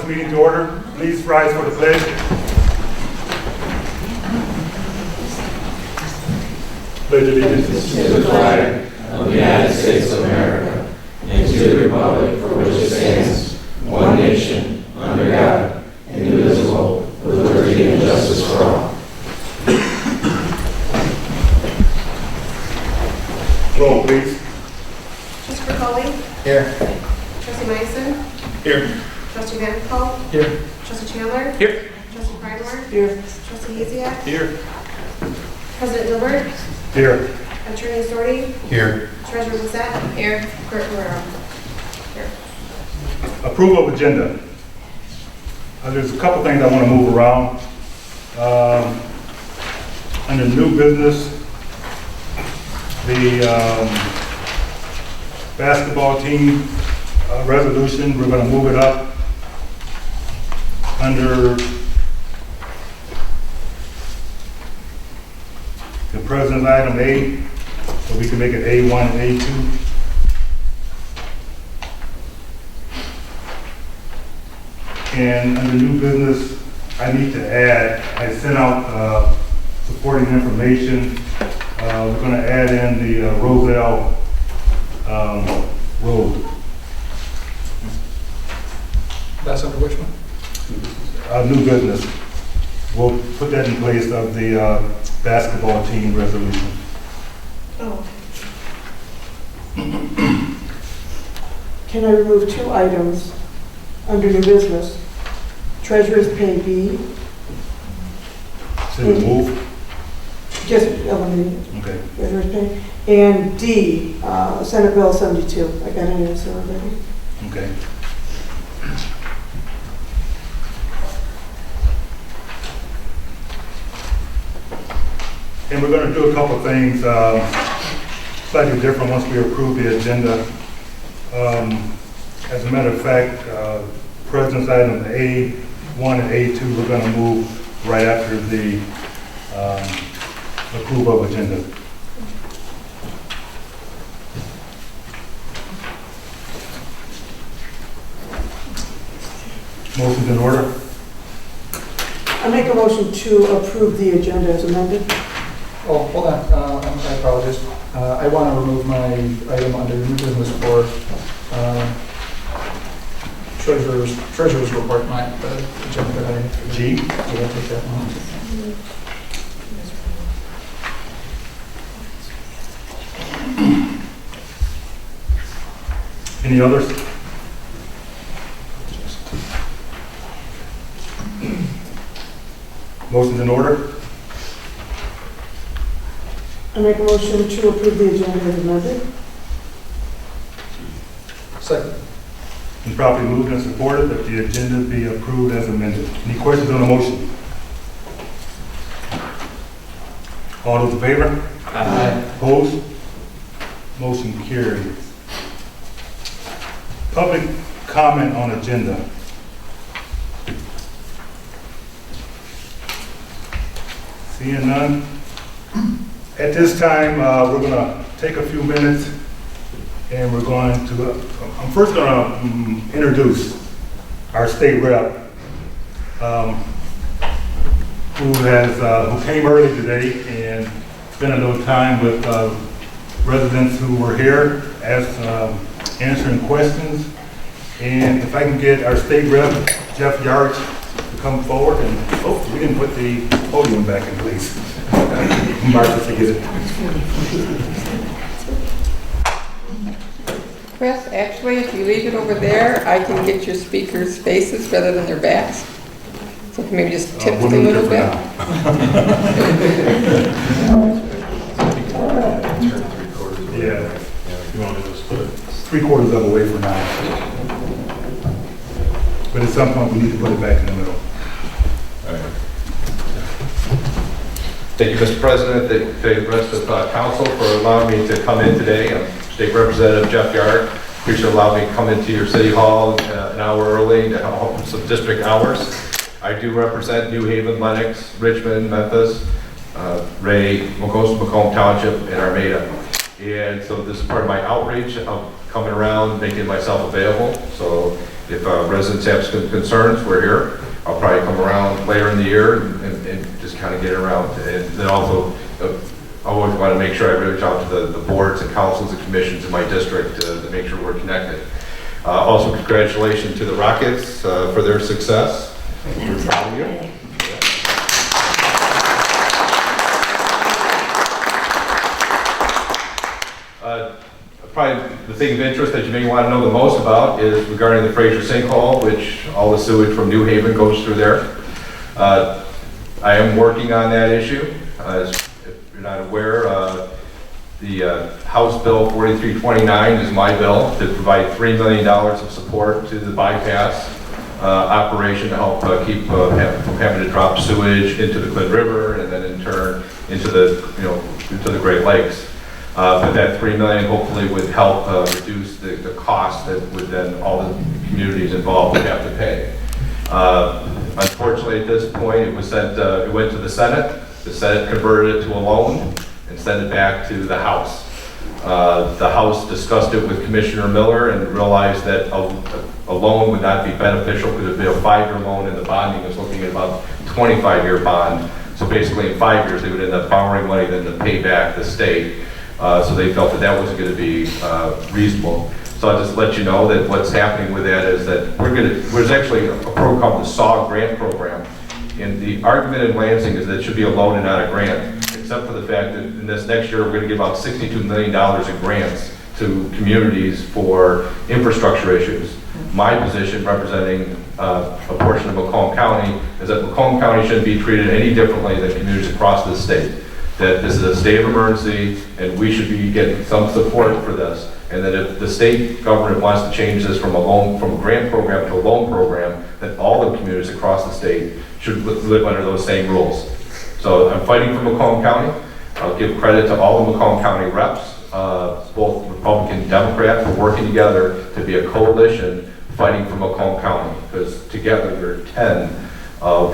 this meeting to order. Please rise for the pledge. Pledge allegiance To the flag of the United States of America and to the republic for which it stands, one nation, under God, indivisible, with liberty and justice for all. Roll, please. Trustee Coley? Here. Trustee Mason? Here. Trustee Van Pelt? Here. Trustee Chandler? Here. Trustee Pridemore? Here. Trustee Hezia? Here. President Gilbert? Here. Attorney Sorty? Here. Treasurer Bissett? Here. Clerk Guerrero? Here. Approval of agenda. There's a couple things I want to move around. Under new business, the basketball team resolution, we're going to move it up under the president's item A, so we can make it A1 and A2. And under new business, I need to add, I sent out supporting information. We're going to add in the Roselle Road. That's under which one? New business. We'll put that in place of the basketball team resolution. Oh, Can I remove two items under new business? Treasurer's pay B, So we move. just eliminating Okay. treasurer's pay. And D, Senate Bill 72. I got an answer already. Okay. And we're going to do a couple things slightly different once we approve the agenda. As a matter of fact, President's item A1 and A2, we're going to move right after the approval of agenda. Motion's in order. I make a motion to approve the agenda as amended. Oh, hold on, I apologize. I want to remove my item under new business for treasurer's report, not the agenda that I... G. So I'll take that one. Any others? Motion's in order. I make a motion to approve the agenda as amended. Second. It's properly moved and supported that the agenda be approved as amended. Any questions on the motion? All those in favor? Aye. Opposed? Motion carries. Public comment on agenda. Seeing none. At this time, we're going to take a few minutes and we're going to, I'm first going to introduce our state rep who came early today and spent a little time with residents who were here, answering questions. And if I can get our state rep, Jeff Yard, to come forward and, oh, we didn't put the podium back in place. Martha, forget it. Chris, actually, if you leave it over there, I can get your speakers' faces rather than their backs. So if you maybe just tip it a little bit. Yeah. You want to just put it 3/4 of the way for now. But at some point, we need to put it back in the middle. Thank you, Mr. President, the rest of council for allowing me to come in today. I'm State Representative Jeff Yard. Appreciate allowing me to come into your city hall an hour early to help with some district hours. I do represent New Haven, Lenox, Richmond, Memphis, Ray, Macomb Township, and Armada. And so this is part of my outreach of coming around, making myself available. So If residents have some concerns, we're here. I'll probably come around later in the year and just kind of get around. And then also, I always want to make sure I reach out to the boards and councils and commissions in my district to make sure we're connected. Also, congratulations to the Rockets for their success. We're proud of you. Probably the thing of interest that you may want to know the most about is regarding the Fraser sinkhole, which all the sewage from New Haven goes through there. I am working on that issue. If you're not aware, the House Bill 4329 is my bill to provide $3 million of support to the bypass operation to help keep from having to drop sewage into the Clinton River and then in turn into the Great Lakes. But that $3 million hopefully would help reduce the cost that would then all the communities involved would have to pay. Unfortunately, at this point, it was sent. It went to the Senate. The Senate converted it to a loan and sent it back to the House. The House discussed it with Commissioner Miller and realized that a loan would not be beneficial because it would be a 5-year loan, and the bonding was looking at about 25-year bond. So basically, in 5 years, they would end up borrowing money then to pay back the state. So they felt that that wasn't going to be reasonable. So I'll just let you know that what's happening with that is that there's actually a program called the SAW grant program. And the argument in Lansing is that it should be a loan and not a grant, except for the fact that in this next year, we're going to give about $62 million in grants to communities for infrastructure issues. My position, representing a portion of Macomb County, is that Macomb County shouldn't be treated any differently than communities across the state. That this is a state of emergency and we should be getting some support for this. And that if the state government wants to change this from a grant program to a loan program, that all the communities across the state should live under those same rules. So I'm fighting for Macomb County. I'll give credit to all the Macomb County reps, both Republican and Democrat, for working together to be a coalition fighting for Macomb County, because together there are 10 of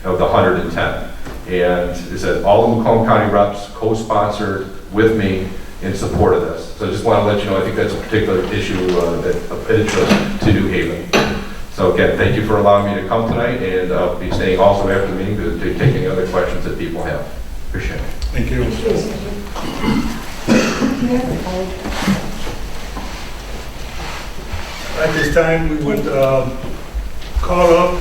the 110. And it said all the Macomb County reps co-sponsored with me in support of this. So I just want to let you know, I think that's a particular issue of interest to New Haven. So again, thank you for allowing me to come tonight, and I'll be staying also after the meeting to take any other questions that people have. Appreciate it. Thank you. At this time, we would call up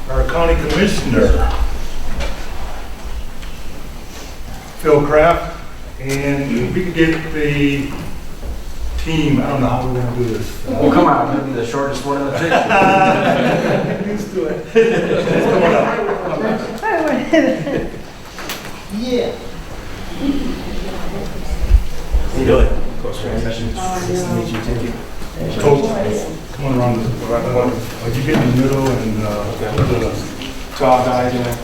our county commissioner, Phil Kraft, and if we could get the team, I don't know how we're going to do this. Well, come on, I'm gonna be the shortest one in the picture. Let's do it. Come on up. Yeah. How you doing? Nice to meet you, thank you. Coach, come on around. You get in the middle and the Tall guys, you know.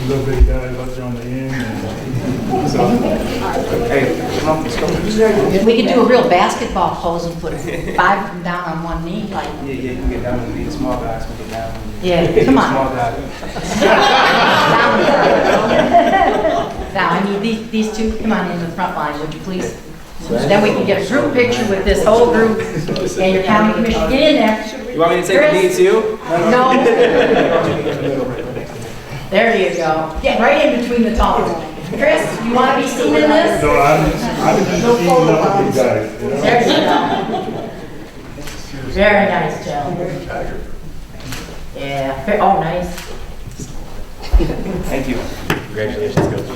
little bitty guys up there on the end. Hey, come on, let's go. We could do a real basketball pose and put 5 of them down on one knee, like, Yeah, you can get down and be small guys, we get down. yeah, come on. Small guys. Now, I need these two, come on in the front line, would you please? Then we can get a group picture with this whole group and your county commissioner. Get in there. You want me to take a knee too? No. There you go. Get right in between the tall ones. Chris, you want to be seen in this? So I'm just teaming up with you guys. You know? There you go. Very nice, Joe. Yeah, oh, nice. Thank you. Congratulations, Coach.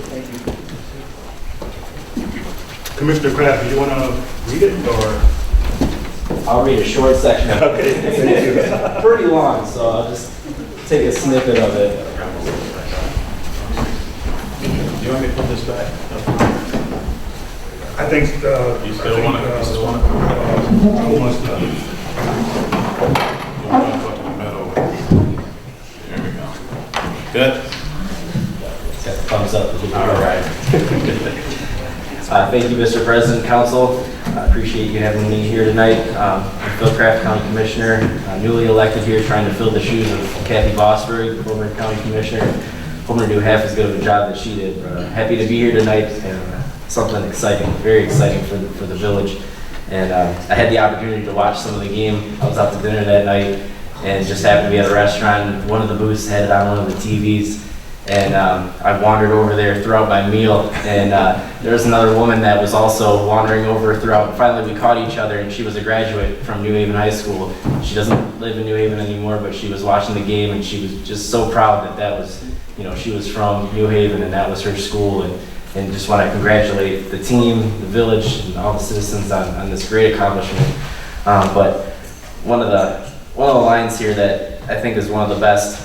Thank you. Commissioner Kraft, do you want to read it or? I'll read a short section. Okay, thank you. It's pretty long, so I'll just take a snippet of it. Do you want me to put this back? I think, You still want it? You still want it? almost done. You want to put it in the middle? There we go. Good? Got the thumbs up. All right. Thank you, Mr. President, Council. I appreciate you having me here tonight. I'm Phil Kraft, County Commissioner, newly elected here, trying to fill the shoes of Kathy Bosberg, former County Commissioner. Hoping to do half as good of a job that she did. Happy to be here tonight, and something exciting, very exciting for the village. And I had the opportunity to watch some of the game. I was out to dinner that night and just happened to be at a restaurant. One of the booths had it on one of the TVs. And I wandered over there throughout my meal, and there was another woman that was also wandering over throughout. Finally, we caught each other, and she was a graduate from New Haven High School. She doesn't live in New Haven anymore, but she was watching the game, and she was just so proud that that was, you know, she was from New Haven, and that was her school. And just want to congratulate the team, the village, and all the citizens on this great accomplishment. But one of the lines here that I think is one of the best.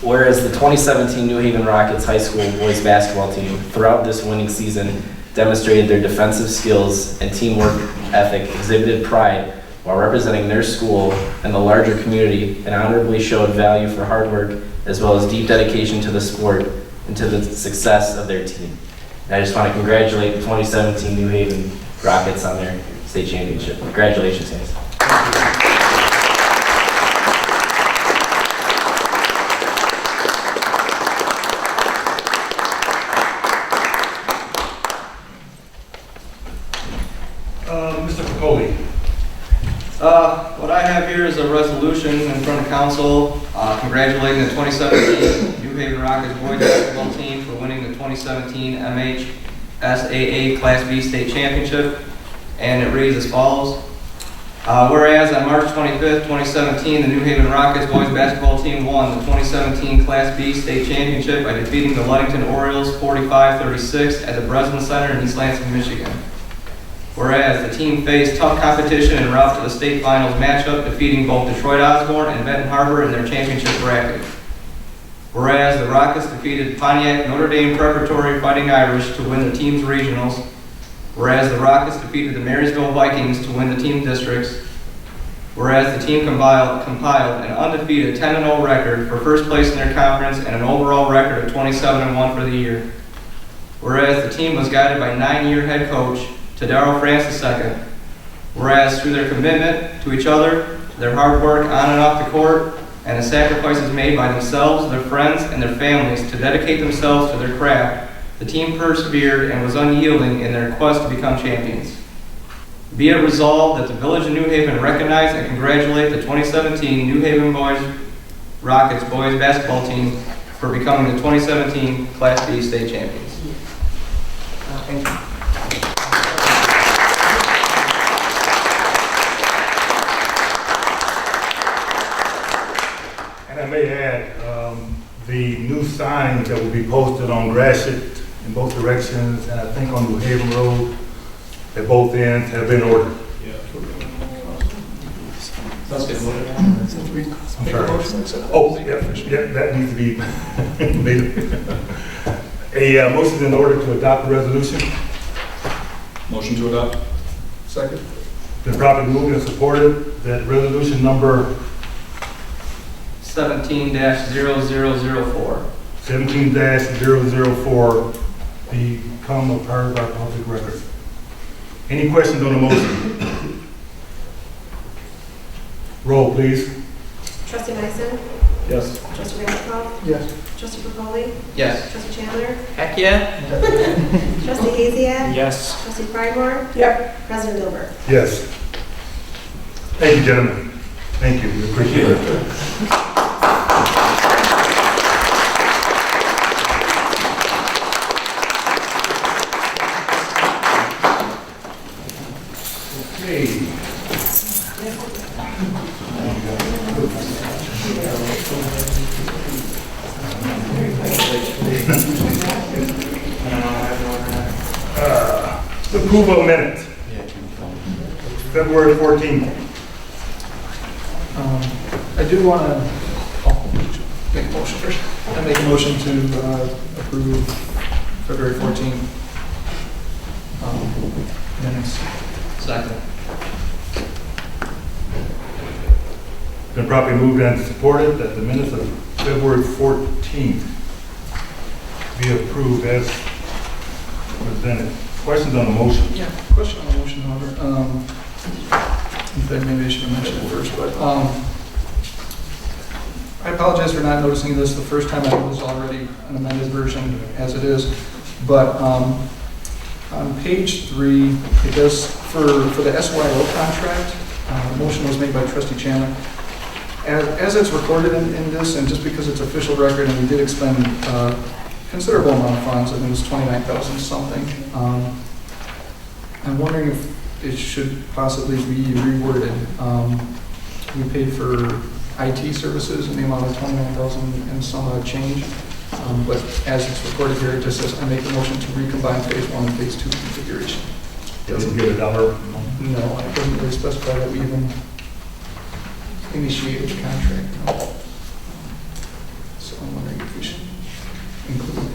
Whereas the 2017 New Haven Rockets High School boys basketball team throughout this winning season demonstrated their defensive skills and teamwork ethic, exhibited pride while representing their school and the larger community, and honorably showed value for hard work as well as deep dedication to the sport and to the success of their team. And I just want to congratulate the 2017 New Haven Rockets on their state championship. Congratulations, guys. Mr. Picoli. What I have here is a resolution in front of council congratulating the 2017 New Haven Rockets boys basketball team for winning the 2017 MHSAA Class B state championship, and it reads as follows. Whereas on March 25th, 2017, the New Haven Rockets boys basketball team won the 2017 Class B state championship by defeating the Ludington Orioles 45-36 at the Breslin Center in East Lansing, Michigan. Whereas the team faced tough competition en route to the state finals matchup, defeating both Detroit Osborne and Benton Harbor in their championship bracket. Whereas the Rockets defeated Pontiac Notre Dame Preparatory Fighting Irish to win the team's regionals. Whereas the Rockets defeated the Marysville Vikings to win the team districts. Whereas the team compiled an undefeated 10-0 record for first place in their conference and an overall record of 27-1 for the year. Whereas the team was guided by 9-year head coach Darryl France II. Whereas through their commitment to each other, their hard work on and off the court, and the sacrifices made by themselves, their friends, and their families to dedicate themselves to their craft, the team persevered and was unyielding in their quest to become champions. Be it resolved that the Village of New Haven recognize and congratulate the 2017 New Haven Rockets boys basketball team for becoming the 2017 Class B state champions. Thank you. And I may add, the new signs that will be posted on Gratiot in both directions, and I think on New Haven Road at both ends, have been ordered. Sounds good. I'm sorry. Oh, yeah, that needs to be made. A motion is in order to adopt the resolution. Motion to adopt. Second. Been properly moved and supported that resolution number 17-0004. 17-004 become a part of our public record. Any questions on the motion? Roll, please. Trustee Dyson? Yes. Trustee Randolph? Yes. Trustee Picoli? Yes. Trustee Chandler? Heck yeah. Trustee Haziak? Yes. Trustee Pridemore? Yep. President Dilbert? Yes. Thank you, gentlemen. Thank you. We appreciate it. Okay. Approval of minutes. February 14th. I do want to make a motion first. I make a motion to approve February 14th minutes. Second. Been properly moved and supported that the minutes of February 14th be approved as presented. Questions on the motion? Yeah, question on the motion, however. In fact, maybe I should have mentioned it first, but I apologize for not noticing this the first time. I know there's already an amended version as it is, but on page 3, it does For the SYO contract, motion was made by trustee Chandler. As it's recorded in this, and just because it's official record, and we did expend considerable amount of funds, I think it was 29,000 something. I'm wondering if it should possibly be reworded. We paid for IT services in the amount of 29,000 and some change. But as it's recorded here, it just says, I make a motion to recombine phase 1 and phase 2 configuration. Doesn't give a dollar. No, it doesn't really specify that we even initiated the contract. No. So I'm wondering if we should include that.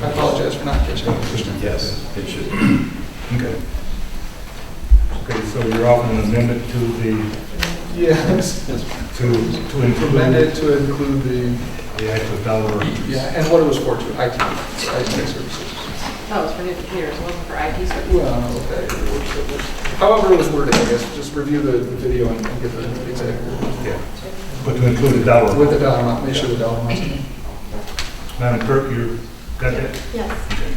I apologize for not catching up. Yes, it should. Okay. Okay, so you're offering an amendment to the, Yes, to include amended to include the actual dollar. yeah, and what it was for, to IT services. That was for new computers, it wasn't for IT services. Well, okay. However it was worded, I guess, just review the video and get the exact word. Yeah. But to include the dollar. With the dollar amount, make sure the dollar amount. Madam Clerk, you got that? Yes. Okay.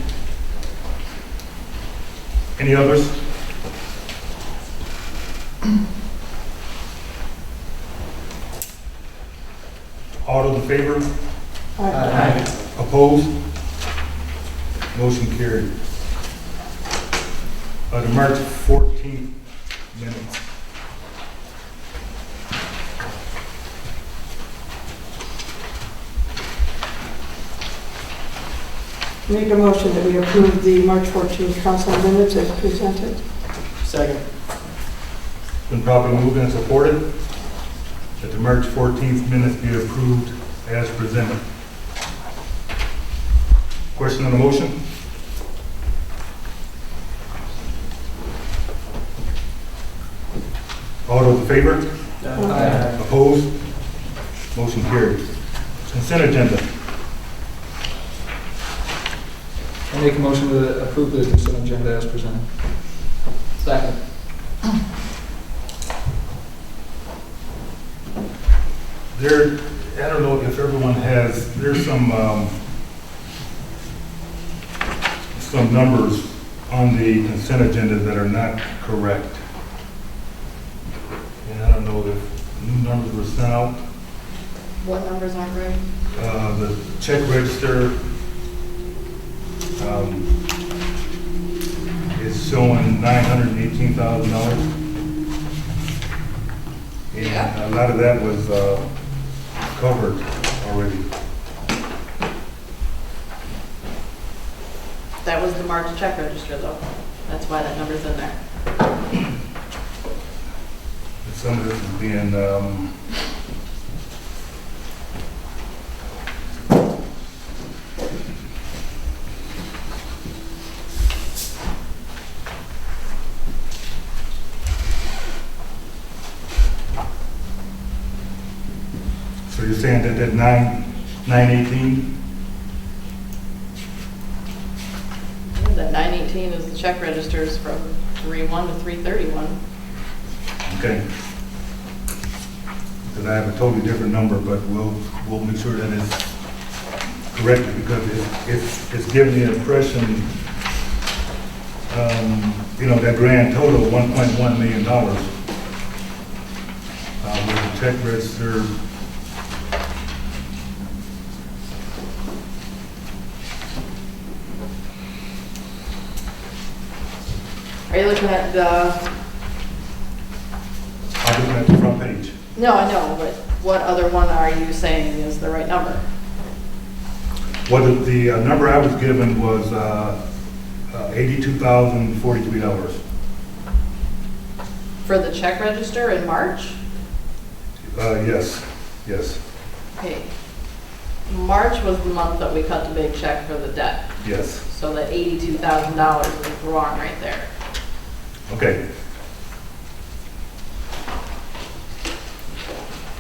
Any others? All those in favor? Opposed? Motion carried. The March 14th minutes. Make a motion that we approve the March 14th council minutes as presented. Second. Been properly moved and supported that the March 14th minutes be approved as presented. Question on the motion? All those in favor? Opposed? Motion carried. Consent agenda. I make a motion to approve the consent agenda as presented. Second. There, I don't know if everyone has, there's some numbers on the consent agenda that are not correct. And I don't know if new numbers were sent out. What numbers aren't right? The check register is showing $918,000. And a lot of that was covered already. That was the March check register though. That's why that number's in there. Some of this is being, so you're saying that 918? That 918 is the check registers from 3/1 to 3/31. Okay. Because I have a totally different number, but we'll make sure that it's corrected because it's giving the impression, that grand total of $1.1 million with the check register. Are you looking at the, I'm looking at the front page. no, I know, but what other one are you saying is the right number? What the number I was given was $82,043. For the check register in March? Yes. Okay. March was the month that we cut the big check for the debt. Yes. So that $82,000 is wrong right there. Okay.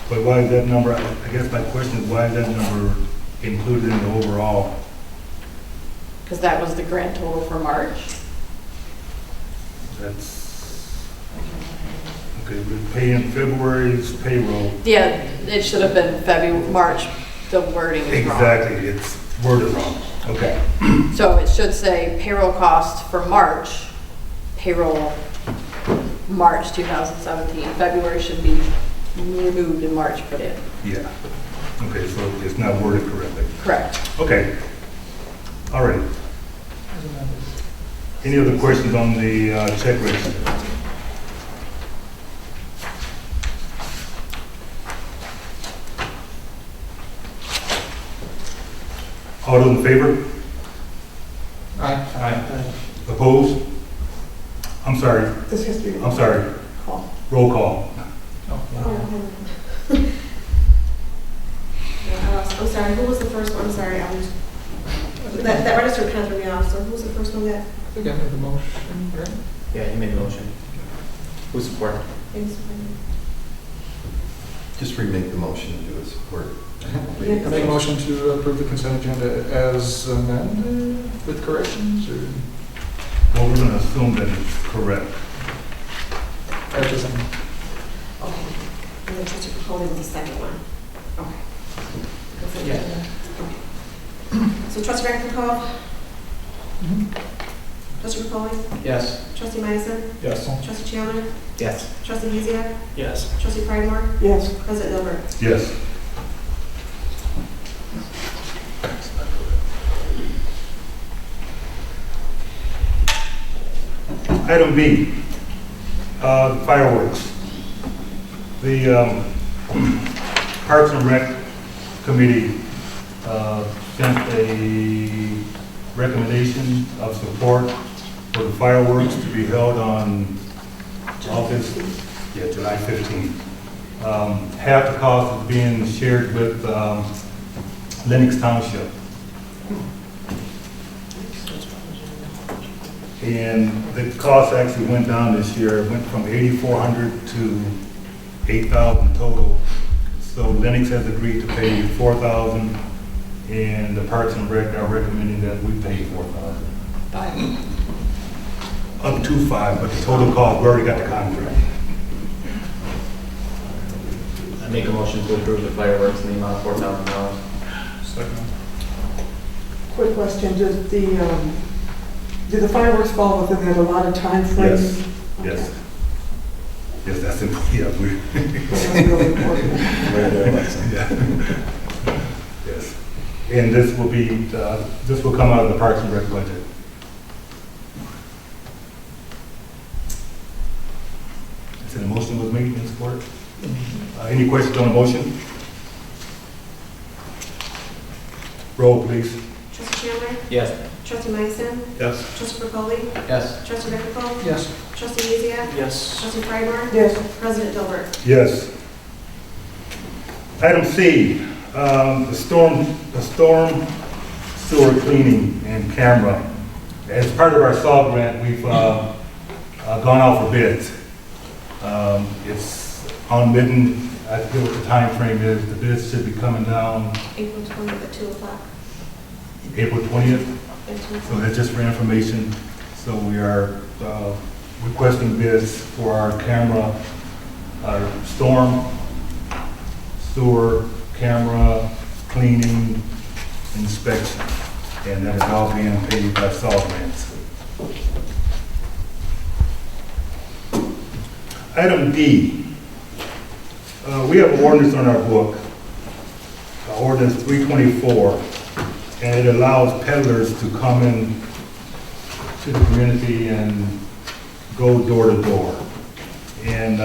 But why is that number, I guess my question is why is that number included in the overall? Because that was the grand total for March. That's, Okay, we're paying February's payroll. Yeah, it should have been February, March, the wording is wrong. Exactly, it's worded wrong. Okay. So it should say payroll cost for March, payroll March 2017. February should be removed and March put in. Yeah. Okay, so it's not worded correctly. Correct. Okay. All right. Any other questions on the check register? All those in favor? Aye. Opposed? I'm sorry. This has to be. I'm sorry. Call. Roll call. I'm sorry, who was the first one? I'm sorry, that register kind of threw me off, so who was the first one that? I think I made the motion, right? Yeah, you made a motion. Who support? Thanks. Just remake the motion and do a support. I make a motion to approve the consent agenda as amended with corrections or Well, we're going to assume that it's correct. as amended? Okay. And then Trustee Capoli was the second one. Okay. Yeah. Okay. So Trustee Vanderpump? Trustee Capoli? Yes. Trustee Myson? Yes. Trustee Chandler? Yes. Trustee Giesiak? Yes. Trustee Pridemore? Yes. President Dilbert? Yes. Item B, fireworks. The Parks and Rec Committee sent a recommendation of support for the fireworks to be held on July 15th. Half the cost is being shared with Lenox Township. And the cost actually went down this year. It went from $8,400 to $8,000 total. So Lenox has agreed to pay $4,000, and the Parks and Rec are recommending that we pay $4,000. Up to $5,000, but the total cost, we already got the contract. I make a motion to approve the fireworks in the amount of $4,000. Second. Quick question, do the fireworks fall within that allotted time frame? Yes, yes. Yes, that's important. Yeah, That's really important. Yeah. Yes. And this will be, this will come out of the Parks and Rec budget. So the motion was made in support. Any questions on the motion? Roll, please. Trustee Chandler? Yes. Trustee Myson? Yes. Trustee Capoli? Yes. Trustee Vanderpump? Yes. Trustee Giesiak? Yes. Trustee Pridemore? Yes. President Dilbert? Yes. Item C, the storm sewer cleaning and camera. As part of our SAW grant, we've gone out for bids. It's on bidden. I feel what the time frame is. The bids should be coming down April 20th at 2 o'clock. April 20th. At 2 So o'clock. that's just for information. So we are requesting bids for our camera, our storm, sewer, camera, cleaning, inspection. And that is all being paid by SAW grants. Item D, we have an ordinance on our book, ordinance 324, and it allows peddlers to come in to the community and go door to door. And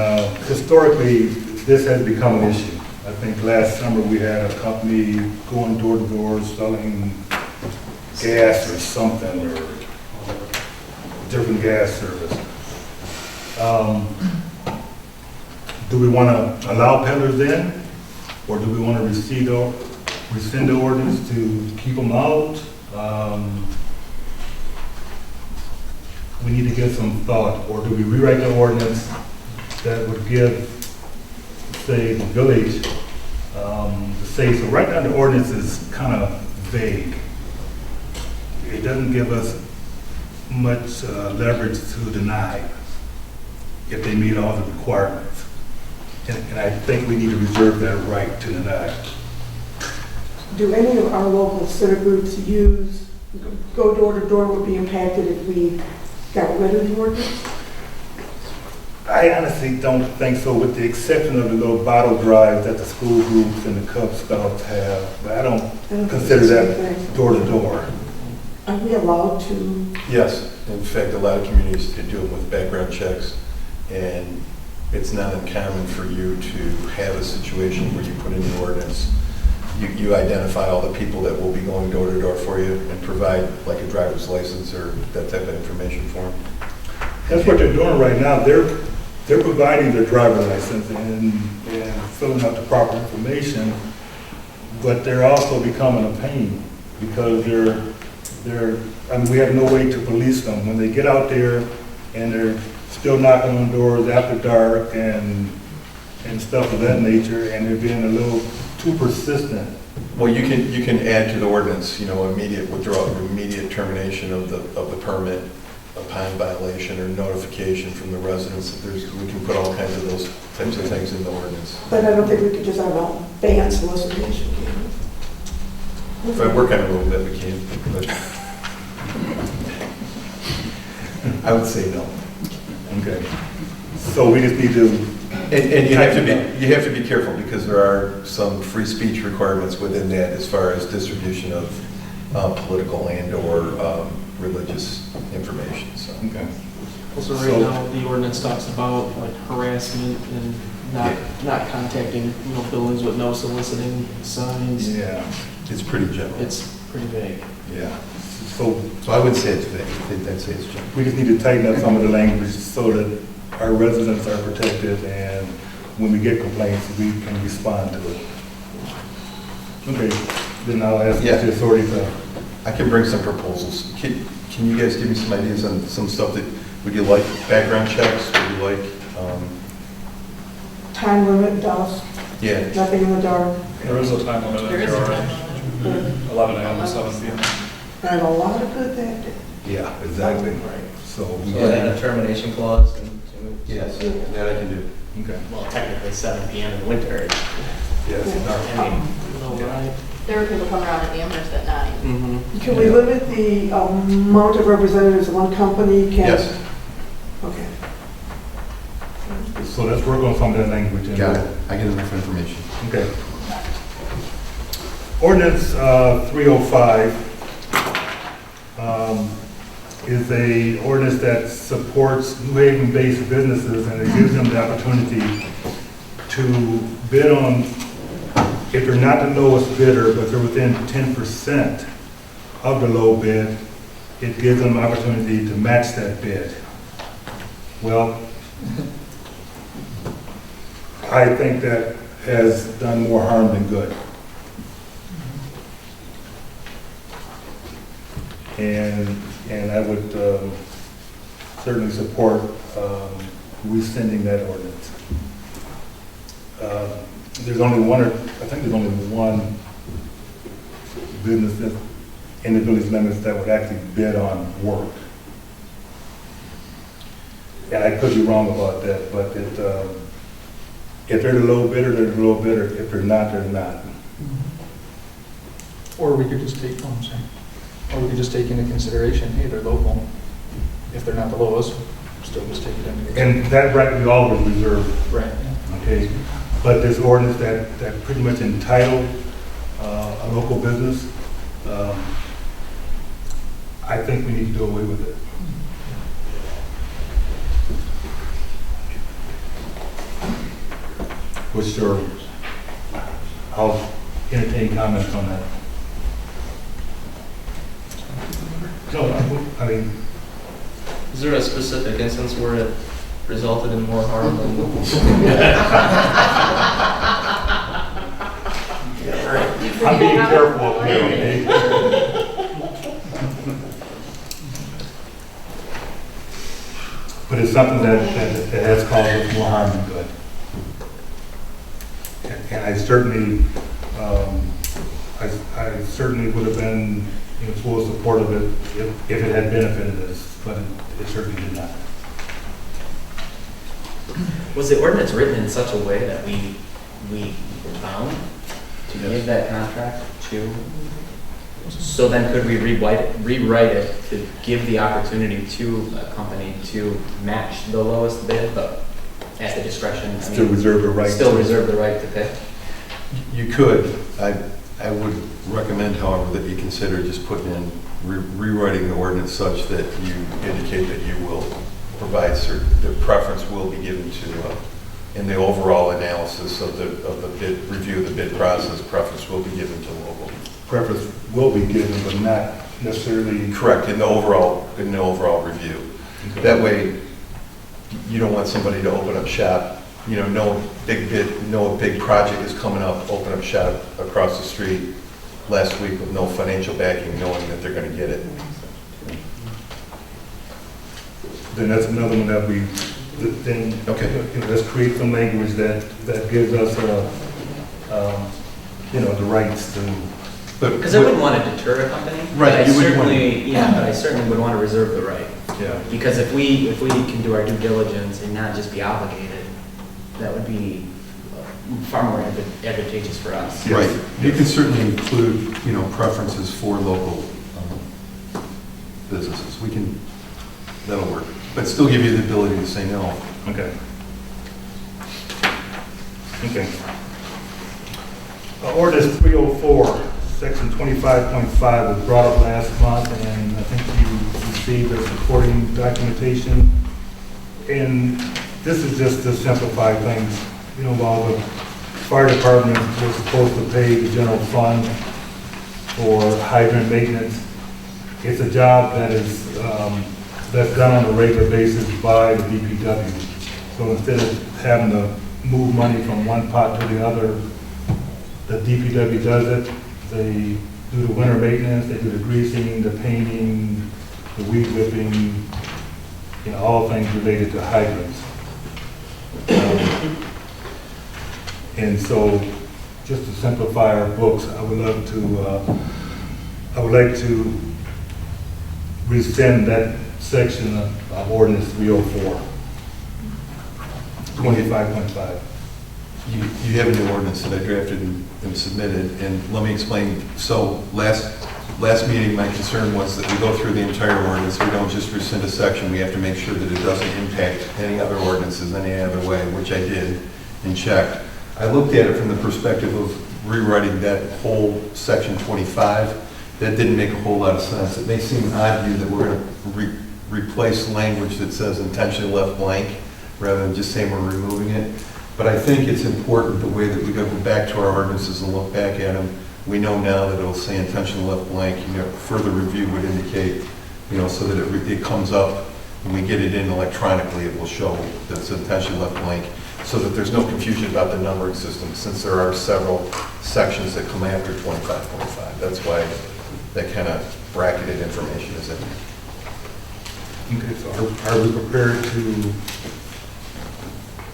historically, this has become an issue. I think last summer we had a company going door to door selling gas or something, or different gas service. Do we want to allow peddlers in, or do we want to rescind the ordinance to keep them out? We need to give some thought, or do we rewrite the ordinance that would give, say, the village, to say, so right now the ordinance is kind of vague. It doesn't give us much leverage to deny. if they meet all the requirements. And I think we need to reserve that right to deny. Do any of our local civic groups go door to door would be impacted if we got rid of the ordinance? I honestly don't think so, with the exception of the little bottle drives that the school groups and the Cub Scouts have. But I don't consider that door to door. Are we allowed to? Yes, in fact, a lot of communities do it with background checks, and it's not uncommon for you to have a situation where you put in the ordinance, you identify all the people that will be going door to door for you and provide like a driver's license or that type of information for them. That's what they're doing right now. They're providing their driver license and filling out the proper information, but they're also becoming a pain because we have no way to police them. When they get out there and they're still knocking on doors after dark and stuff of that nature, and they're being a little too persistent. Well, you can add to the ordinance, immediate withdrawal, immediate termination of the permit upon violation or notification from the residents. We can put all kinds of those types of things in the ordinance. But I don't think we could just have a ban solicitation, can we? If I work on it a little bit, we can. But I would say no. Okay. So we just need to. And you have to be careful because there are some free speech requirements within that as far as distribution of political and/or religious information. So. Okay. Also, right now, the ordinance talks about like harassment and not contacting, buildings with no soliciting signs. Yeah. It's pretty general. It's pretty vague. Yeah. So I would say it's vague. I'd say it's general. We just need to tighten up some of the language so that our residents are protected, and when we get complaints, we can respond to it. Okay, then I'll ask the authority to. I can bring some proposals. Can you guys give me some ideas on some stuff that, would you like background checks? Would you like? Time limit, dusk, Yeah. nothing in the dark. There is a time limit at your range, 11 a.m. to 7 p.m. And a lot of good that day. Yeah, exactly. So then a termination clause. Yes, that I can do. Okay. Well, technically 7 p.m. in the winter. Yes. There were people coming around in Amherst at 9. Can we limit the amount of representatives one company can? Yes. Okay. So let's work on some of that language. Got it. I get enough information. Okay. Ordinance 305 is a ordinance that supports New Haven-based businesses, and it gives them the opportunity to bid on, if they're not the lowest bidder, but they're within 10% of the low bid, it gives them the opportunity to match that bid. Well, I think that has done more harm than good. And I would certainly support rescinding that ordinance. There's only one business that, in the village limits, that would actually bid on work. And I could be wrong about that, but if they're the low bidder, they're the low bidder. If they're not, they're not. Or we could just take, or we could just take into consideration, hey, they're local. If they're not the lowest, still just take it into consideration. And that right we always reserve. Right. Okay. But this ordinance that pretty much entitled a local business, I think we need to do away with it. I'll entertain comments on that. No, I mean, Is there a specific instance where it resulted in more harm than? I'm being careful up here, okay? But it's something that has caused us more harm than good. And I certainly would have been in full support of it if it had benefited us, but it certainly did not. Was the ordinance written in such a way that we were bound to give that contract to? So then could we rewrite it to give the opportunity to a company to match the lowest bid, but at the discretion? I mean, Still reserve the right. Still reserve the right to pay? You could. I would recommend, however, that you consider just putting in, rewriting the ordinance such that you indicate that you will provide the preference will be given to, in the overall analysis of the bid, review of the bid process, preference will be given to local. Preference will be given, but not necessarily. Correct, in the overall review. Okay. That way, you don't want somebody to open up shop, know a big project is coming up, open up shop across the street last week with no financial backing, knowing that they're gonna get it. Then that's another one that we, then, Okay. Let's create some language that gives us, the rights to. Because I wouldn't want to deter a company. Right, But I you wouldn't want certainly, but I certainly would want to reserve the right. Yeah. Because if we can do our due diligence and not just be obligated, that would be far more advantageous for us. Right. You can certainly include, preferences for local businesses. That'll work. But still give you the ability to say no. Okay. Okay. Ordinance 304, section 25.5 was brought up last month, and I think you received the supporting documentation. And this is just to simplify things. While the fire department was supposed to pay the general fund for hydrant maintenance, it's a job that is that's done on a regular basis by the DPW. So instead of having to move money from one pot to the other, the DPW does it. They do the winter maintenance, they do the greasing, the painting, the weed whipping, all things related to hydrants. And so, just to simplify our books, I would like to rescind that section of ordinance 304, 25.5. You have a new ordinance that I drafted and submitted, and let me explain. So last meeting, my concern was that we go through the entire ordinance. We don't just rescind a section. We have to make sure that it doesn't impact any other ordinances any other way, which I did and checked. I looked at it from the perspective of rewriting that whole section 25. That didn't make a whole lot of sense. It may seem odd to you that we're going to replace language that says intentionally left blank rather than just saying we're removing it. But I think it's important the way that we go back to our ordinances and look back at them. We know now that it'll say intentionally left blank. Further review would indicate, so that it comes up when we get it in electronically, it will show that it's intentionally left blank, so that there's no confusion about the numbering system, since there are several sections that come after 25.5. That's why that kind of bracketed information is in there. Okay, so are we prepared to,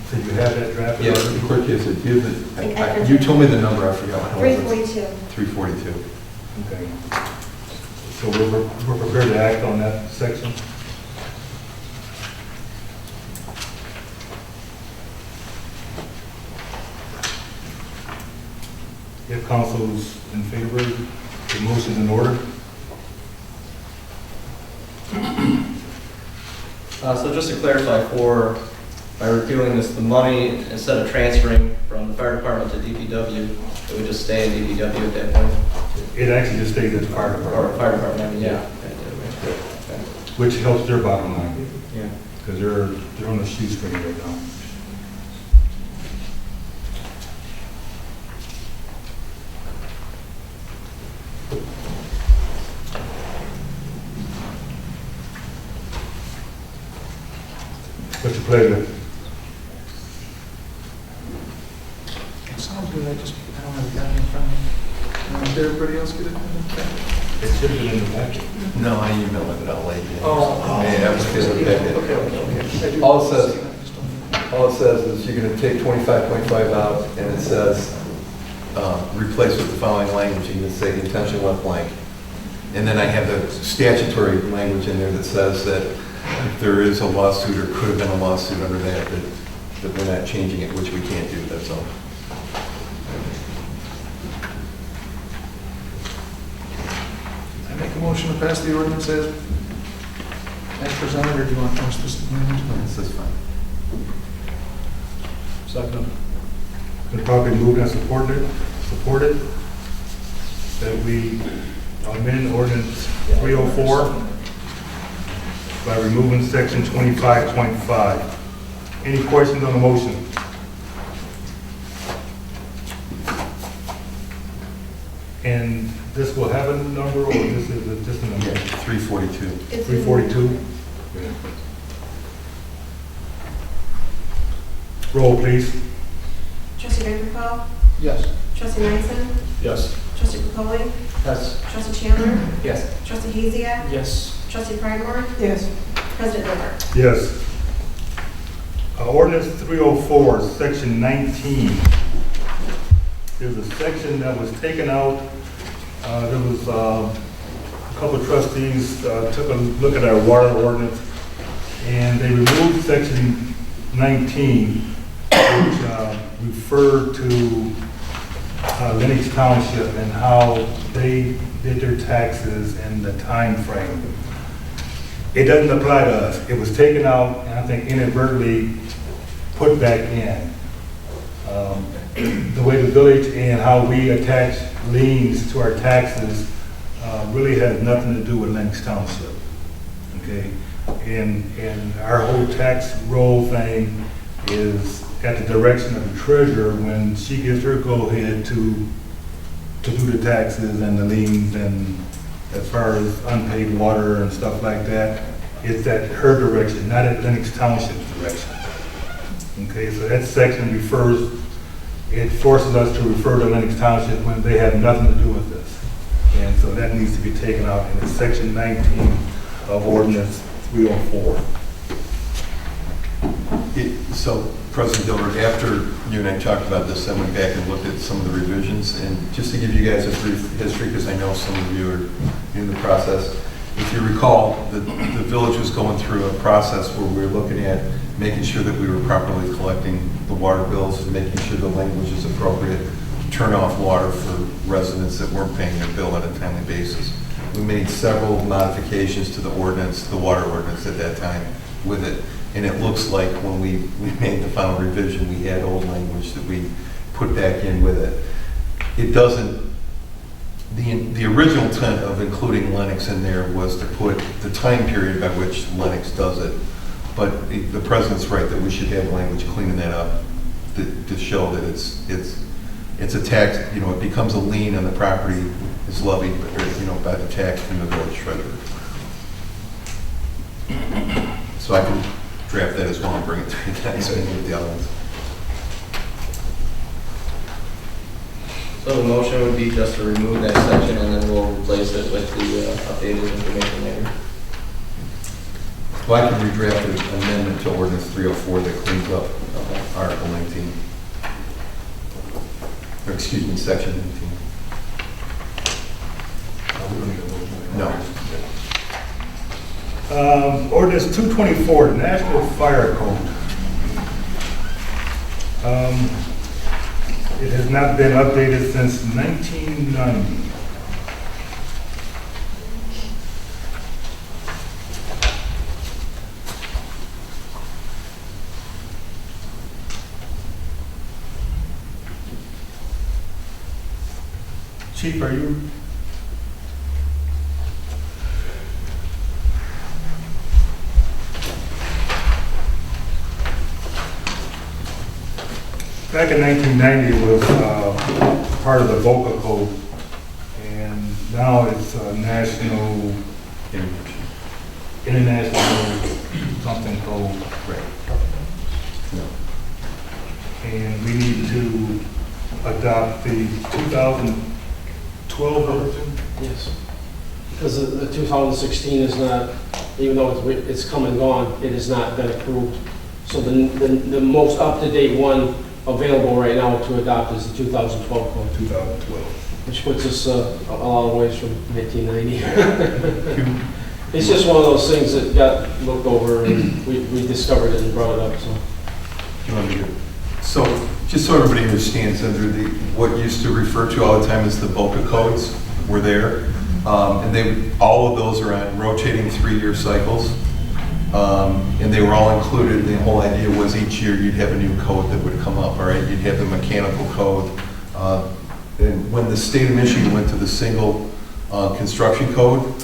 so you have that draft? Yeah, quick, yes, it is. You told me the number, I forgot. 342. 342. Okay. So we're prepared to act on that section? If council's in favor, the motion in order? So just to clarify, by repealing this, the money, instead of transferring from the fire department to DPW, it would just stay in DPW at that point? It actually just stays at the fire department. Or fire department, I mean, yeah. Which helps their bottom line, Yeah. because they're on the shoestring right now. What's your pleasure? It sounds good, I don't have it down in front of me. Did everybody else get it? It should have been in the packet. No, I emailed it out late. Oh. Yeah, I was getting it. Okay. All it says is you're going to take 25.5 out, and it says, replace with the following language. You're going to say intention left blank. And then I have the statutory language in there that says that if there is a lawsuit or could have been a lawsuit under that that we're not changing it, which we can't do, that's all. I make a motion to pass the ordinance as presented, or do you want more specific language? This is fine. Second. Been properly moved and supported, that we amend ordinance 304 by removing section 25.5. Any questions on the motion? And this will have a number, or this is just a number? 342. 342? Roll, please. Trustee Vanderpump, Yes. trustee Madison, Yes. trustee Capoli, Yes. trustee Chandler, Yes. trustee Haziak, Yes. trustee Pridemore, Yes. president Liver. Yes. Ordinance 304, section 19. There's a section that was taken out. There was a couple of trustees took a look at our water ordinance, and they removed section 19, which referred to Lennox Township and how they did their taxes and the time frame. It doesn't apply to us. It was taken out and I think inadvertently put back in. The way the village and how we attach liens to our taxes really has nothing to do with Lennox Township. Okay? And our whole tax roll thing is at the direction of the treasurer when she gives her go-ahead to do the taxes and the liens, and as far as unpaid water and stuff like that, it's at her direction, not at Lennox Township's direction. Okay, so that section it forces us to refer to Lennox Township when they have nothing to do with this. And so that needs to be taken out, and it's section 19 of ordinance 304. So, President Dillard, after you and I talked about this, I went back and looked at some of the revisions, and just to give you guys a brief history, because I know some of you are in the process. If you recall, the village was going through a process where we were looking at making sure that we were properly collecting the water bills and making sure the language is appropriate to turn off water for residents that weren't paying their bill on a timely basis. We made several modifications to the ordinance, the water ordinance at that time with it. And it looks like when we made the final revision, we had old language that we put back in with it. It doesn't, the original intent of including Lennox in there was to put the time period by which Lennox does it. But the president's right that we should have language cleaning that up to show that it's a tax, it becomes a lien on the property is levied, by the tax from the village treasurer. So I can draft that as well and bring it to you guys with the other ones. So the motion would be just to remove that section and then we'll replace it with the updated information later. Well, I can redraft an amendment to ordinance 304 that cleans up Article 19. Or excuse me, section 19. No. Ordinance 224, National Fire Code. It has not been updated since 1990. Chief, are you? Back in 1990, it was part of the VOCA code, and now it's a national, international something code. Right. And we need to adopt the 2012 version. Yes. Because the 2016 is not, even though it's come and gone, it has not been approved. So the most up-to-date one available right now to adopt is the 2012 code. 2012. Which puts us a long ways from 1990. It's just one of those things that got looked over and we discovered it and brought it up, so. you want me to? So, just so everybody understands, under the, what used to refer to all the time as the BOCA codes were there. And all of those are on rotating 3-year cycles. And they were all included. The whole idea was each year you'd have a new code that would come up, all right? You'd have the mechanical code. And when the state of Michigan went to the single construction code,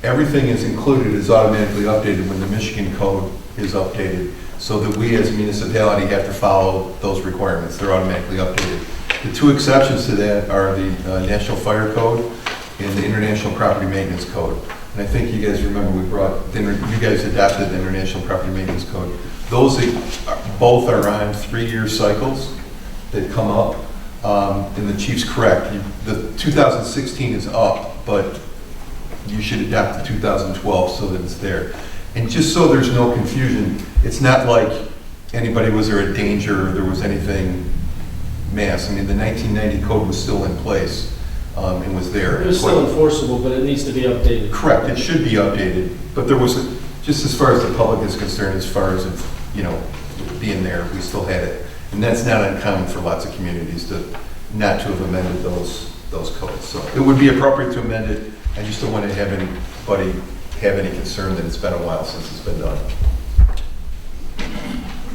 everything is included, is automatically updated when the Michigan code is updated, so that we as a municipality have to follow those requirements. They're automatically updated. The 2 exceptions to that are the National Fire Code and the International Property Maintenance Code. And I think you guys remember you guys adopted the International Property Maintenance Code. Those both are on 3-year cycles that come up. And the chief's correct. The 2016 is up, but you should adopt the 2012 so that it's there. And just so there's no confusion, it's not like anybody was there a danger or there was anything mass. I mean, the 1990 code was still in place and was there. It's still enforceable, but it needs to be updated. Correct, it should be updated, but there was, just as far as the public is concerned, as far as it, being there, we still had it. And that's not uncommon for lots of communities not to have amended those codes. So it would be appropriate to amend it. I just don't want to have anybody have any concern that it's been a while since it's been done.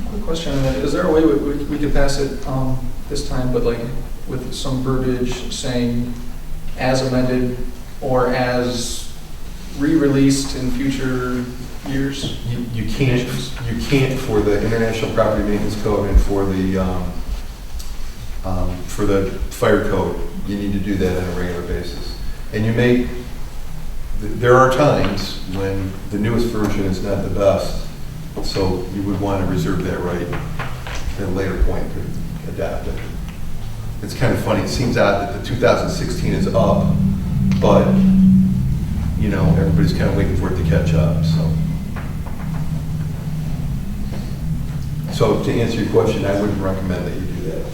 Quick question on that. Is there a way we could pass it this time, but like with some verbiage saying as amended or as re-released in future years? You can't for the International Property Maintenance Code and for the fire code. You need to do that on a regular basis. And there are times when the newest version is not the best, so you would want to reserve that right at a later point to adapt it. It's kind of funny. It seems odd that the 2016 is up, but everybody's kind of waiting for it to catch up. So to answer your question, I wouldn't recommend that you do that.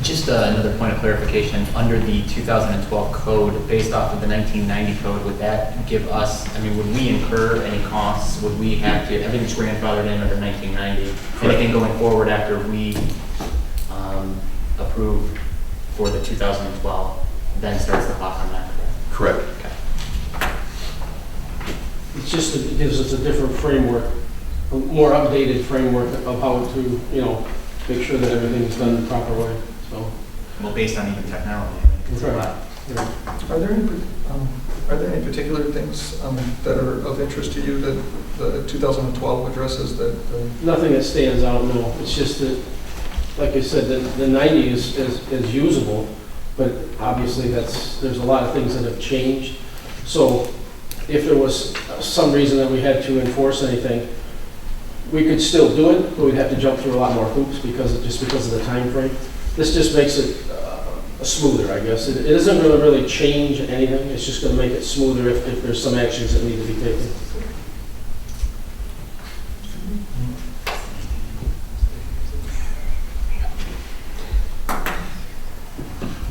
Just another point of clarification, under the 2012 code, based off of the 1990 code, would that give us, would we incur any costs? Would we have to, everything's grandfathered in under 1990? Anything going forward after we approve for the 2012, then starts the clock on that? Correct. Okay. It's just, it gives us a different framework, a more updated framework of how to, make sure that everything's done the proper way, so. Well, based on even technology. It's a lot. Are there any particular things that are of interest to you that the 2012 addresses that? Nothing that stands out, no. It's just that, like I said, the 90 is usable, but obviously there's a lot of things that have changed. So if there was some reason that we had to enforce anything, we could still do it, but we'd have to jump through a lot more hoops because of the time frame. This just makes it smoother, I guess. It isn't going to really change anything. It's just going to make it smoother if there's some actions that need to be taken.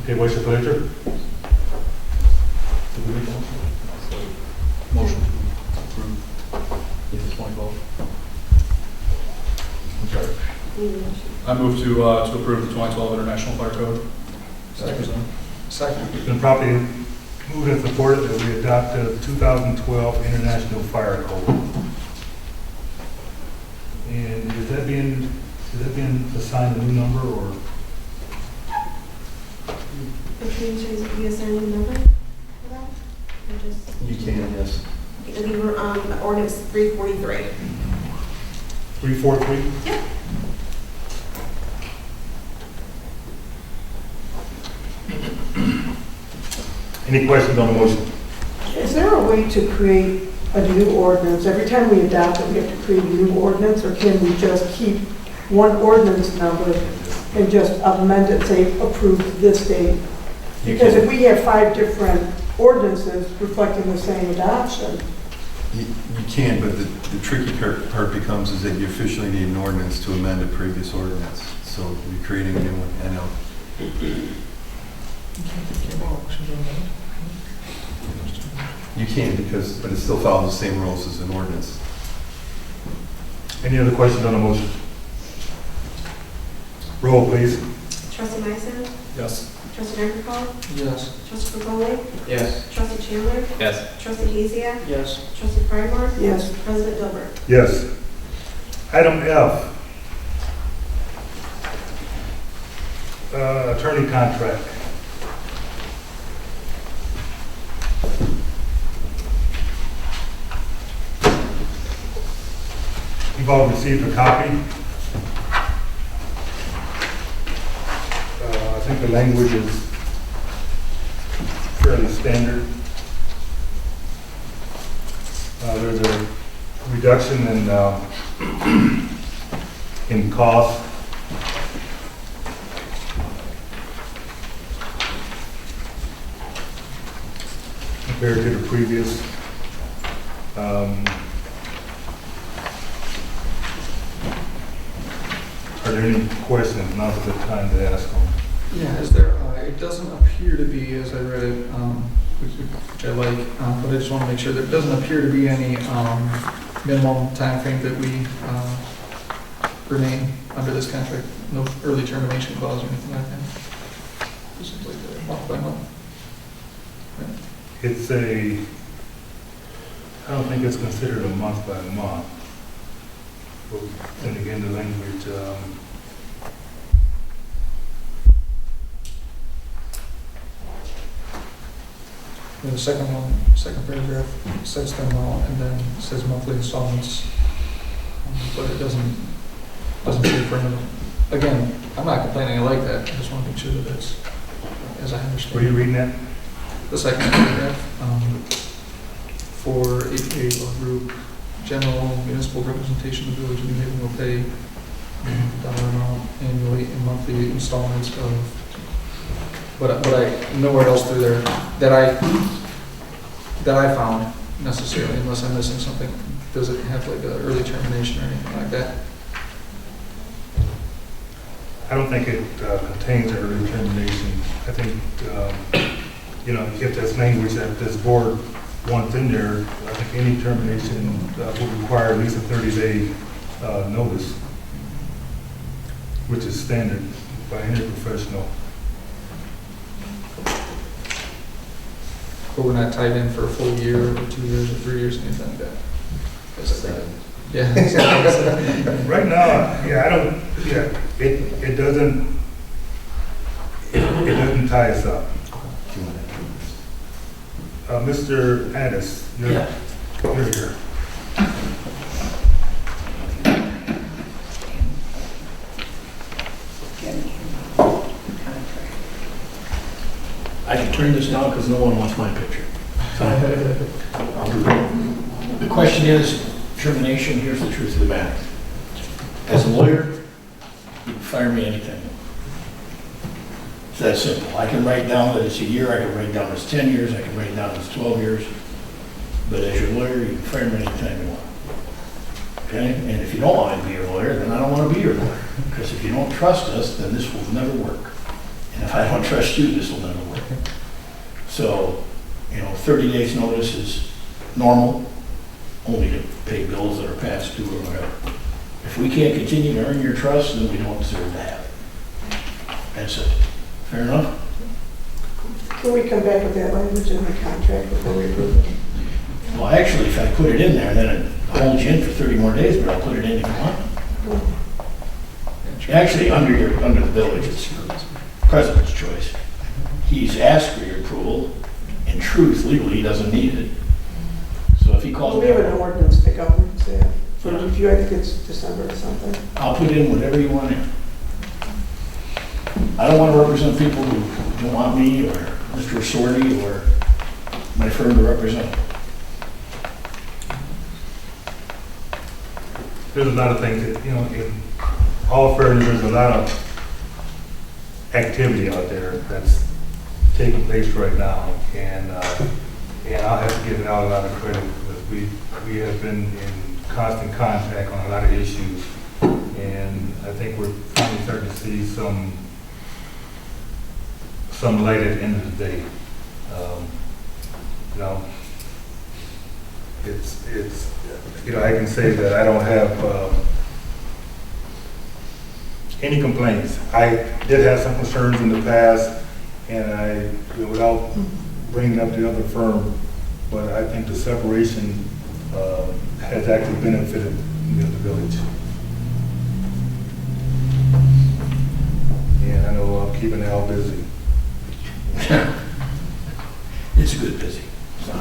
Okay, what's your pleasure? Motion. I'm sorry. I move to approve the 2012 International Fire Code. Second. It's been properly moved and supported that we adopt the 2012 International Fire Code. And is that being assigned a new number or? Can you assign a number for that? Or just? You can, yes. It'll be ordinance 343. 343? Yep. Any questions on the motion? Is there a way to create a new ordinance? Every time we adopt it, we have to create a new ordinance, or can we just keep one ordinance number and just amend it, say, approve this date? Because if we have 5 different ordinances reflecting the same adoption. You can, but the tricky part becomes is that you officially need an ordinance to amend a previous ordinance. So you're creating a new one, I know. You can but it still follows the same rules as an ordinance. Any other questions on the motion? Roll, please. Trustee Meiser? Yes. Trustee Vanderpump? Yes. Trustee Pagoli? Yes. Trustee Chandler? Yes. Trustee Hazia? Yes. Trustee Prymore? Yes. President Dilbert? Yes. Item F. Attorney contract. You've all received a copy. I think the language is fairly standard. There's a reduction in cost. Compared to the previous. Are there any questions? Now's a good time to ask them. Yeah, is there, it doesn't appear to be, as I read it, which I like, but I just want to make sure there doesn't appear to be any minimum timeframe that we remain under this contract, no early termination clause or anything like that. Just like month by month. It's I don't think it's considered a month by month. But then again, the language, And the second paragraph says the amount and then says monthly installments, but it doesn't say for another. Again, I'm not complaining, I like that, I just want to make sure that that's, as I understand. were you reading that? The second paragraph, for APA Law Group, general municipal representation of the village of New Haven will pay dollar amount annually in monthly installments of, but I, nowhere else through there that I found necessarily, unless I'm missing something. Does it have like an early termination or anything like that? I don't think it contains an early termination. I think, if there's language that this board wants in there, I think any termination will require at least a 30-day notice, which is standard by any professional. But we're not tied in for a full year or 2 years or 3 years, anything like that? Yeah. Right now, it doesn't tie us up. Mr. Addis, you're here. I can turn this down because no one wants my picture. So, the question is, termination, here's the truth of the matter. As a lawyer, you can fire me anytime. It's that simple. I can write down that it's a year, I can write down it's 10 years, I can write down it's 12 years. But as your lawyer, you can fire me anytime you want. Okay? And if you don't want to be your lawyer, then I don't want to be your lawyer. Because if you don't trust us, then this will never work. And if I don't trust you, this will never work. So, 30 days notice is normal, only to pay bills that are past due or whatever. If we can't continue to earn your trust, then we don't deserve to have it. That's it. Fair enough? Can we come back with that language in the contract before we approve it? Well, actually, if I put it in there, then it holds you in for 30 more days, but I'll put it in if you want. Actually, under the village, it's president's choice. He's asked for your approval. In truth, legally, he doesn't need it. So if he calls We have an ordinance that governs that. For review, I think it's December or something. I'll put in whatever you want in. I don't want to represent people who don't want me or Mr. Sorty or my firm to represent. There's a lot of things that, in all fairness, there's a lot of activity out there that's taking place right now, and I'll have to give Al a lot of credit because we have been in constant contact on a lot of issues, and I think we're finally starting to see some light at the end of the day. I can say that I don't have any complaints. I did have some concerns in the past, and without bringing up the other firm, but I think the separation has actually benefited the village. And I know I'm keeping Al busy. It's a good busy. So,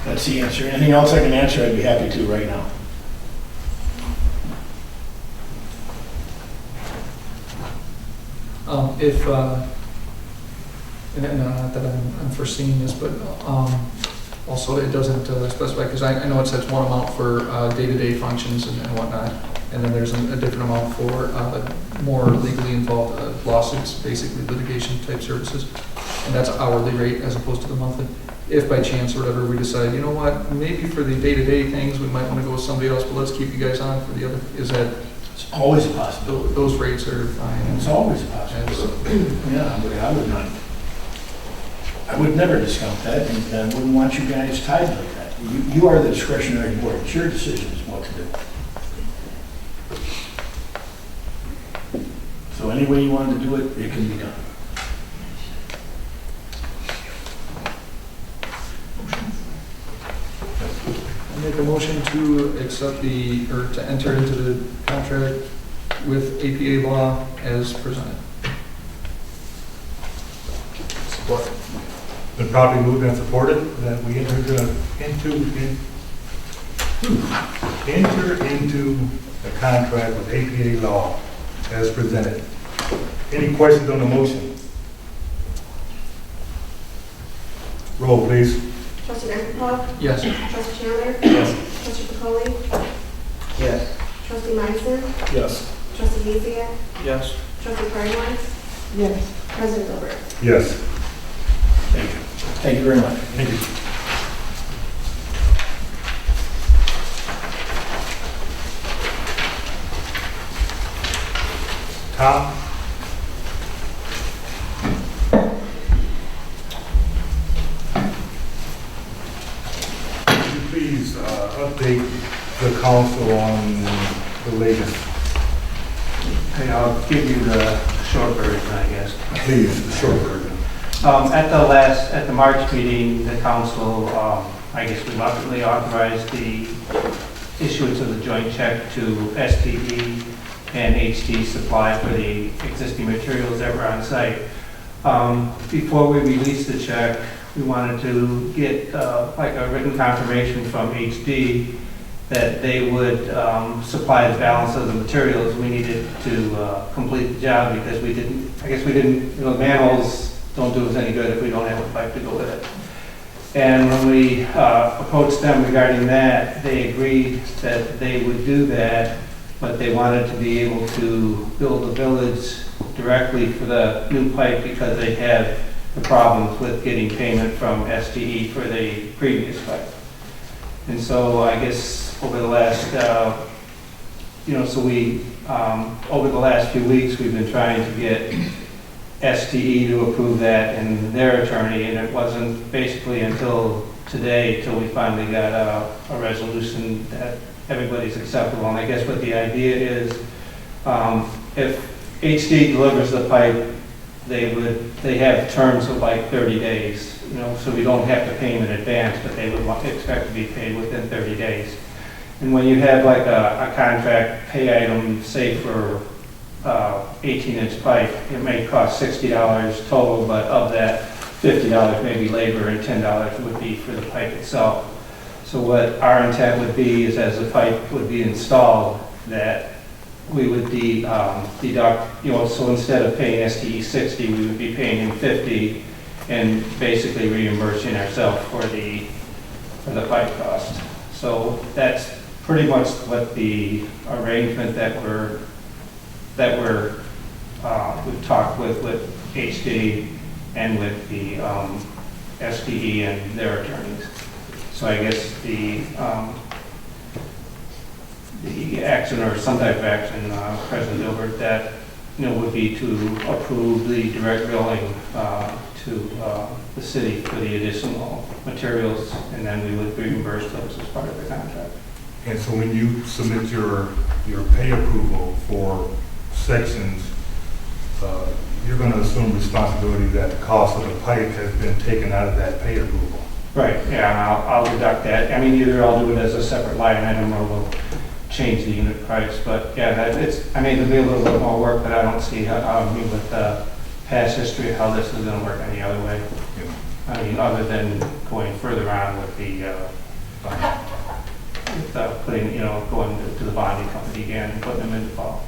that's the answer. Anything else I can answer, I'd be happy to right now. If, and not that I'm foreseeing this, but also it doesn't specify, because I know it says one amount for day-to-day functions and whatnot, and then there's a different amount for more legally involved lawsuits, basically litigation type services, and that's hourly rate as opposed to the monthly. If by chance or whatever we decide, you know what, maybe for the day-to-day things, we might want to go with somebody else, but let's keep you guys on for the other, is that? It's always a possibility. Those rates are fine. It's always a possibility. Yeah, but I would not. I would never discount that, and I wouldn't want you guys tied like that. You are the discretionary board. It's your decision is what to do. So any way you wanted to do it, it can be done. I make a motion to accept to enter into the contract with APA Law as presented. Support. Been properly moved and supported that we enter into a contract with APA Law as presented. Any questions on the motion? Roll, please. Trustee Danforth? Yes. Trustee Chandler? Yes. Trustee Pacoli? Yes. Trustee Meisen? Yes. Trustee Giesecke? Yes. Trustee Frymark? Yes. President Gilbert? Yes. Thank you. Thank you very much. Thank you. Tom? Could you please update the council on the latest? Okay, I'll give you the short version, I guess. Please, the short version. At the March meeting, the council, I guess reluctantly authorized the issuance of the joint check to STE and HD Supply for the existing materials that were on site. Before we released the check, we wanted to get like a written confirmation from HD that they would supply the balance of the materials we needed to complete the job, because manholes don't do us any good if we don't have a pipe to go with it. And when we approached them regarding that, they agreed that they would do that, but they wanted to be able to bill the village directly for the new pipe because they had the problems with getting payment from STE for the previous pipe. And so I guess over the last, over the last few weeks, we've been trying to get STE to approve that and their attorney, and it wasn't basically until today till we finally got a resolution that everybody's acceptable. And I guess what the idea is, if HD delivers the pipe, they have terms of like 30 days, so we don't have to pay them in advance, but they would expect to be paid within 30 days. And when you have like a contract pay item, say for 18-inch pipe, it may cost $60 total, but of that, $50 may be labor and $10 would be for the pipe itself. So what our intent would be is, as the pipe would be installed, that we would deduct, so instead of paying STE 60, we would be paying him 50 and basically reimbursing ourselves for the pipe cost. So that's pretty much what the arrangement we've talked with HD and with the STE and their attorneys. So I guess the action or some type of action, President Gilbert, that would be to approve the direct billing to the city for the additional materials, and then we would reimburse those as part of the contract. And so when you submit your pay approval for sections, you're going to assume responsibility that the cost of the pipe has been taken out of that pay approval. Right, yeah, and I'll deduct that. I mean, either I'll do it as a separate line item or we'll change the unit price, but yeah, I mean, it'll be a little bit more work, but I don't see how, I mean, with past history, how this is gonna work any other way. I mean, other than going further on with putting, going to the bonding company again, and putting them in the fall.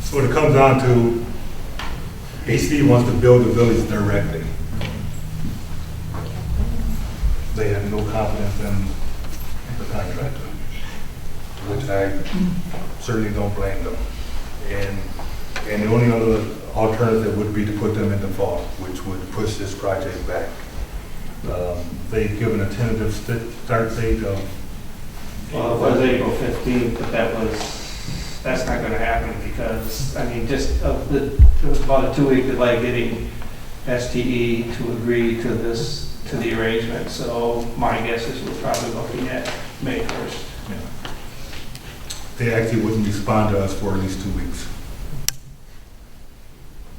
So what it comes down to, HD wants to build the village directly. They have no confidence in the contractor, which I certainly don't blame them. And the only other alternative would be to put them in default, which would push this project back. They've given a tentative start date of... Well, it was April 15th, but that's not gonna happen because, I mean, it was about a 2-week delay getting STE to agree to the arrangement. So my guess is we're probably looking at May 1st. Yeah. They actually wouldn't respond to us for at least 2 weeks.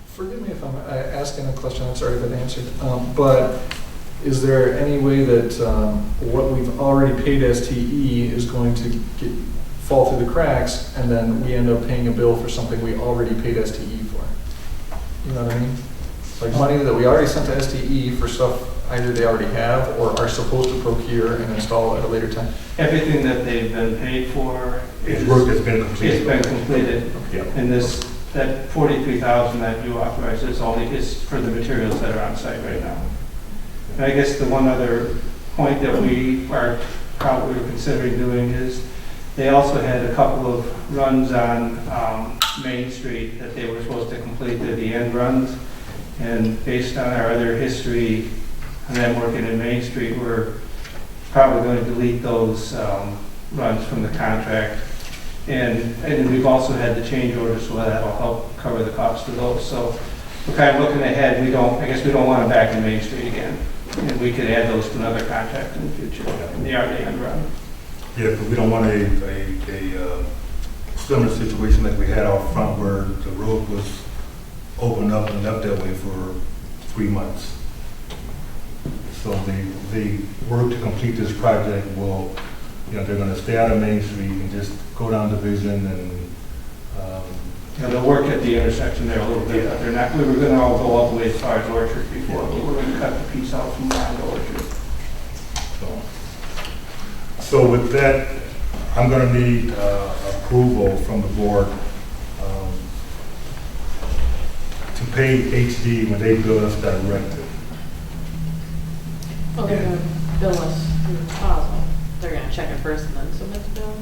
Forgive me if I'm asking a question that's already been answered, but is there any way that what we've already paid STE is going to fall through the cracks and then we end up paying a bill for something we already paid STE for? You know what I mean? Like money that we already sent to STE for stuff either they already have or are supposed to procure and install at a later time? Everything that they've been paid for It's work that's been completed. It's been completed. Yeah. And that 43,000 that you authorized is for the materials that are on site right now. And I guess the one other point that we are probably considering doing is they also had a couple of runs on Main Street that they were supposed to complete. They're the end runs. And based on our other history and them working in Main Street, we're probably going to delete those runs from the contract. And we've also had the change order, so that'll help cover the cost of those. So we're kind of looking ahead. I guess we don't want them back in Main Street again. And we could add those to another contract in the future. And they are the end run. Yeah, but we don't want a similar situation like we had out front where the road was opened up and left that way for 3 months. So the work to complete this project will, they're going to stay out of Main Street and just go down Division and... They'll work at the intersection there a little bit, but they're not, we were going to all go all the way as far as Orchard before, but we're going to cut the piece out from behind Orchard. So with that, I'm going to need approval from the board to pay HD when they bill us directly. Well, they're gonna bill us through the deposit. They're gonna check it first and then submit the bill.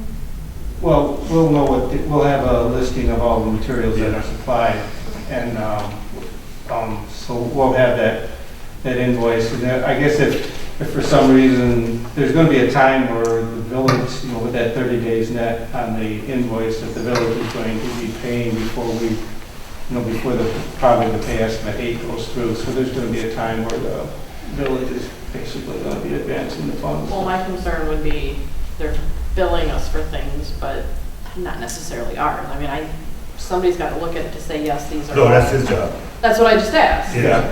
Well, we'll know we'll have a listing of all the materials that are supplied, and so we'll have that invoice. And I guess if for some reason there's going to be a time where the village, with that 30 days net on the invoice, that the village is going to be paying before we, before probably the pay estimate 8 goes through. So there's going to be a time where the village is basically going to be advancing the funds. Well, my concern would be they're billing us for things, but not necessarily ours. I mean, somebody's got to look at it to say, yes, these are. No, that's his job. That's what I just asked. Yeah.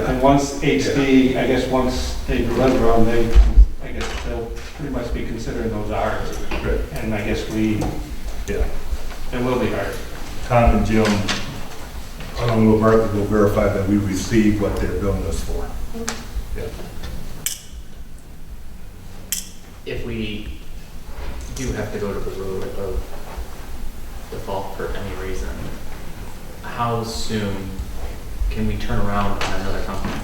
And once HD, I guess once they deliver them, I guess they'll pretty much be considering those ours. Right. And I guess it will be ours. Tom and Jim, along with Mark, will verify that we received what they're billing us for. Yeah. If we do have to go to the road of default for any reason, how soon can we turn around on another company?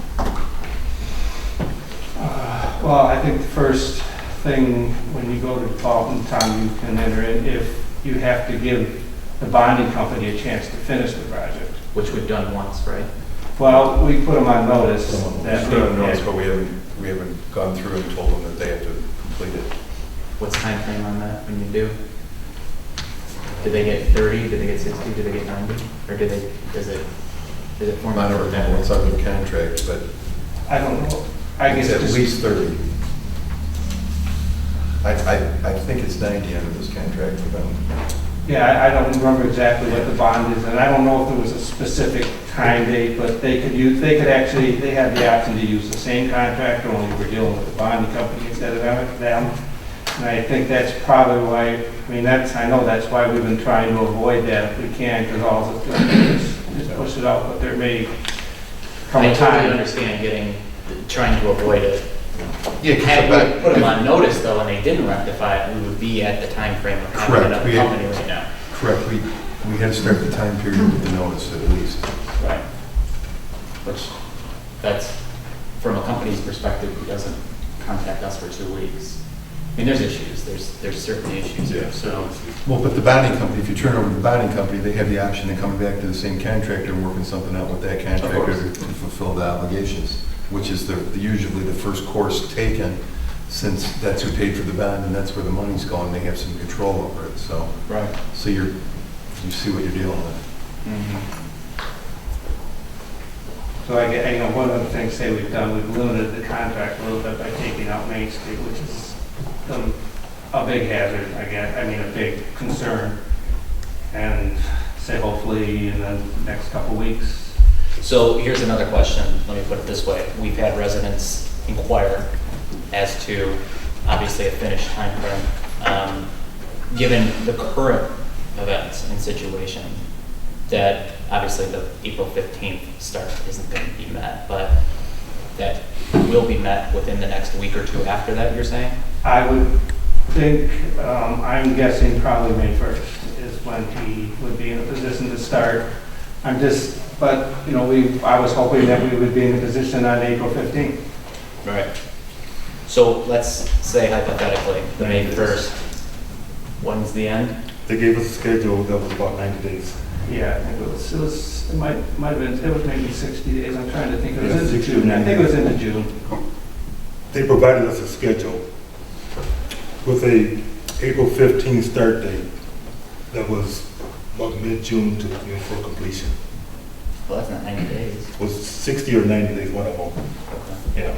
Well, I think the first thing when you go to default in time you can enter in, if you have to give the bonding company a chance to finish the project. Which we've done once, right? Well, we put them on notice. But we haven't gone through and told them that they have to complete it. What's the time frame on that when you do? Did they get 30? Did they get 60? Did they get 90? Or is it formed? I don't know what's on the contract, but I don't know. I guess it's at least 30. I think it's 90 under this contract with them. Yeah, I don't remember exactly what the bond is, and I don't know if there was a specific time date, but they could use, they had the option to use the same contractor, only we're dealing with the bonding company instead of them. And I think that's probably why, I mean, I know that's why we've been trying to avoid that if we can, because all it's going to do is just push it out, but there may come I a totally time. understand trying to avoid it. Yeah, Had we put them on notice though, and they didn't rectify it, we would be at the time frame of having Correct. another company right now. Correct, we had to start the time period with the notice at least. Right. Which, that's, from a company's perspective, who doesn't contact us for 2 weeks. I mean, there's issues, there's certainly issues here, so. Well, but the bonding company, if you turn over to the bonding company, they have the option of coming back to the same contractor and working something out with that contractor to fulfill the obligations, which is usually the first course taken, since that's who paid for the bond and that's where the money's going, they have some control over it, so. Right. So you see what you're dealing with. So I know one of the things, say we've done, we've limited the contract a little bit by taking out Main Street, which is a big hazard, I guess, I mean, a big concern. And say hopefully in the next couple weeks. So here's another question, let me put it this way. We've had residents inquire as to, obviously, a finished timeframe. Given the current events and situation, that obviously the April 15th start isn't going to be met, but that will be met within the next week or two after that, you're saying? I would think, I'm guessing probably May 1st is when he would be in a position to start. But, you know, I was hoping that we would be in a position on April 15th. Right. So let's say hypothetically, the May 1st, when's the end? They gave us a schedule that was about 90 days. Yeah, I think it might have been, it was maybe 60 days, I'm trying to think, it was Yeah, into 60 or June, I 90 think it was into June. They provided us a schedule with a April 15th start date that was about mid-June to, for completion. Well, that's not 90 days. It was 60 or 90 days, one of them. Yeah.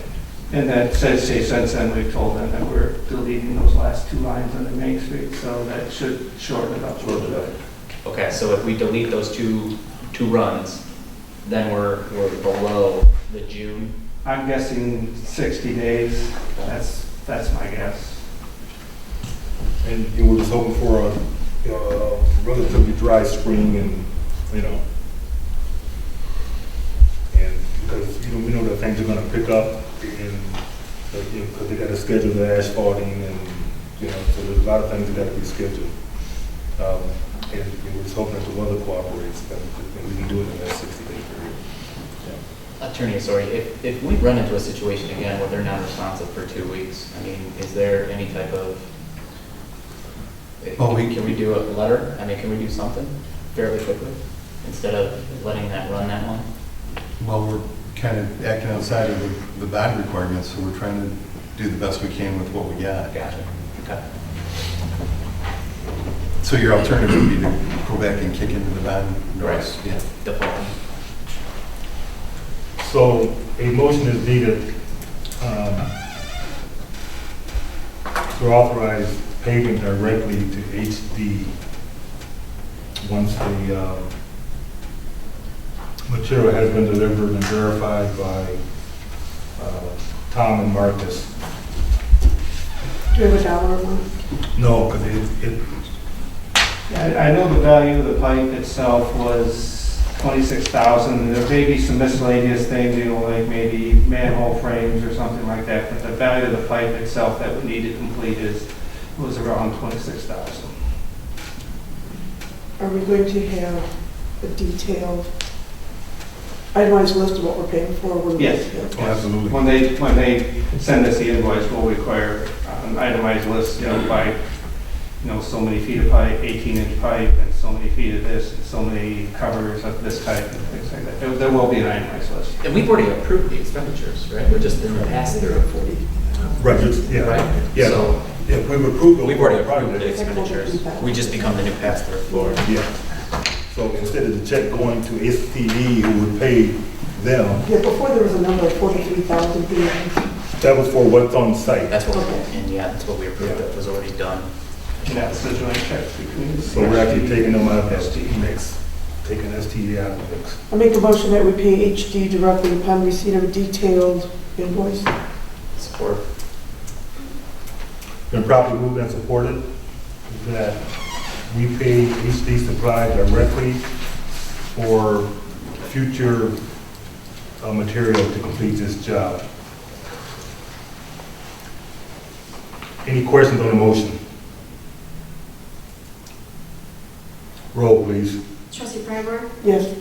And that says, since then, we've told them that we're deleting those last 2 lines on the Main Street, so that should shorten it up a little bit. Okay, so if we delete those two runs, then we're below the June. I'm guessing 60 days, that's my guess. And you were just hoping for a relatively dry spring and, you know, and because, you know, we know that things are going to pick up and, you know, because they got to schedule the asphalting and, you know, so there's a lot of things that got to be scheduled. And we're just hoping that the weather cooperates and we can do it in that 60-day period. Yeah. Attorney, sorry, if we run into a situation again where they're not responsive for 2 weeks, I mean, is there any type of, can we do a letter? I mean, can we do something fairly quickly instead of letting that run that long? Well, we're kind of acting outside of the bond requirements, so we're trying to do the best we can with what we got. Gotcha. Okay. So your alternative would be to go back and kick into the bond? Right. Yeah. Default. So a motion is needed to authorize paving directly to HD once the material has been delivered and verified by Tom and Marcus. Do you have a dollar amount? No, because I know the value of the pipe itself was $26,000. There may be some miscellaneous things, you know, like maybe manhole frames or something like that, but the value of the pipe itself that we need to complete was around $26,000. Are we going to have a detailed itemized list of what we're paying for? Yes. Absolutely. When they send us the invoice, we'll require an itemized list, you know, by, you know, so many feet of pipe, 18-inch pipe, and so many feet of this, and so many covers of this type, and things like that. There will be an itemized list. And we've already approved the expenditures, right? We're just in the pass-through. Right, yeah. Right? Yeah. So Yeah, we've approved. we've already approved the expenditures. We just become the new pass-through for. Yeah. So instead of the check going to STE, who would pay them, Yeah, before there was a number of 43,000 being That was for what's on site. That's what, and yeah, that's what we approved, that was already done. And that's the joint checks between the. So we're actually taking them out of the mix, taking STE out of the mix. I make a motion that we pay HD directly upon receipt of a detailed invoice. Support. Been properly moved and supported that we pay HD Supply directly for future material to complete this job. Any questions on the motion? Roll, please. Trustee Freiberg? Yes.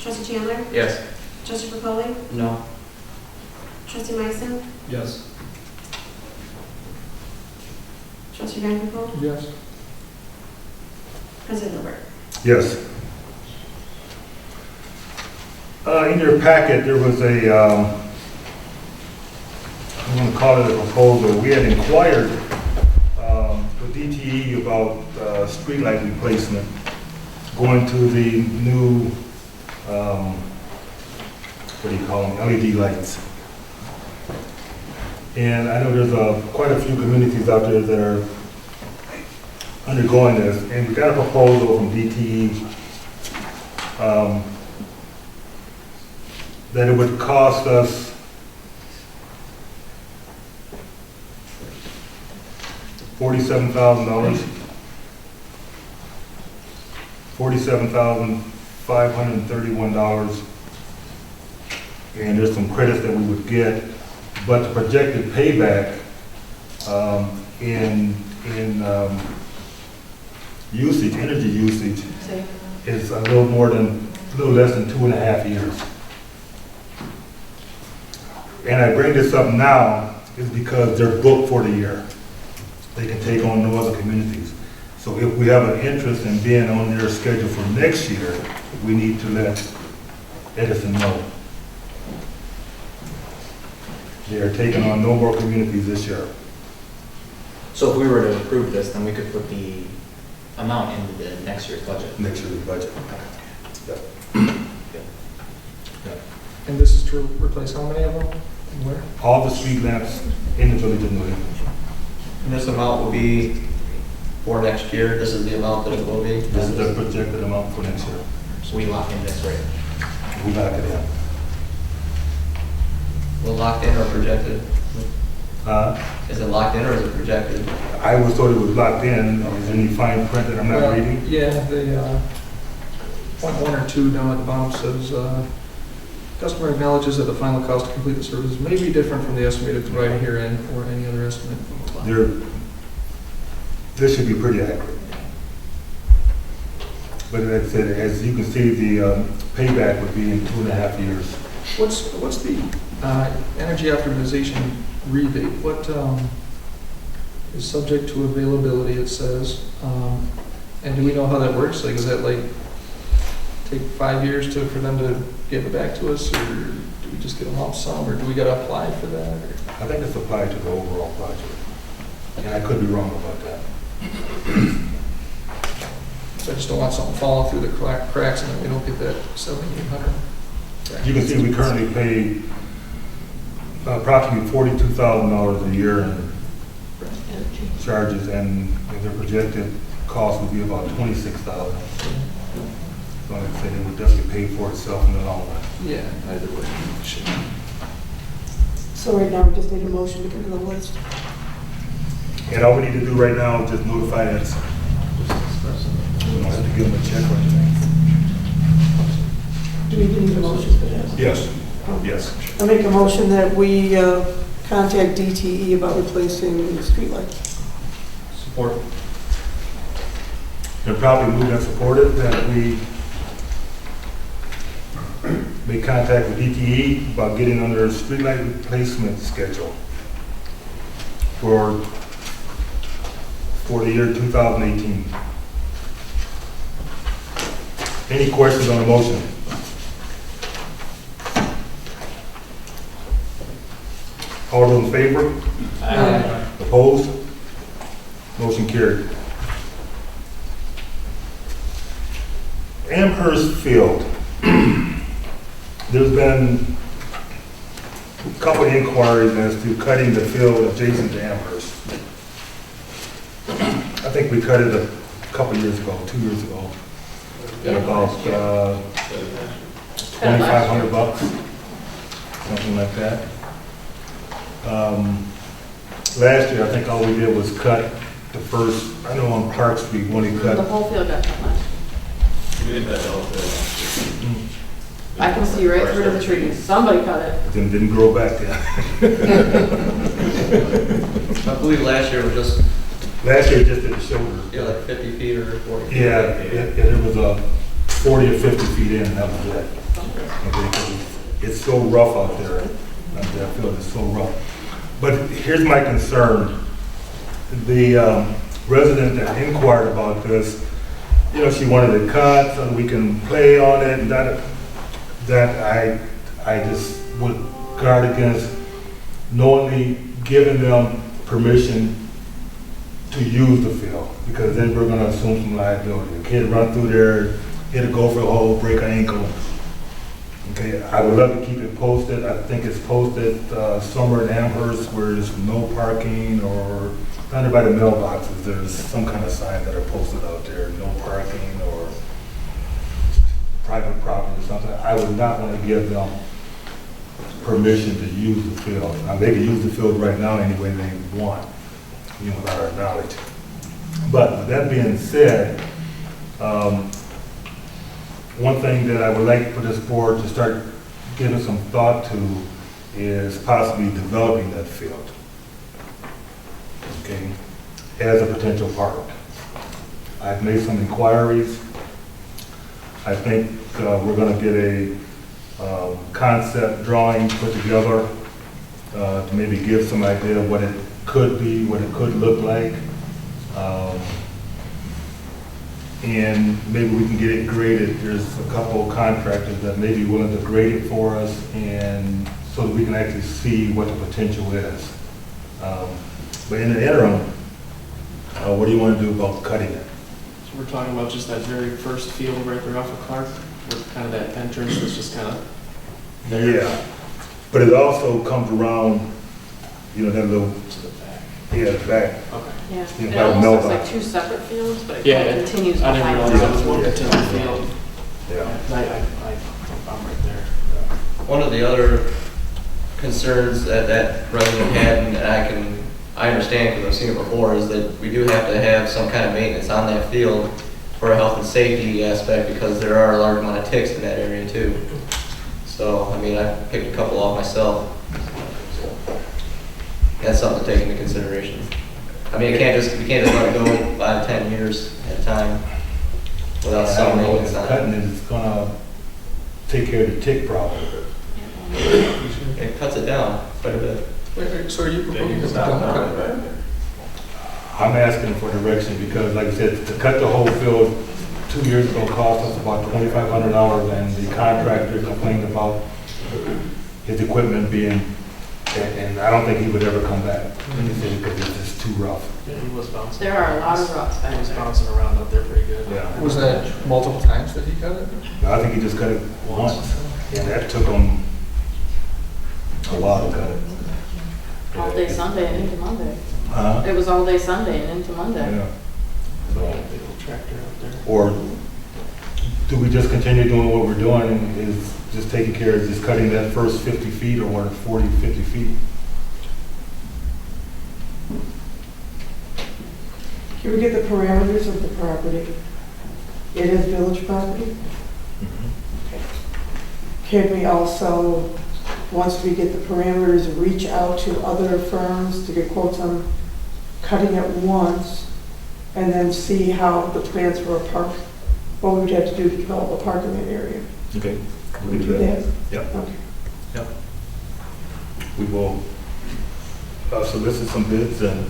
Trustee Chandler? Yes. Trustee Burkholly? No. Trustee Myson? Yes. Trustee Vanderpool? Yes. President Hilbert? Yes. In your packet, there was a, I'm going to call it a proposal. We had inquired with DTE about streetlight replacement, going to the new, what do you call them, LED lights. And I know there's quite a few communities out there that are undergoing this, and we got a proposal from DTE that it would cost us $47,000, $47,531, and there's some credits that we would get, but the projected payback in usage, energy usage, is a little less than 2.5 years. And I bring this up now is because they're booked for the year. They can take on no other communities. So if we have an interest in being on their schedule for next year, we need to let Edison know. They are taking on no more communities this year. So if we were to approve this, then we could put the amount into the next year's budget. Next year's budget. And this is to replace how many of them? And where? All the street lamps in the village of New Haven. And this amount will be for next year, this is the amount that it will be? This is the projected amount for next year. So we lock in this rate. We lock it in. Well, locked in or projected? Is it locked in or is it projected? I was told it was locked in. Is there any fine print that I'm not Well, reading? Yeah, the point 1 or 2 down at the bottom says, customer acknowledges that the final cost to complete the service may be different from the estimated provided herein or any other estimate. This should be pretty accurate. But like I said, as you can see, the payback would be in 2.5 years. What's the energy optimization rebate? What is subject to availability, it says. And do we know how that works? Like, is that like take 5 years for them to give it back to us, or do we just get a lump sum, or do we got to apply for that? Or? I think it's applied to the overall project. And I could be wrong about that. So I just don't want something falling through the cracks and then we don't get that 7,800. You can see we currently pay approximately $42,000 a year in charges, and their projected cost would be about $26,000. So like I said, it would definitely pay for itself in the long run. Yeah, either way. Should. So right now, we just need a motion to get to the list. And all we need to do right now is just notify us. We don't have to give them a check or anything. Do we need a motion for that? Yes, yes. I make a motion that we contact DTE about replacing the streetlights. Support. They're probably moved and supported that we make contact with DTE about getting on their streetlight replacement schedule for the year 2018. Any questions on the motion? All those in favor? Aye. Opposed? Motion carried. Amherst Field. There's been couple of inquiries as to cutting the field adjacent to Amherst. I think we cut it a couple years ago, 2 years ago, at about $2,500, something like that. Last year, I think all we did was cut the first, I know on Park Street, when he cut. The whole field got cut last year. We did that all day. I can see right through the trees. Somebody cut it. Then didn't grow back yet. I believe last year was just, Last year, just at the shoulder. yeah, like 50 feet or 40 feet. Yeah, it was 40 or 50 feet in, and that was it. Okay, 'cause it's so rough out there. That field is so rough. But here's my concern. The resident that inquired about this, you know, she wanted it cut so we can play on it, and that I just would guard against knowingly giving them permission to use the field, because then we're gonna assume some liability. A kid run through there, hit a gopher hole, break an ankle. Okay, I would love to keep it posted. I think it's posted somewhere in Amherst where there's no parking, or under by the mailboxes, there's some kind of sign that are posted out there, no parking or private property or something. I would not want to give them permission to use the field. Now, they can use the field right now any way they want, you know, without our knowledge. But with that being said, one thing that I would like for this board to start giving some thought to is possibly developing that field, okay, as a potential park. I've made some inquiries. I think we're going to get a concept drawing put together to maybe give some idea of what it could be, what it could look like. And maybe we can get it graded. There's a couple of contractors that may be willing to grade it for us, and so that we can actually see what the potential is. But in the interim, what do you want to do about cutting it? So we're talking about just that very first field right there off of Clark, where kind of that entrance is just kind of there. Yeah, but it also comes around, you know, that little, To the back. yeah, the back. Okay. Yeah, Yeah, it by the almost looks mailbox. like two separate fields, but it Yeah, kind of continues I didn't behind. realize that was one continuous field. Yeah. I'm right there. One of the other concerns that resident had, and I understand because I've seen it before, is that we do have to have some kind of maintenance on that field for a health and safety aspect, because there are a large amount of ticks in that area too. So, I mean, I picked a couple off myself. That's something to take into consideration. I mean, we can't just let it go 5, 10 years at a time without some maintenance on it. Cutting it is gonna take care of the tick problem. It cuts it down quite a bit. Wait, so are you proposing to don't cut it back? I'm asking for direction because, like I said, to cut the whole field 2 years ago cost us about $2,500, and the contractor complained about his equipment being, and I don't think he would ever come back. He said because it's just too rough. Yeah, he was bouncing. There are a lot of rocks back He was there. bouncing around up there pretty good. Yeah. Was that multiple times that he cut it? I think he just cut it once, and that took him a while to cut it. All day Sunday and into Monday. Huh? It was all day Sunday and into Monday. Yeah. So, Big old tractor up there. or do we just continue doing what we're doing, and is just taking care of just cutting that first 50 feet or what, 40, 50 feet? Can we get the parameters of the property? It is village property? Can we also, once we get the parameters, reach out to other firms to get quotes on cutting it once, and then see how the plans for a park, what we would have to do to develop a park in that area? Okay. Can we do that? Yep. Okay. Yep. We will solicit some bids and.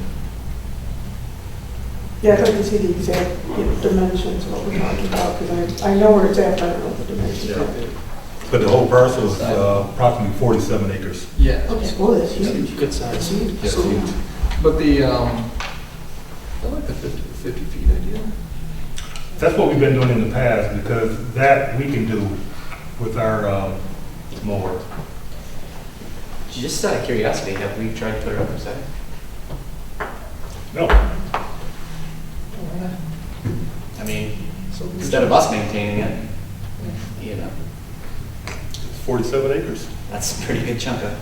Yeah, I'd like to see the exact dimensions of what we're talking about, because I know where it's at, but I don't know what the dimensions are. But the whole parcel is approximately 47 acres. Yeah. Okay, well, that's huge. Good size. That's huge. Yes, So- huge. But the, I like the 50 feet idea. That's what we've been doing in the past, because that we can do with our mower. Just out of curiosity, have we tried to put it up for sale? No. I mean, instead of us maintaining it, you know, 47 acres. that's a pretty good chunk of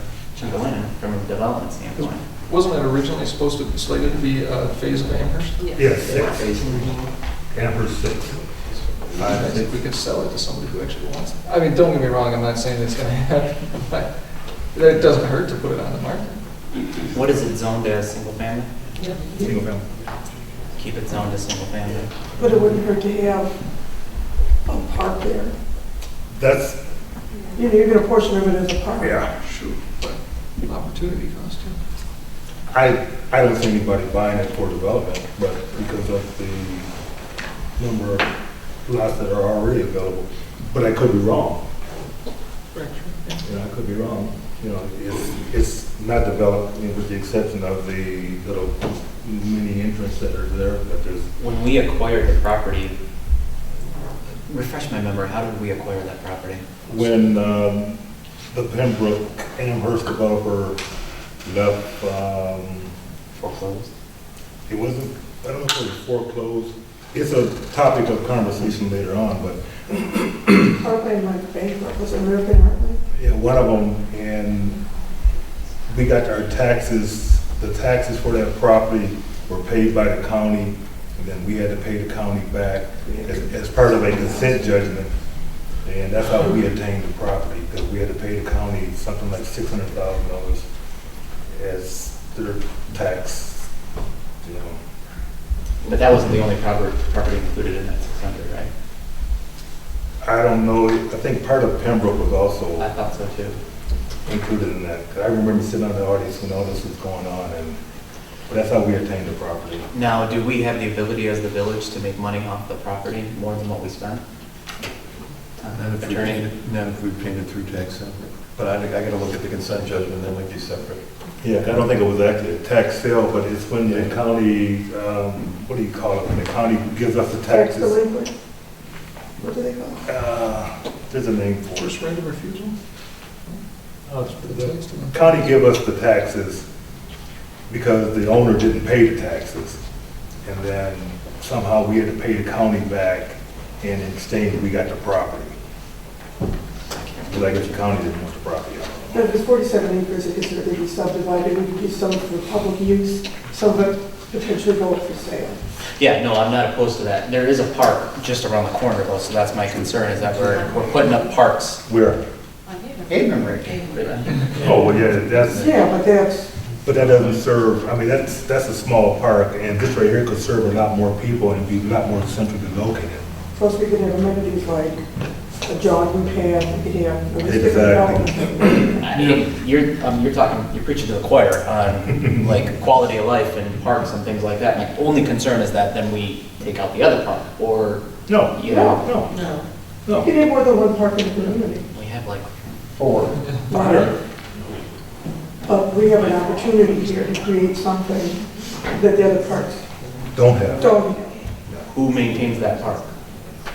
land from a development standpoint. Wasn't it originally supposed to, slated to be a phase of Amherst? Yes, 6. Amherst 6. I think we could sell it to somebody who actually wants it. I mean, don't get me wrong, I'm not saying it's gonna happen, but it doesn't hurt to put it on the market. What is it zoned as, single family? Single family. Keep it zoned as single family. But it wouldn't hurt to have a park there. That's, You know, you're gonna portion of it as a park. yeah. Shoot, but opportunity cost too. I don't see anybody buying it for development, but because of the number of lots that are already available. But I could be wrong. You know, I could be wrong. You know, it's not developed, you know, with the exception of the little mini entrance that are there, but there's, When we acquired the property, refresh my memory, how did we acquire that property? when the Pembroke Amherst developer left, Foreclosed? it wasn't, I don't know if it was foreclosed. It's a topic of conversation later on, but Heartland went bankrupt, was it American Heartland? yeah, one of them, and we got our taxes, the taxes for that property were paid by the county, and then we had to pay the county back as part of a consent judgment. And that's how we obtained the property, because we had to pay the county something like $600,000 as their tax, you know. But that wasn't the only property included in that 600, right? I don't know, I think part of Pembroke was also I thought so too. included in that. 'Cause I remember sitting on the audience when all this was going on, and but that's how we obtained the property. Now, do we have the ability as the village to make money off the property more than what we spent? Attorney? Not if we painted through tax sale. But I gotta look at the consent judgment, that might be separate. Yeah, I don't think it was actually a tax sale, but it's when the county, what do you call it, when the county gives us the Tax taxes. delinquent? What do they call it? There's a name for it. First right of refusal? The county give us the taxes because the owner didn't pay the taxes. And then somehow we had to pay the county back, and in exchange, we got the property. Because I guess the county didn't want the property. But if it's 47 acres, it considered to be subdivided, we could use some for public use, some of it potentially go up for sale. Yeah, no, I'm not opposed to that. There is a park just around the corner though, so that's my concern, is that we're putting up parks. Where? Haven Ridge. Oh, well, yeah, that's, Yeah, but that doesn't serve, I mean, that's a small park, and this right here could serve a lot more people and be a lot more centrally located. plus we could have amenities like a jogging path, we could have. Exactly. I mean, you're preaching to the choir on like quality of life and parks and things like that. My only concern is that then we take out the other park, or, No, you know, No. no. You could have more than one park in the community. we have like 4. Right. But we have an opportunity here to create something that the other parks Don't have. don't. who maintains that park?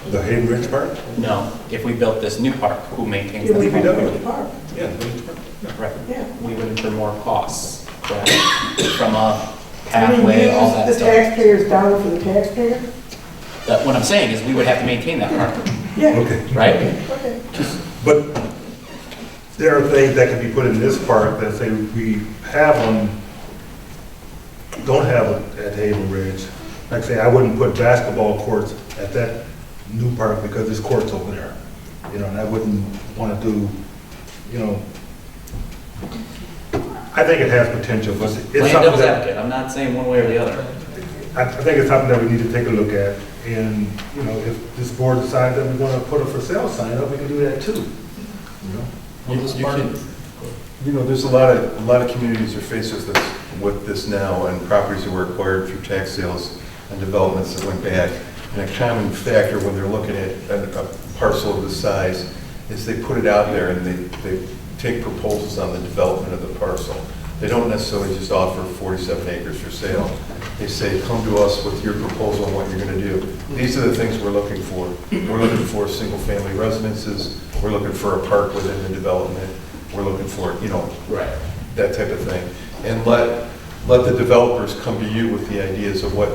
The Hayden Ridge Park? No, if we built this new park, who maintains You would that have park? the park, Yeah, Village Park. Right, yeah. we would incur more costs, correct? From a You pathway, all use that the stuff. taxpayers dollars for the taxpayer? What I'm saying is we would have to maintain that park, Yeah. Okay. right? Okay. But there are things that can be put in this park that say we have them, don't have it at Haven Ridge. Like I say, I wouldn't put basketball courts at that new park because there's courts over there. You know, and I wouldn't want to do, you know, I think it has potential, but it's Playing something devil's that, advocate, I'm not saying one way or the other. I think it's something that we need to take a look at. And, you know, if this board decides that we want to put a for sale sign up, we can do that too. You know? You know, there's a lot of communities are faced with this now, and properties that were acquired through tax sales and developments that went bad. And a common factor when they're looking at a parcel of this size is they put it out there and they take proposals on the development of the parcel. They don't necessarily just offer 47 acres for sale. They say, come to us with your proposal on what you're going to do. These are the things we're looking for. We're looking for single-family residences. We're looking for a park within the development. we're looking for, you know, Right. that type of thing. And let the developers come to you with the ideas of what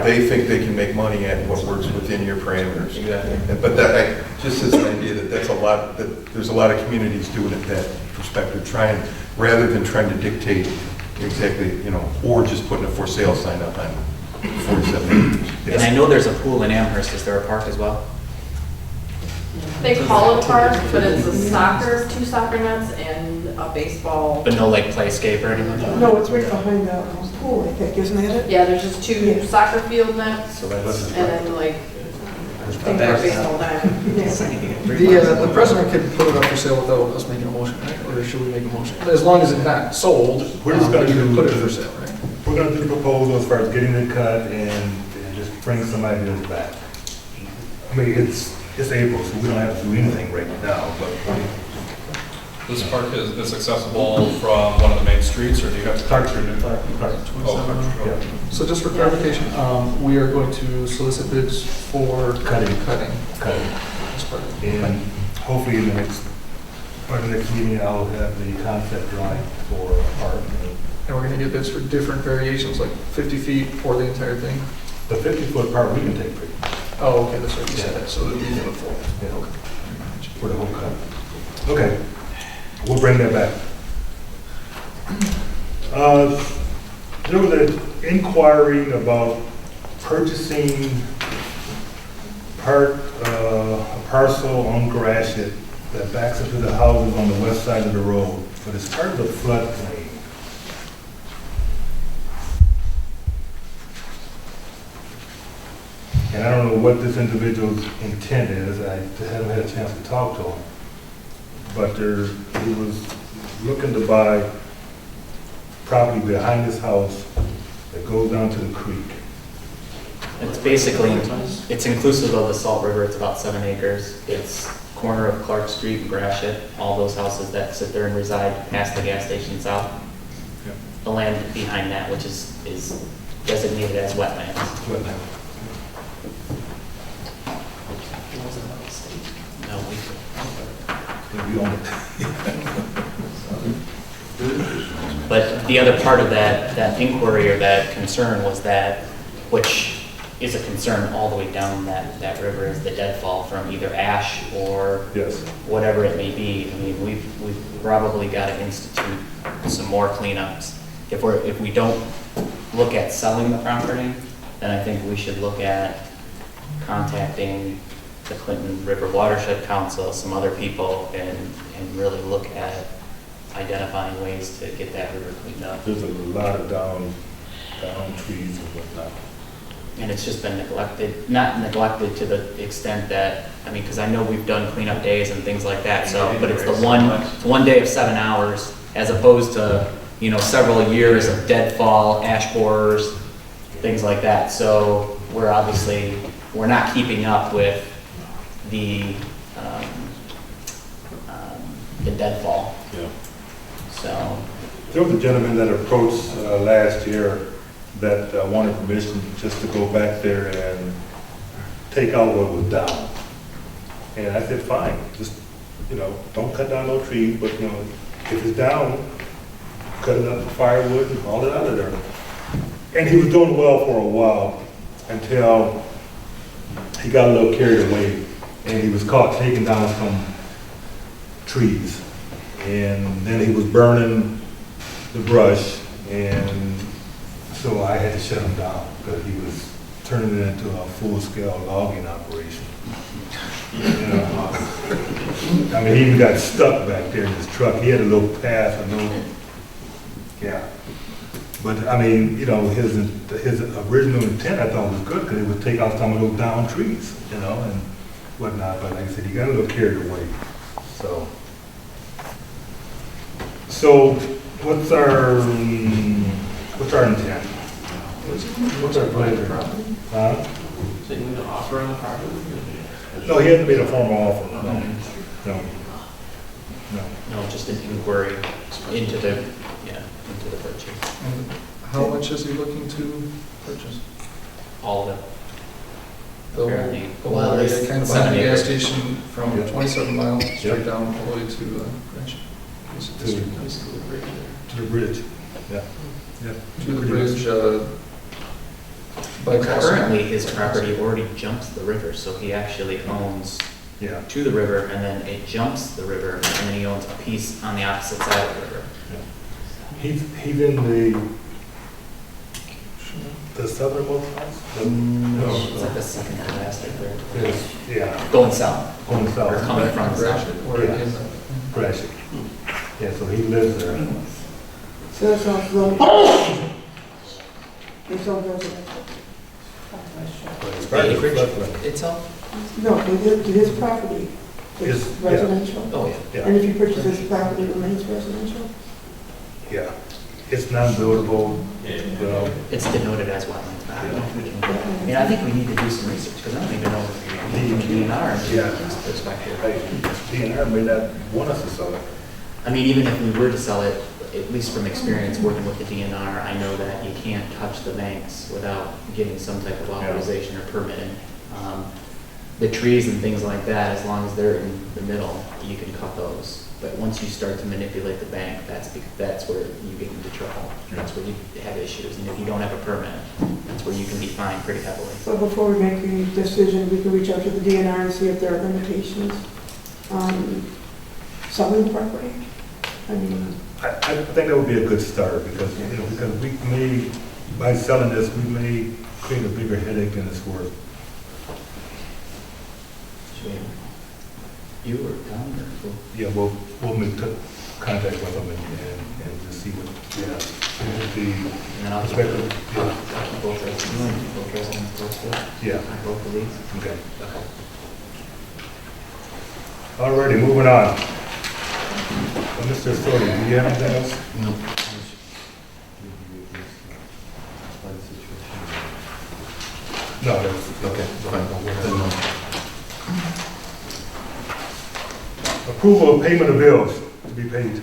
they think they can make money at and what works within your parameters. Exactly. But that, just as an idea that that's a lot, that there's a lot of communities doing it that perspective, rather than trying to dictate exactly, you know, or just putting a for sale sign up on 47 acres. And I know there's a pool in Amherst. Is there a park as well? They call it a park, but it's a two soccer nets and a baseball. But no like playscape or anything? No, it's right behind the pool, I think, isn't that it? Yeah, there's just two soccer field nets So that's. and then like things for baseball diamond. The president could put it up for sale without us making a motion, right? Or should we make a motion? As long as it's not sold, We're just gonna you can do put it for sale, right? We're gonna do the proposal as far as getting it cut and just bring some ideas back. I mean, it's April, so we don't have to do anything right now, but This park is accessible from one of the main streets, or do you have to talk through New Park? yeah. So just for clarification, we are going to solicit bids for Cutting. Cutting. Cut. As part of- And hopefully in the next meeting, I'll have the concept drawing for a park. And we're gonna get bids for different variations, like 50 feet for the entire thing? The 50-foot park we can take pretty much. Oh, okay, that's what you said, so it'll be the full. Yeah, for the whole cut. Okay, we'll bring that back. There was an inquiry about purchasing a parcel on Gratiot that backs up to the houses on the west side of the road, but it's part of the floodplain. And I don't know what this individual's intent is, I haven't had a chance to talk to him. But he was looking to buy property behind his house that goes down to the creek. It's basically, it's inclusive of the Salt River. It's about 7 acres. It's corner of Clark Street and Gratiot, all those houses that sit there and reside past the gas station south. Yeah. The land behind that, which is designated as wetlands. No, We own it. But the other part of that inquiry or that concern was that, which is a concern all the way down that river, is the deadfall from either ash or Yes. whatever it may be. I mean, we've probably got to institute some more cleanups. If we don't look at selling the property, then I think we should look at contacting the Clinton River Watershed Council, some other people, and really look at identifying ways to get that river cleaned up. There's a lot of down trees and whatnot. And it's just been neglected, not neglected to the extent that, I mean, because I know we've done cleanup days and things like that, so, but it's the one day of 7 hours, as opposed to, several years of deadfall, ash borers, things like that. So we're not keeping up with the deadfall. Yeah. So, There was a gentleman that approached last year that wanted permission just to go back there and take out what was down. And I said, fine, just, don't cut down no trees, but, if it's down, cut it up for firewood and haul it out of there. And he was doing well for a while until he got a little carried away and he was caught taking down some trees. And then he was burning the brush, and so I had to shut him down because he was turning it into a full-scale logging operation. I mean, he even got stuck back there in his truck. He had a little path, yeah. But I mean, his original intent I thought was good because it would take out some of those down trees, and whatnot. But like I said, he got a little carried away. So what's our intent? What's our pleasure? Huh? So you need to offer on the property? No, he hasn't made a formal offer. No. no, just an inquiry into the purchase. And how much is he looking to purchase? All of it. The Apparently. whole Well, area, there's kind of 7 behind the gas acres. station from 27 miles straight down all the way to Gratiot. to the bridge. Yeah. Yeah. To the bridge, But currently, his property already jumps the river, so he actually owns Yeah. to the river, and then it jumps the river, and then he owns a piece on the opposite side of the river. He's in the southernmost house? It's like the second to last or third. Yes, yeah. Going south. Going south. Or coming from the south. Yeah. Gratiot. Yeah, so he lives there. So that's off the, it's all residential. The acreage itself? No, his property is Is- yeah. residential. Oh, yeah. Yeah. And if you purchase this property, it remains residential? Yeah. It's non-buildable, well, It's denoted as wetlands, but I don't know if we can, I mean, I think we need to do some research, because I don't even know if we can DNR and Yeah. from this perspective. DNR may not want us to sell it. I mean, even if we were to sell it, at least from experience working with the DNR, I know that you can't touch the banks without getting some type of authorization or permitting. The trees and things like that, as long as they're in the middle, you can cut those. But once you start to manipulate the bank, that's where you get into trouble. That's where you have issues. And if you don't have a permit, that's where you can be fined pretty heavily. So before we make the decision, we can reach out to the DNR and see if there are limitations on selling the property. I mean, I think that would be a good start because, because we may, by selling this, we may create a bigger headache than it's worth. You were down there. Yeah, we'll make contact with them and just see what, And then I'll keep perspective. both residents posted. Yeah. On both of these. Okay. Okay. Alrighty, moving on. Mr. Sodi, do you have anything else? No. No, that's, Okay, fine. approval of payment of bills to be paid.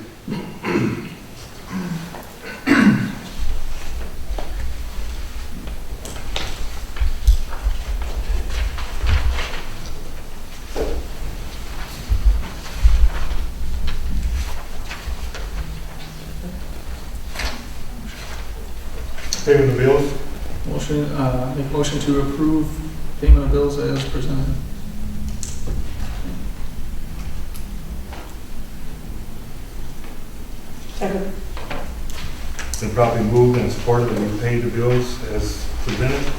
Payment of bills. Motion, make motion to approve payment of bills as presented. second. Been properly moved and supported that we pay the bills as presented.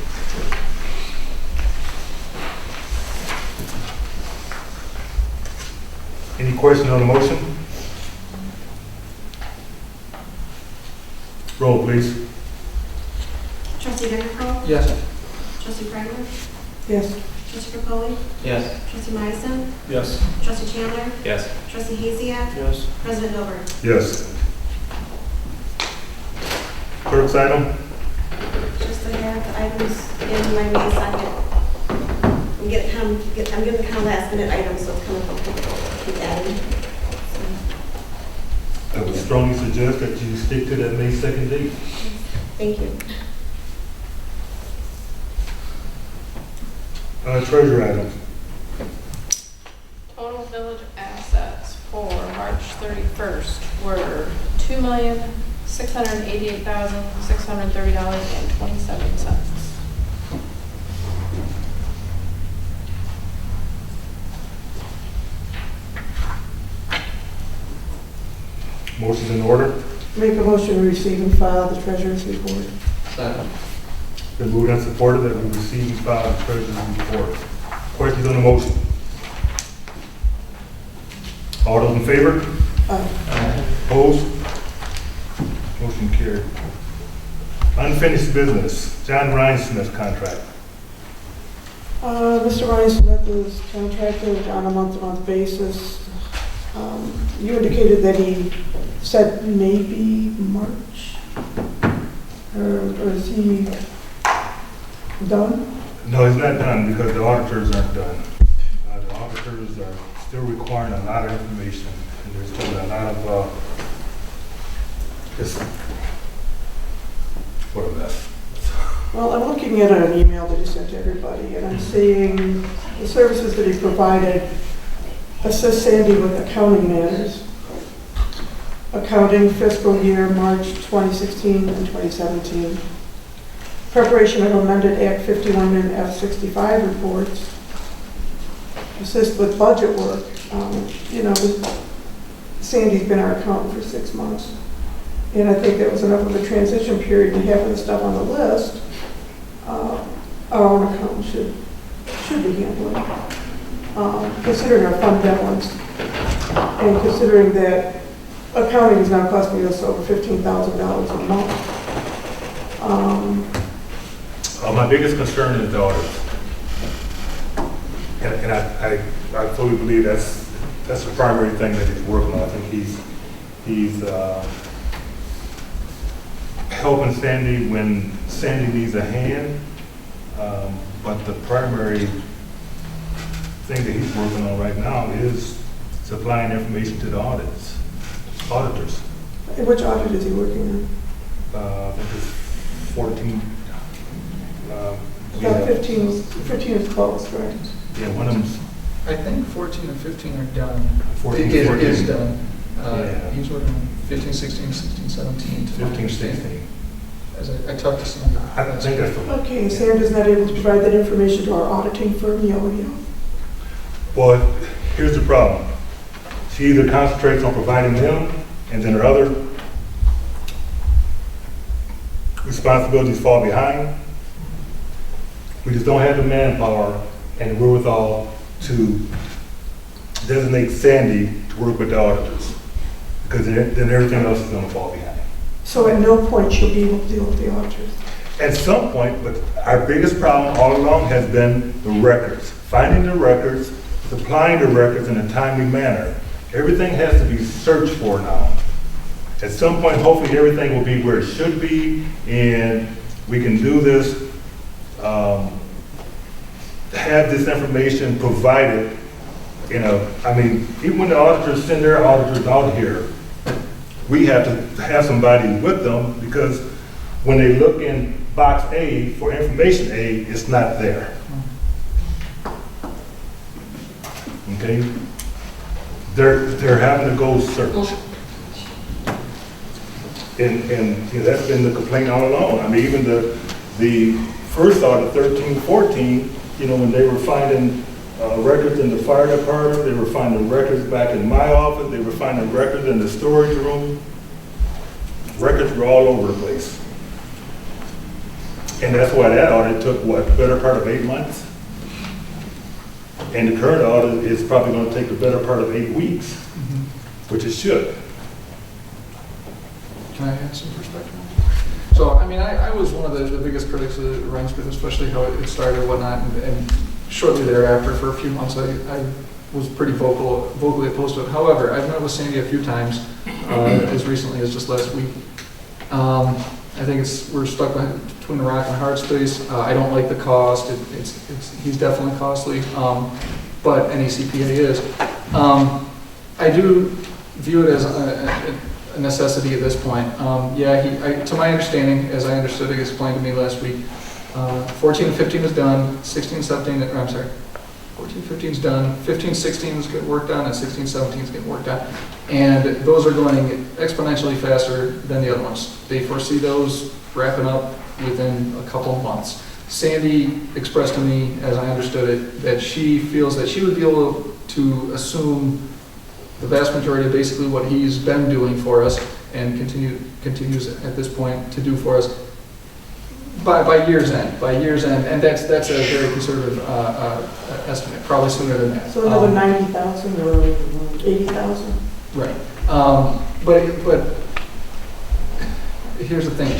Any question on the motion? Roll, please. Trustee Vanderpump? Yes. Trustee Kreidler? Yes. Trustee Capoli? Yes. Trustee Myson? Yes. Trustee Chandler? Yes. Trustee Haziak? Yes. President Milburn? Yes. Clerk's item? Just to have the items in my May 2nd. I'm getting kind of last minute items, so it's kind of keep adding. I would strongly suggest that you stick to that May 2nd date. Thank you. Treasurer items. Total village assets for March 31st were $2,688,630.27. Motion's in order. Make a motion to receive and file the treasurer's report. Second. Been moved and supported that we receive and file the treasurer's report. Questions on the motion? All those in favor? Opposed? Motion carried. Unfinished business, John Ryan Smith contract. Mr. Ryan Smith is contracted on a month-to-month basis. You indicated that he said maybe March, or is he done? No, he's not done because the auditors aren't done. The auditors are still requiring a lot of information, and there's still a lot of, just, what a mess. Well, I'm looking at an email that he sent to everybody, and I'm seeing the services that he provided assist Sandy with accounting matters. accounting fiscal year March 2016 and 2017. Preparation of amended Act 51 and F65 reports. Assist with budget work. You know, Sandy's been our accountant for 6 months. And I think that was enough of a transition period to have the stuff on the list. Our own accountant should be handling. Considering our fund balance and considering that accounting is now costing us over $15,000 a month. My biggest concern is the audits. And I fully believe that's the primary thing that he's working on. I think he's helping Sandy when Sandy needs a hand. But the primary thing that he's working on right now is supplying information to the auditors. And which audit is he working on? I think it's 14. About 15 is close, right? Yeah, one of them's I think 14 and 15 are done. 14, It 14. is done. Yeah. He's working on 15, 16, 16, 17. to my 15, 16. understanding. As I talked to somebody. I think that's the Okay, Sandra's not able to provide that information to our auditing firm, Yoyo. Well, here's the problem. She either concentrates on providing them, and then her other responsibilities fall behind. We just don't have the manpower and the wherewithal to designate Sandy to work with the auditors, because then everything else is gonna fall behind. So at no point she'll be able to deal with the auditors. At some point, but our biggest problem all along has been the records. Finding the records, supplying the records in a timely manner. Everything has to be searched for now. At some point, hopefully, everything will be where it should be, and we can do this, have this information provided, you know, I mean, even when the auditors send their auditors out here, we have to have somebody with them, because when they look in box A for information A, it's not there. Okay? They're having to go search. And you know, that's been the complaint all along. I mean, even the first audit, 13, 14, you know, when they were finding records in the fire department, they were finding records back in my office, they were finding records in the storage room. Records were all over the place. And that's why that audit took, what, the better part of 8 months? And the current audit is probably going to take the better part of 8 weeks, which it should. Can I add some perspective? So, I mean, I was one of the biggest critics of the Ryan Smith, especially how it started and whatnot, and shortly thereafter, for a few months, I was pretty vocally opposed to it. However, I've met with Sandy a few times, as recently as just last week. I think we're stuck between a rock and a hard space. I don't like the cost. He's definitely costly, but any CPA is. I do view it as a necessity at this point. To my understanding, as I understood it, explained to me last week, 14 and 15 is done, 16, 17, I'm sorry, 14, 15 is done, 15, 16 is getting work done, and 16, 17 is getting work done. And those are going exponentially faster than the other ones. They foresee those wrapping up within a couple of months. Sandy expressed to me, as I understood it, that she feels that she would be able to assume the vast majority of basically what he's been doing for us and continues at this point to do for us by year's end, and that's a very conservative estimate, probably sooner than that. So another 90,000 or 80,000? Right. But here's the thing.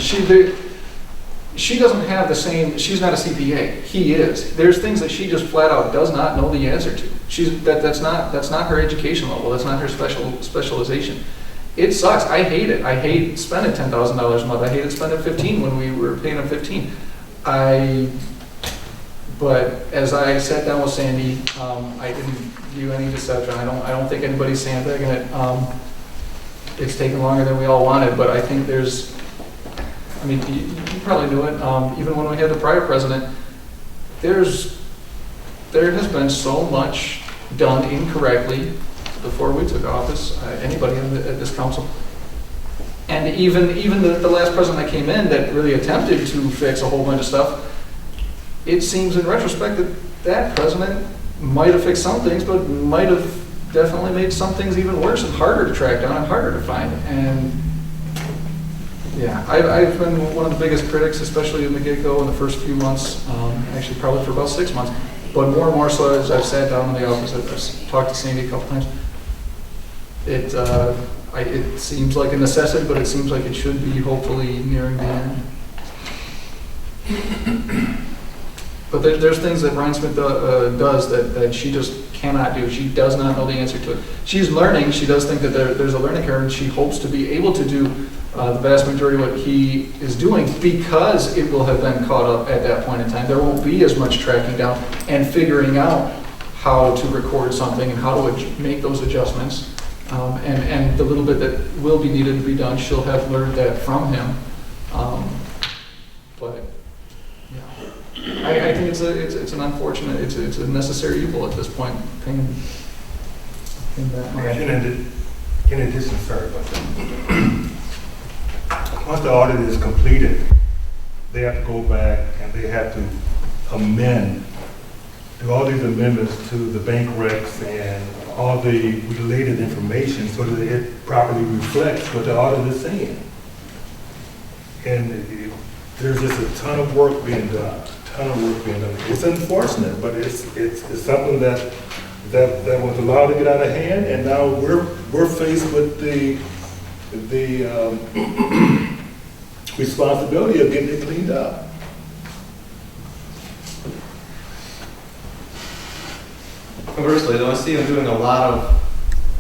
She doesn't have the same, she's not a CPA. He is. There's things that she just flat out does not know the answer to. That's not her education level. That's not her specialization. It sucks. I hate it. I hate spending $10,000 a month. I hated spending 15 when we were paying him 15. But as I sat down with Sandy, I didn't view any deception. I don't think anybody's sandbagging it. It's taken longer than we all wanted, but I think you probably knew it. Even when we had the prior president, there has been so much done incorrectly before we took office. Anybody at this council, And even the last president that came in that really attempted to fix a whole bunch of stuff, it seems in retrospect that that president might have fixed some things, but might have definitely made some things even worse and harder to track down and harder to find. And yeah, I've been one of the biggest critics, especially in the get-go in the first few months, actually probably for about 6 months, but more and more so as I've sat down in the office, I've talked to Sandy a couple times. It seems like a necessity, but it seems like it should be hopefully nearing the end. But there's things that Ryan Smith does that she just cannot do. She does not know the answer to it. She's learning. She does think that there's a learning curve, and she hopes to be able to do the vast majority of what he is doing because it will have been caught up at that point in time. There won't be as much tracking down and figuring out how to record something and how to make those adjustments. And the little bit that will be needed to be done, she'll have learned that from him. But yeah, I think it's an unfortunate, it's a necessary evil at this point. Paying that much. In addition, sorry about that. Once the audit is completed, they have to go back and they have to do all these amendments to the bank recs and all the related information so that it properly reflects what the audit is saying. And there's just a ton of work being done, It's unfortunate, but it's something that was allowed to get out of hand, and now we're faced with the responsibility of getting it cleaned up. Conversely, though, I see him doing a lot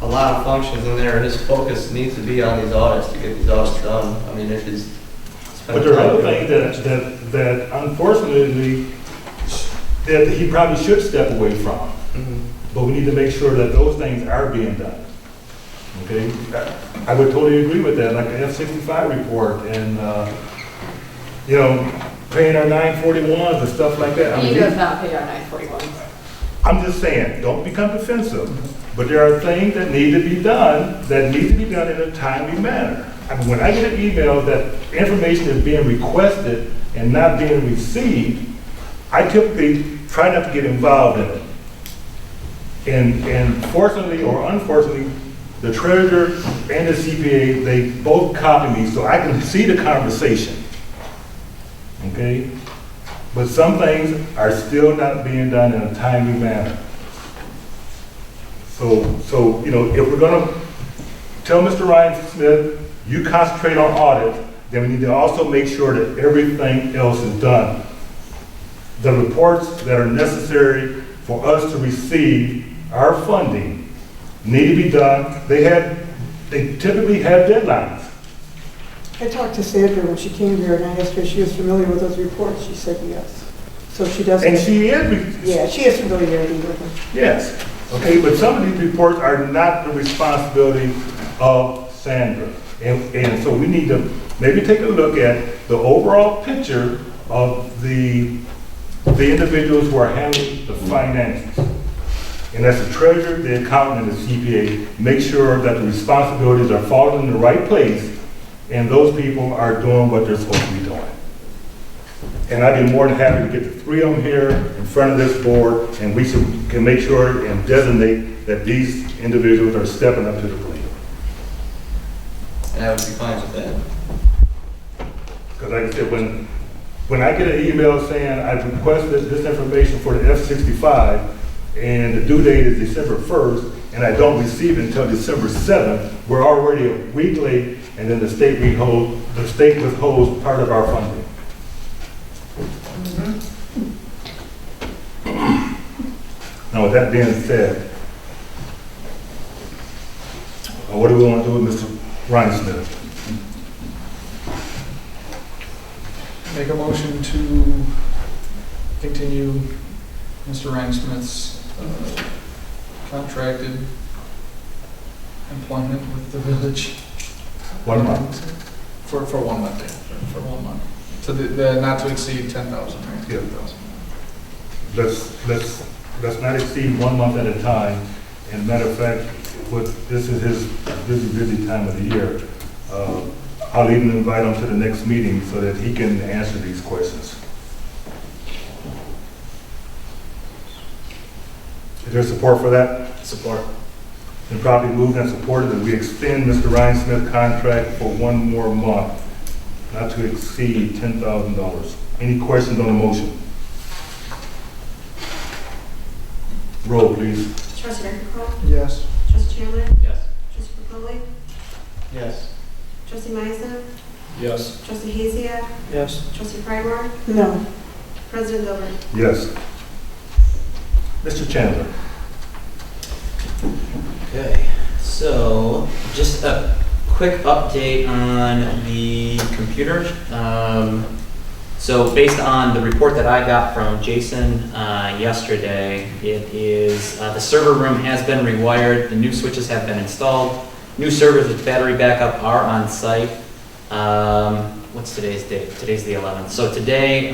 of functions in there, and his focus needs to be on these audits to get these audits done. I mean, it is. But there are other things that unfortunately that he probably should step away from. Mm-hmm. But we need to make sure that those things are being done. Okay, I would totally agree with that, like the F-65 report and paying our 941s and stuff like that. He does not pay our 941s. I'm just saying, don't become defensive, but there are things that need to be done in a timely manner. I mean, when I get an email that information is being requested and not being received, I typically try not to get involved in it. And fortunately or unfortunately, the treasurer and the CPA, they both copy me so I can see the conversation. Okay? But some things are still not being done in a timely manner. So if we're gonna tell Mr. Ryan Smith, you concentrate on audit, then we need to also make sure that everything else is done. The reports that are necessary for us to receive our funding need to be done. They typically have deadlines. I talked to Sandra when she came here and I asked her if she was familiar with those reports. She said yes. So she does. And she is. Yeah, she has familiarity with them. Yes. Okay, but some of these reports are not the responsibility of Sandra. And so we need to maybe take a look at the overall picture of the individuals who are handling the finances. And that's the treasurer, the accountant, and the CPA. Make sure that the responsibilities are falling in the right place and those people are doing what they're supposed to be doing. And I'd be more than happy to get the three of them here in front of this board, and we can make sure and designate that these individuals are stepping up to the plate. And I would be fine with that. Because like I said, when I get an email saying I've requested this information for the F-65, and the due date is December 1st, and I don't receive it until December 7th, we're already a week late, and then the state withholds part of our funding. Now, with that being said, what do we want to do with Mr. Ryan Smith? Make a motion to continue Mr. Ryan Smith's contracted employment with the village. 1 month. For 1 month, yeah, for 1 month. So the not to exceed 10,000, right? Yeah. Let's not exceed 1 month at a time. And matter of fact, this is his busy time of the year. I'll even invite him to the next meeting so that he can answer these questions. Is there support for that? Support. And probably moved and supported that we extend Mr. Ryan Smith's contract for one more month, not to exceed $10,000. Any questions on the motion? Roll, please. Trustee Vanderpump? Yes. Trustee Chandler? Yes. Trustee Capoli? Yes. Trustee Meisen? Yes. Trustee Haziak? Yes. Trustee Prymore? No. President Dover? Yes. Mr. Chandler. Okay, so just a quick update on the computers. So based on the report that I got from Jason yesterday, it is, the server room has been rewired, the new switches have been installed, new servers with battery backup are on site. What's today's date? Today's the 11th. So today,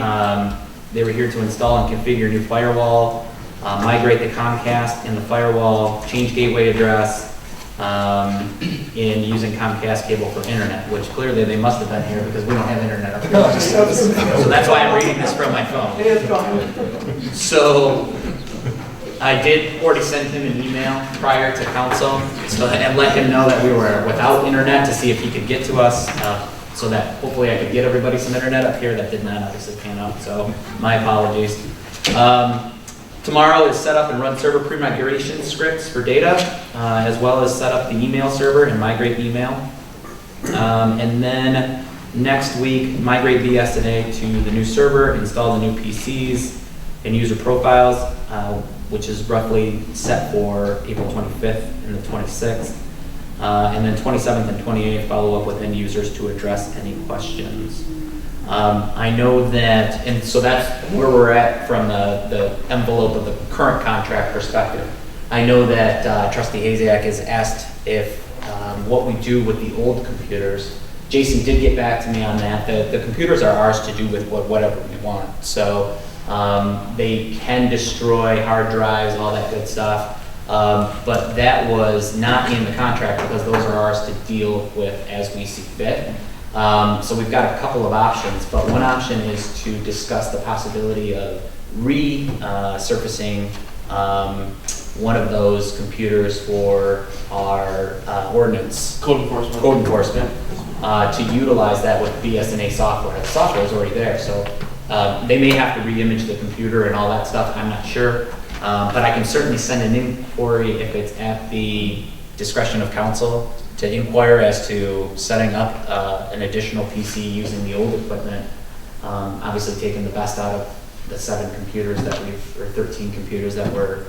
they were here to install and configure new firewall, migrate the Comcast and the firewall, change gateway address, in using Comcast cable for internet, which clearly they must have been here because we don't have internet up here. So that's why I'm reading this from my phone. So I did already send him an email prior to council and let him know that we were without internet to see if he could get to us, so that hopefully I could get everybody some internet up here. That did not obviously pan out, so my apologies. Tomorrow is set up and run server pre-migration scripts for data, as well as set up the email server and migrate email. And then next week, migrate BSNA to the new server, install the new PCs and user profiles, which is roughly set for April 25th and the 26th. And then 27th and 28th, follow up with end users to address any questions. I know that, and so that's where we're at from the envelope of the current contract perspective. I know that Trustee Haziak has asked if what we do with the old computers. Jason did get back to me on that. The computers are ours to do with whatever we want. So they can destroy hard drives, all that good stuff. But that was not in the contract because those are ours to deal with as we see fit. So we've got a couple of options, but one option is to discuss the possibility of resurfacing one of those computers for our ordinance. Code enforcement. To utilize that with BSNA software. The software is already there, so they may have to re-image the computer and all that stuff, I'm not sure. But I can certainly send an inquiry if it's at the discretion of council to inquire as to setting up an additional PC using the old equipment, obviously taking the best out of the 7 computers that or 13 computers that we're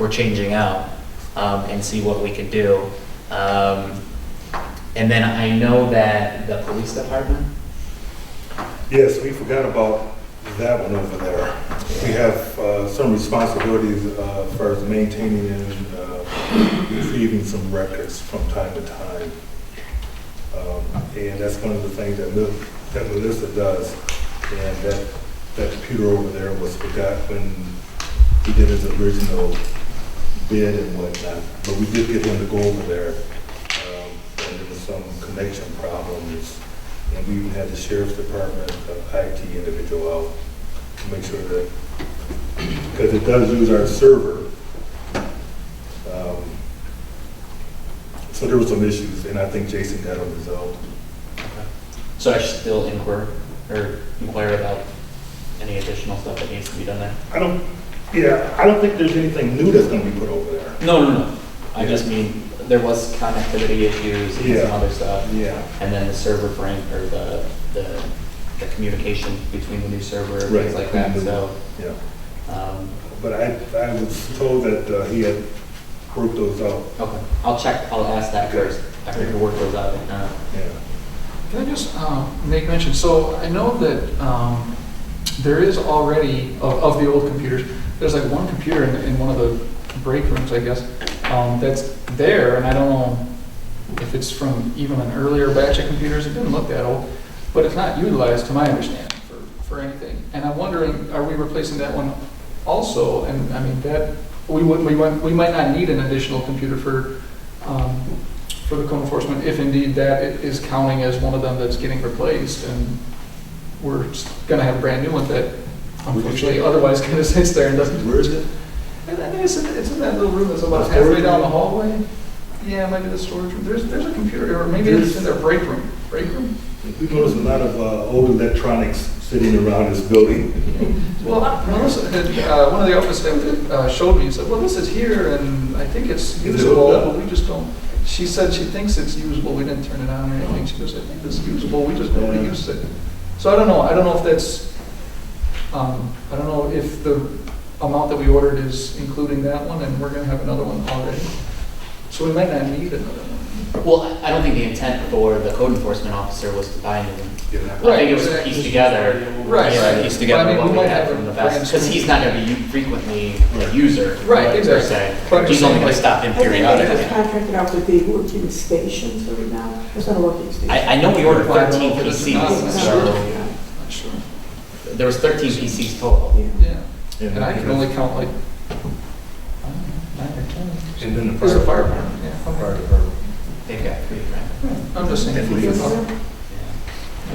changing out, and see what we can do. And then I know that the police department. Yes, we forgot about that one over there. We have some responsibilities as far as maintaining and retrieving some records from time to time. And that's one of the things that Melissa does. And that computer over there was forgot when he did his original bid and whatnot. But we did get him to go over there. And there was some connection problems. And we even had the sheriff's department IT individual out to make sure that, because it does use our server. So there were some issues, and I think Jason got them resolved. So I should still inquire about any additional stuff that needs to be done there? I don't think there's anything new that's going to be put over there. No. I just mean, there was connectivity issues and some other stuff. Yeah. And then the server frame, or the communication between the new server, and things like that, so. Yeah. But I was told that he had worked those out. Okay, I'll ask that first, after you work those out. Can I just make mention, so I know that there is already, of the old computers, there's like one computer in one of the break rooms, I guess, that's there, and I don't know if it's from even an earlier batch of computers. It didn't look that old, but it's not utilized, to my understanding, for anything. And I'm wondering, are we replacing that one also? And I mean, that we might not need an additional computer for for the code enforcement, if indeed that is counting as one of them that's getting replaced, and we're gonna have a brand new one that unfortunately otherwise kind of sits there and doesn't. Where is it? I think it's in that little room that's about halfway down the hallway. Yeah, maybe the storage room. There's a computer, or maybe it's in their break room. Break room? We noticed a lot of old electronics sitting around this building. Well, Melissa, one of the office staff showed me, and said, well, this is here, and I think it's usable, but we just don't. She said she thinks it's usable, we didn't turn it on or anything. She goes, I think it's usable, we just don't use it. So I don't know if that's, I don't know if the amount that we ordered is including that one, and we're gonna have another one already. So we might not need another one. Well, I don't think the intent for the code enforcement officer was to buy new one. I think it was to piece together. Right. Yeah, piece together But I mean, what we we might had have from the a best, brand because he's not gonna be frequently a user. Right, per exactly. se. But I'm He's just only saying, gonna stop in I think they just periodically. contracted out with the working stations right now. It's not a working station. I know we ordered Well, I don't 13 know if it's not. PCs, Not so sure. there was 13 PCs total. Yeah. And I can only count like 9 or 10. And then the There's a fire department. department, yeah. Fire department. They've got 3, right? I'm just saying.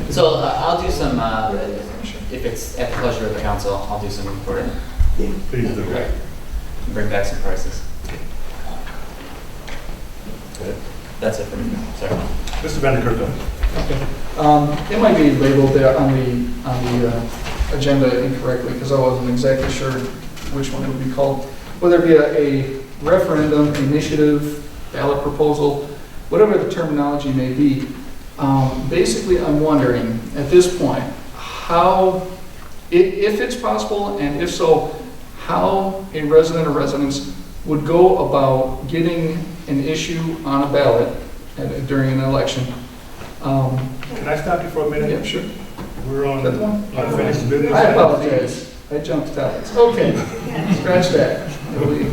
So I'll do some, if it's at the pleasure of the council, I'll do some reporting. Please do. Bring back some prices. That's it for me, sorry. Mr. Vanderkirk. It might be labeled there on the agenda incorrectly, because I wasn't exactly sure which one it would be called. Whether it be a referendum, initiative, ballot proposal, whatever the terminology may be. Basically, I'm wondering, at this point, how, if it's possible, and if so, how a resident or residents would go about getting an issue on a ballot during an election. Can I stop you for a minute? Yeah, sure. We're on That one? unfinished business. I apologize. I jumped topics. Okay, scratch that. It'll be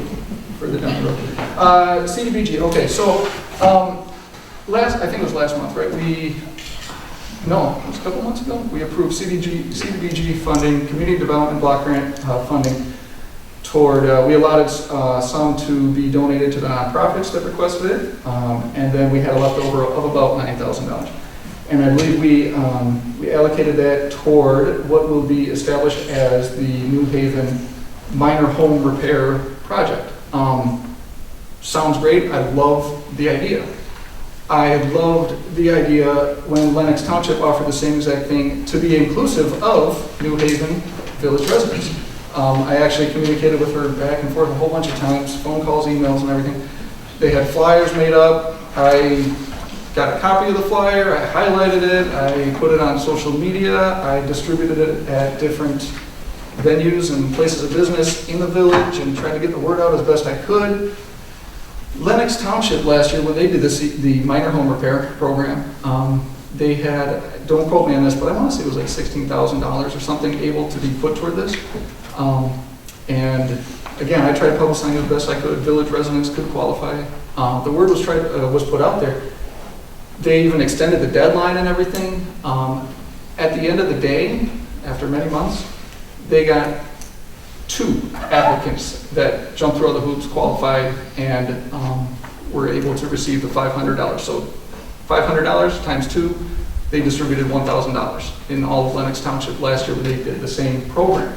further down the road. CDBG, okay, so, I think it was last month, right? It was a couple months ago. We approved CDBG funding, community development block grant funding toward, we allotted some to be donated to the nonprofits that requested it, and then we had a leftover of about $9,000. And I believe we allocated that toward what will be established as the New Haven minor home repair project. Sounds great. I love the idea. I had loved the idea when Lennox Township offered the same exact thing to be inclusive of New Haven village residents. I actually communicated with her back and forth a whole bunch of times, phone calls, emails, and everything. They had flyers made up. I got a copy of the flyer, I highlighted it, I put it on social media, I distributed it at different venues and places of business in the village and tried to get the word out as best I could. Lennox Township last year, when they did the minor home repair program, they had, don't quote me on this, but I want to say it was like $16,000 or something able to be put toward this. And again, I tried publicizing as best I could. Village residents could qualify. The word was put out there. They even extended the deadline and everything. At the end of the day, after many months, they got 2 applicants that jumped through all the hoops, qualified, and were able to receive the $500. So $500 times 2, they distributed $1,000 in all of Lennox Township last year when they did the same program.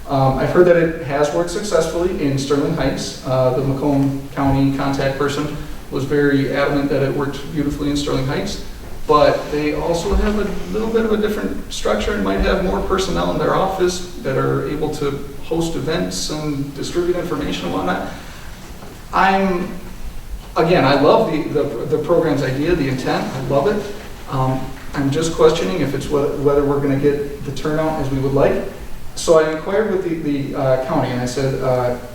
I've heard that it has worked successfully in Sterling Heights. The Macomb County contact person was very adamant that it worked beautifully in Sterling Heights, but they also have a little bit of a different structure and might have more personnel in their office that are able to host events and distribute information and whatnot. I love the program's idea, the intent, I love it. I'm just questioning if it's whether we're going to get the turnout as we would like. So I inquired with the county and I said,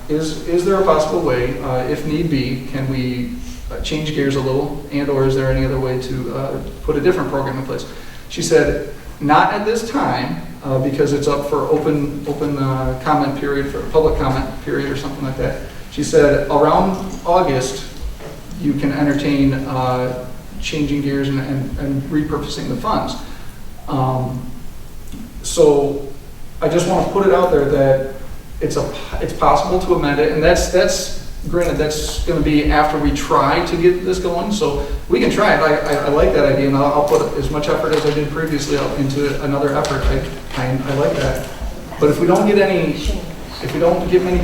is there a possible way, if need be, can we change gears a little, and or is there any other way to put a different program in place? She said, not at this time, because it's up for open comment period, for a public comment period or something like that. She said, around August, you can entertain changing gears and repurposing the funds. So I just want to put it out there that it's possible to amend it, and that's granted, that's gonna be after we try to get this going, so we can try it. I like that idea, and I'll put as much effort as I did previously out into another effort. I like that. But if we don't get many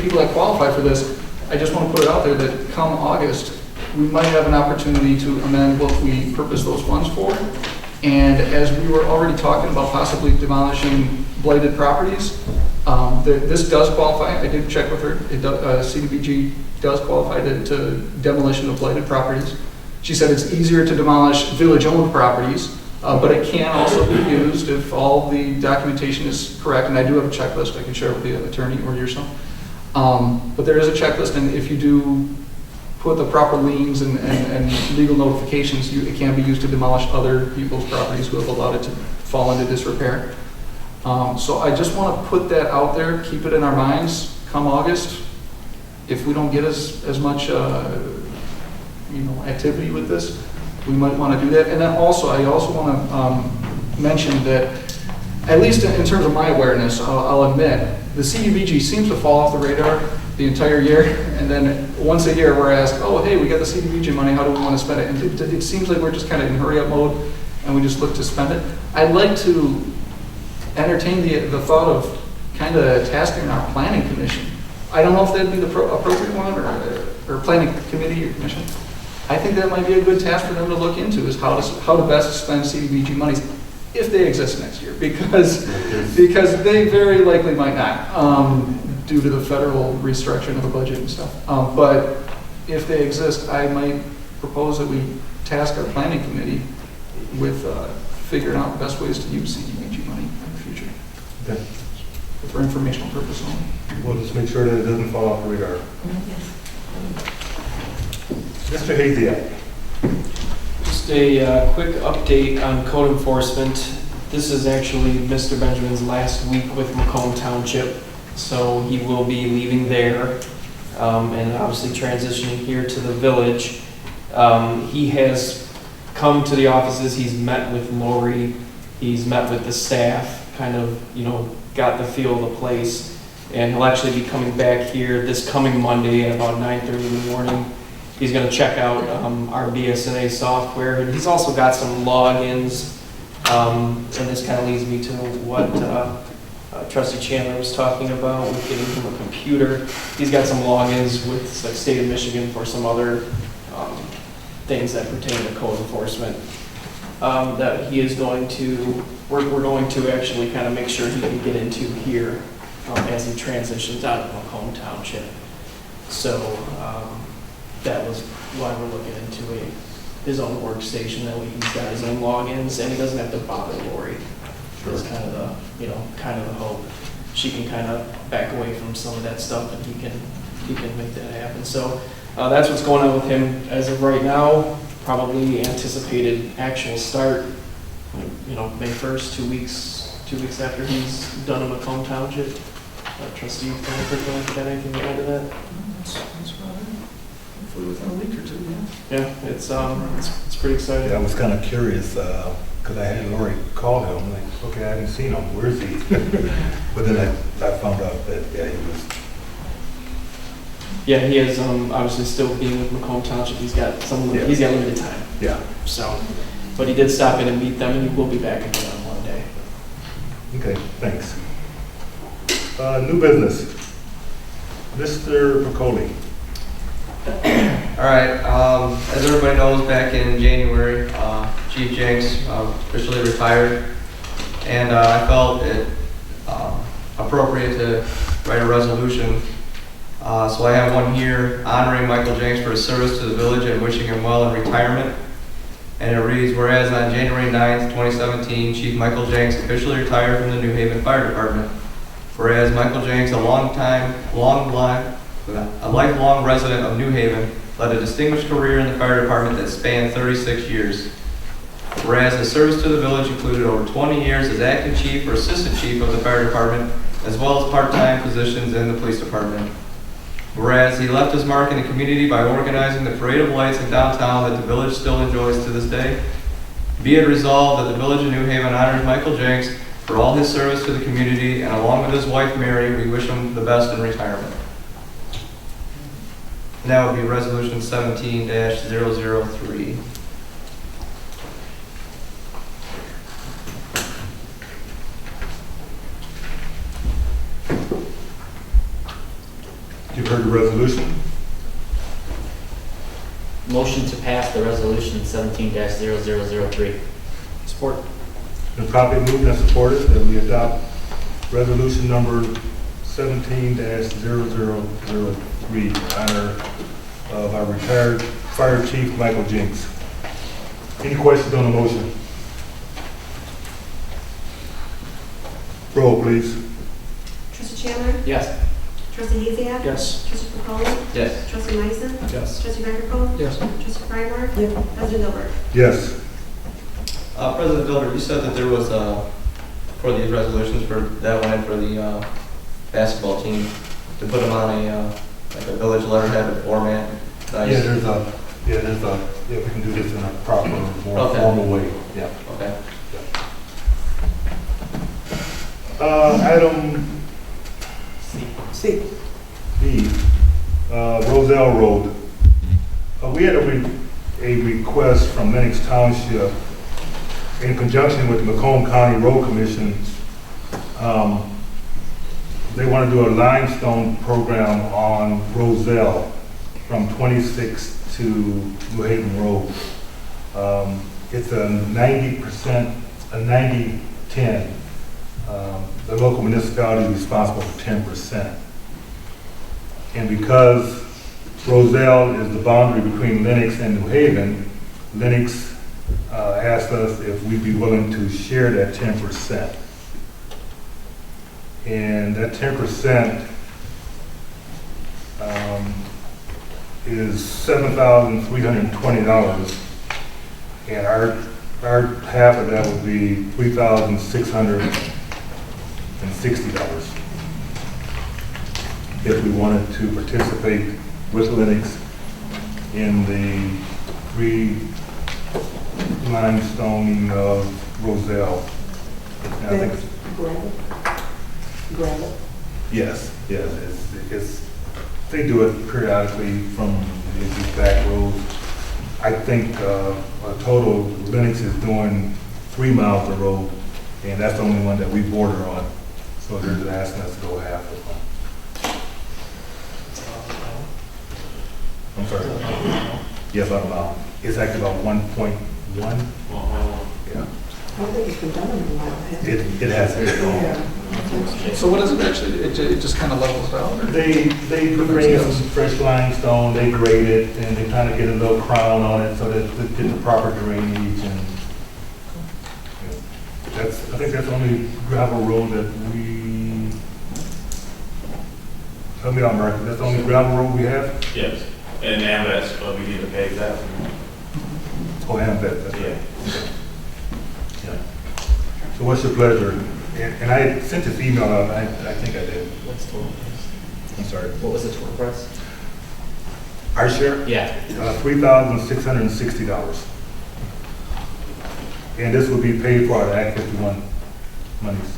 people that qualify for this, I just want to put it out there that come August, we might have an opportunity to amend what we purpose those funds for. And as we were already talking about possibly demolishing blighted properties, this does qualify. I did check with her. CDBG does qualify to demolition of blighted properties. She said it's easier to demolish village-owned properties, but it can also be used if all the documentation is correct. And I do have a checklist I can share with the attorney or yourself. But there is a checklist, and if you do put the proper liens and legal notifications, it can be used to demolish other people's properties who have allowed it to fall into disrepair. So I just want to put that out there, keep it in our minds come August. If we don't get as much activity with this, we might want to do that. And then also, I also want to mention that, at least in terms of my awareness, I'll admit, the CDBG seems to fall off the radar the entire year, and then once a year we're asked, oh, hey, we got the CDBG money, how do we want to spend it? And it seems like we're just kind of in hurry-up mode, and we just look to spend it. I'd like to entertain the thought of kind of tasking our planning commission. I don't know if that'd be the appropriate one, or planning committee or commission. I think that might be a good task for them to look into, is how to best spend CDBG monies, if they exist next year, because they very likely might not, due to the federal restructuring of the budget and stuff. But if they exist, I might propose that we task our planning committee with figuring out the best ways to use CDBG money in the future. Okay. For informational purpose only. We'll just make sure that it doesn't fall off the radar. Mr. Haziak. Just a quick update on code enforcement. This is actually Mr. Benjamin's last week with Macomb Township, so he will be leaving there and obviously transitioning here to the village. He has come to the offices, he's met with Lori, he's met with the staff, kind of, got the feel of the place, and he'll actually be coming back here this coming Monday at about 9:30 in the morning. He's going to check out our BSNA software, and he's also got some logins, and this kind of leads me to what Trustee Chandler was talking about with getting him a computer. He's got some logins with the state of Michigan for some other things that pertain to code enforcement that he is going to, we're going to actually kind of make sure he can get into here as he transitions out of Macomb Township. So that was why we're looking into his own workstation. That way he's got his own logins and he doesn't have to bother Lori. That's kind of the, the hope. She can kind of back away from some of that stuff, and he can make that happen. So that's what's going on with him as of right now. Probably anticipated actual start, May 1st, 2 weeks after he's done in Macomb Township. Trustee, got anything to add to that? That's about it. Hopefully within a week or two, yeah. Yeah, it's pretty exciting. Yeah, I was kind of curious, because I had Lori call him, like, okay, I haven't seen him, where is he? But then I found out that, yeah, he was. Yeah, he is obviously still being with Macomb Township. He's got limited time. Yeah. So, but he did stop in and meet them, and he will be back again on Monday. Okay, thanks. New business. Mr. Picoli. All right, as everybody knows, back in January, Chief Jenks officially retired, and I felt it appropriate to write a resolution. So I have one here honoring Michael Jenks for his service to the village and wishing him well in retirement. And it reads, whereas on January 9th, 2017, Chief Michael Jenks officially retired from the New Haven Fire Department. Whereas Michael Jenks, a lifelong resident of New Haven, led a distinguished career in the fire department that spanned 36 years. Whereas his service to the village included over 20 years as acting chief or assistant chief of the fire department, as well as part-time positions in the police department. Whereas he left his mark in the community by organizing the parade of lights in downtown that the village still enjoys to this day. Be it resolved that the village of New Haven honors Michael Jenks for all his service to the community, and along with his wife Mary, we wish him the best in retirement. And that would be resolution 17-003. You've heard the resolution. Motion to pass the resolution 17-0003. Support. Been properly moved and supported that we adopt resolution number 17-0003 in honor of our retired Fire Chief Michael Jinks. Any questions on the motion? Roll, please. Trustee Chandler? Yes. Trustee Hezia? Yes. Trustee Capoli? Yes. Trustee Myson? Yes. Trustee Vanderpool? Yes. Trustee Freiberg? Yes. President Gilbert? Yes. President Gilbert, you said that there was, for these resolutions, for that one and for the basketball team, to put them on a, like a village letterhead format. Yeah, we can do this in a proper, more Okay. formal way. Yeah. Okay. Item See, B, Roselle Road. We had a request from Lennox Township in conjunction with the Macomb County Road Commission. They want to do a limestone program on Roselle from 26 to New Haven Road. It's a 90%, a 90-10. The local municipality is responsible for 10%. And because Roselle is the boundary between Lennox and New Haven, Lennox asked us if we'd be willing to share that 10%. And that 10% is $7,320, and our half of that would be $3,660 if we wanted to participate with Lennox in the re-limestoning of Roselle. And I think it's, gravel. yes, they do it periodically from these back roads. I think a total, Lennox is doing 3 miles of road, and that's the only one that we border on. So they're just asking us to go half of them. I'm sorry. Yes, about a mile. It's actually about 1.1. Yeah. I don't think it's been done in a while. It hasn't. Yeah. So what is it actually? It just kind of levels out? Or? They bring some fresh limestone, they grade it, and they kind of get a little crown on it so that it gets the proper drainage. And I think that's the only gravel road that we, help me out, Mark, that's the only gravel road we have? Yes, and AMVET's, but we need to pay that. Oh, AMVET, that's Yeah. right. Yeah. So what's your pleasure? And I sent this email out, I think I did. What's the total price? I'm sorry. What was the total price? Our share? Yeah. $3,660. And this will be paid for out of Act 51 monies.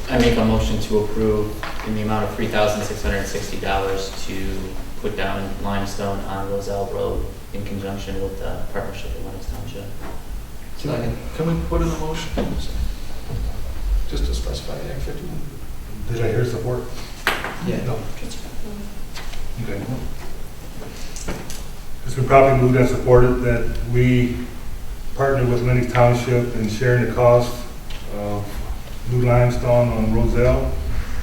I make a motion to approve in the amount of $3,660 to put down limestone on Roselle Road in conjunction with the partnership of Lennox Township. Can we put in a motion? Just to specify Act 51. Did I hear support? Yeah. No. Okay. It's been properly moved and supported that we partner with Lennox Township in sharing the cost of new limestone on Roselle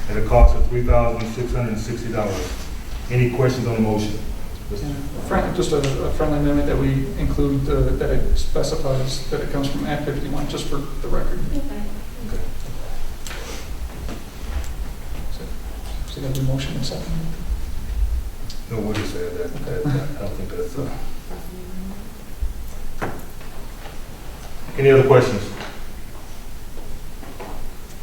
at a cost of $3,660. Any questions on the motion? Just a friendly amendment that we include, that it specifies that it comes from Act 51, just for the record. Okay. So you got the motion and second? No, we'll just say that. I don't think that's... Any other questions?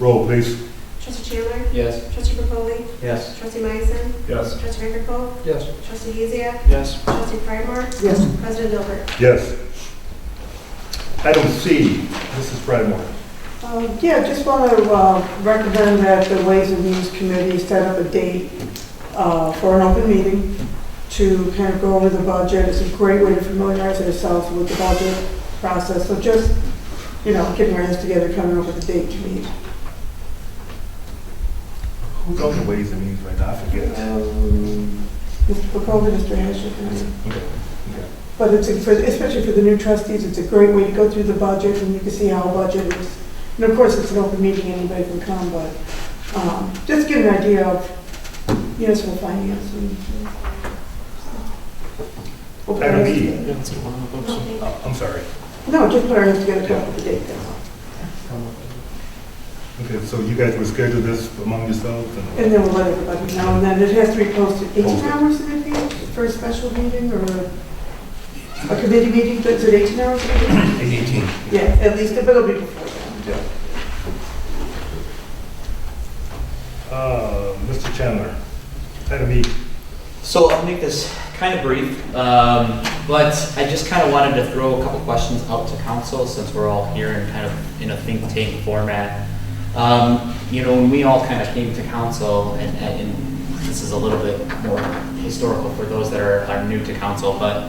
Roll, please. Trustee Chandler? Yes. Trustee Capoli? Yes. Trustee Myson? Yes. Trustee Vanderpool? Yes. Trustee Hezia? Yes. Trustee Freiberg? Yes. President Gilbert? Yes. Item C, Mrs. Bradmore. Yeah, just want to recommend that the Ways and Means Committee set up a date for an open meeting to kind of go over the budget. It's a great way to familiarize ourselves with the budget process. So just, getting our heads together, coming up with a date to meet. Who's on the Ways and Means right now? I forget. Mr. Pacoli, Mr. Hasher. Okay. But especially for the new trustees, it's a great way to go through the budget and you can see how a budget is. And of course, it's an open meeting, anybody can come, but just get an idea of municipal finance. Item E. I'm sorry. No, just put our heads together, come up with a date. That's all. Okay, so you guys will schedule this among yourselves? And then we'll let everybody know. And then it has to be posted 18 hours in advance for a special meeting or a committee meeting. Is it 18 hours in advance? 18. Yeah, at least, but it'll be before then. Mr. Chandler, item E. So I'll make this kind of brief, but I just kind of wanted to throw a couple questions out to council since we're all here in kind of in a think tank format. When we all kind of came to council, and this is a little bit more historical for those that are new to council, but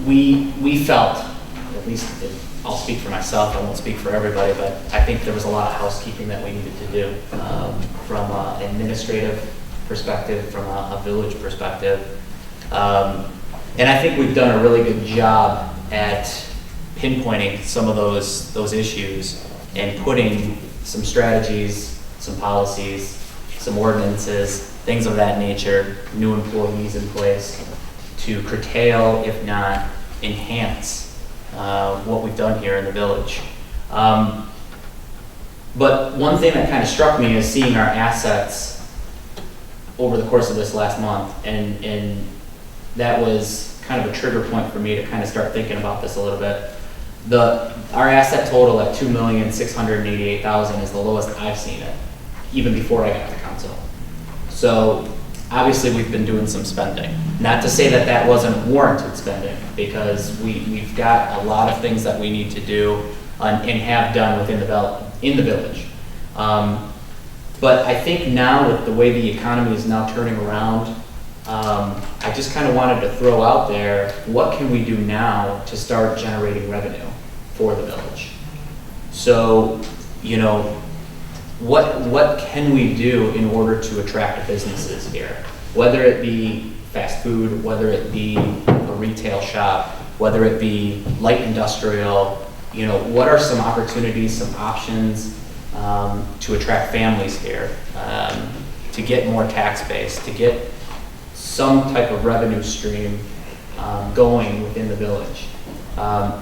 we felt, at least I'll speak for myself, I won't speak for everybody, but I think there was a lot of housekeeping that we needed to do from an administrative perspective, from a village perspective. And I think we've done a really good job at pinpointing some of those issues and putting some strategies, some policies, some ordinances, things of that nature, new employees in place to curtail, if not enhance, what we've done here in the village. But one thing that kind of struck me is seeing our assets over the course of this last month, and that was kind of a trigger point for me to kind of start thinking about this a little bit. Our asset total at $2,688,000 is the lowest I've seen it, even before I got to council. So obviously we've been doing some spending. Not to say that wasn't warranted spending, because we've got a lot of things that we need to do and have done within in the village. But I think now with the way the economy is now turning around, I just kind of wanted to throw out there, what can we do now to start generating revenue for the village? So, what can we do in order to attract businesses here? Whether it be fast food, whether it be a retail shop, whether it be light industrial, what are some opportunities, some options to attract families here, to get more tax base, to get some type of revenue stream going within the village.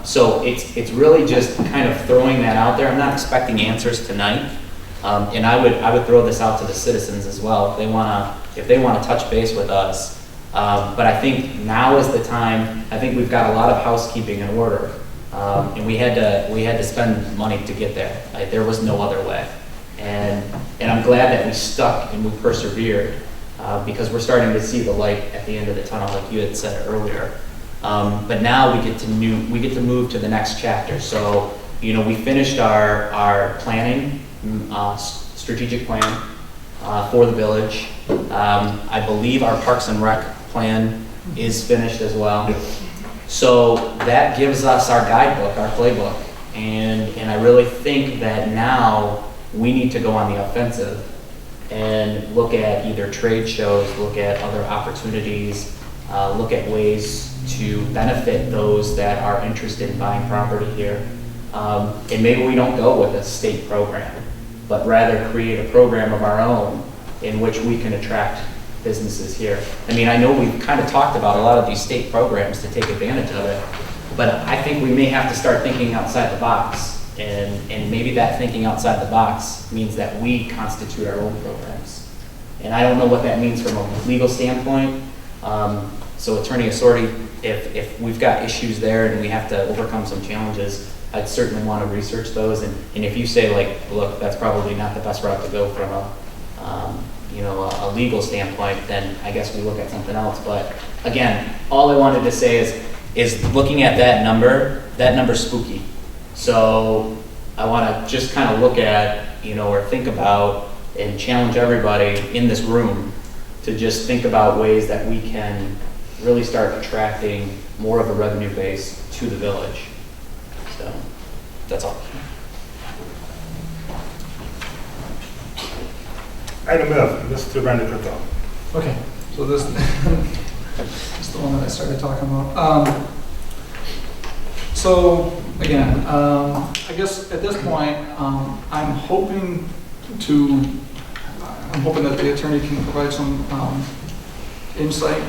So it's really just kind of throwing that out there. I'm not expecting answers tonight, and I would throw this out to the citizens as well if they want to touch base with us. But I think now is the time. I think we've got a lot of housekeeping in order, and we had to spend money to get there. There was no other way, and I'm glad that we stuck and we persevered. Because we're starting to see the light at the end of the tunnel, like you had said earlier. But now we get to move to the next chapter. So, we finished our planning, strategic plan for the village. I believe our Parks and Rec plan is finished as well. So that gives us our guidebook, our playbook, and I really think that now we need to go on the offensive and look at either trade shows, look at other opportunities, look at ways to benefit those that are interested in buying property here. And maybe we don't go with a state program, but rather create a program of our own in which we can attract businesses here. I mean, I know we've kind of talked about a lot of these state programs to take advantage of it, but I think we may have to start thinking outside the box. And maybe that thinking outside the box means that we constitute our own programs. And I don't know what that means from a legal standpoint. So Attorney Assorti, if we've got issues there and we have to overcome some challenges, I'd certainly want to research those. And if you say look, that's probably not the best route to go from a legal standpoint, then I guess we look at something else. But again, all I wanted to say is looking at that number's spooky. So I want to just kind of look at, or think about and challenge everybody in this room to just think about ways that we can really start attracting more of a revenue base to the village. So, that's all. Item F, Mr. Vanderkirkhoff. Okay, so this is the one that I started talking about. So, again, I guess at this point, I'm hoping that the attorney can provide some insight.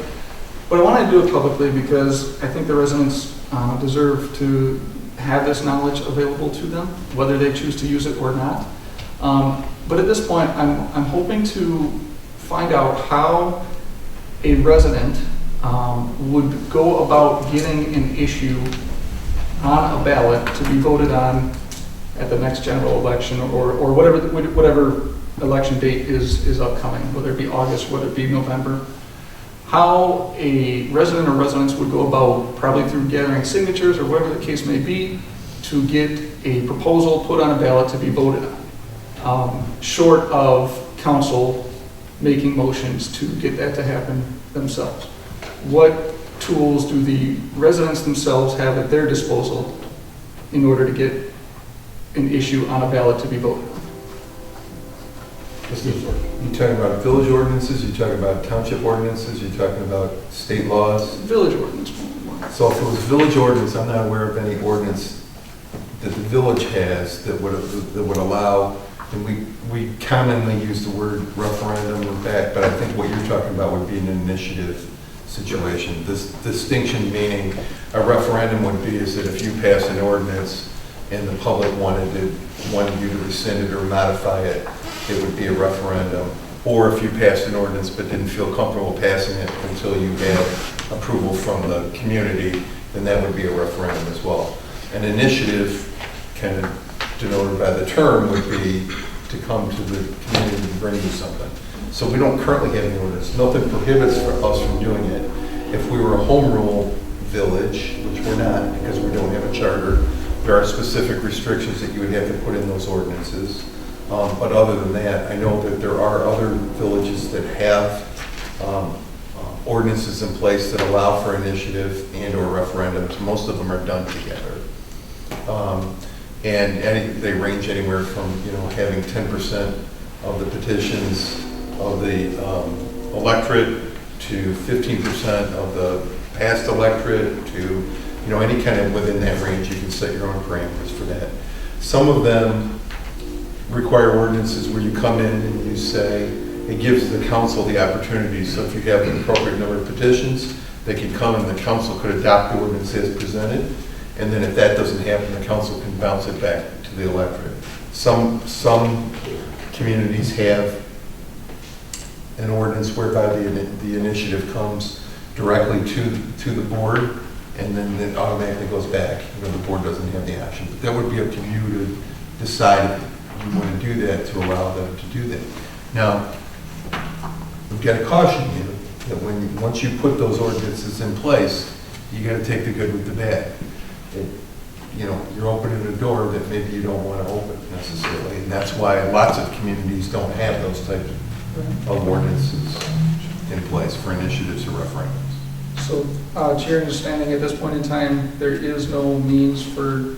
But I want to do it publicly because I think the residents deserve to have this knowledge available to them, whether they choose to use it or not. But at this point, I'm hoping to find out how a resident would go about getting an issue on a ballot to be voted on at the next general election or whatever election date is upcoming, whether it be August, whether it be November. How a resident or residents would go about, probably through gathering signatures or whatever the case may be, to get a proposal put on a ballot to be voted on, short of council making motions to get that to happen themselves. What tools do the residents themselves have at their disposal in order to get an issue on a ballot to be voted on? You talking about village ordinances, you talking about township ordinances, you talking about state laws? Village ordinance. So if it was village ordinance, I'm not aware of any ordinance that the village has that would allow, and we commonly use the word referendum in fact, but I think what you're talking about would be an initiative situation. This distinction meaning a referendum would be is that if you pass an ordinance and the public wanted you to rescind it or modify it, it would be a referendum. Or if you passed an ordinance but didn't feel comfortable passing it until you had approval from the community, then that would be a referendum as well. An initiative, kind of denoted by the term, would be to come to the community and bring you something. So we don't currently have any ordinance. Nothing prohibits for us from doing it. If we were a home rule village, which we're not because we don't have a charter, there are specific restrictions that you would have to put in those ordinances. But other than that, I know that there are other villages that have ordinances in place that allow for initiative and or referendums. Most of them are done together. And they range anywhere from, having 10% of the petitions of the electorate to 15% of the past electorate to, any kind of within that range. You can set your own parameters for that. Some of them require ordinances where you come in and you say, it gives the council the opportunity, so if you have an appropriate number of petitions, they can come and the council could adopt the ordinance as presented, and then if that doesn't happen, the council can bounce it back to the electorate. Some communities have an ordinance whereby the initiative comes directly to the board, and then it automatically goes back. The board doesn't have the option. But that would be up to you to decide if you want to do that, to allow them to do that. Now, we've got to caution you that once you put those ordinances in place, you got to take the good with the bad. You're opening a door that maybe you don't want to open necessarily, and that's why lots of communities don't have those types of ordinances in place for initiatives or referendums. So, to your understanding, at this point in time, there is no means for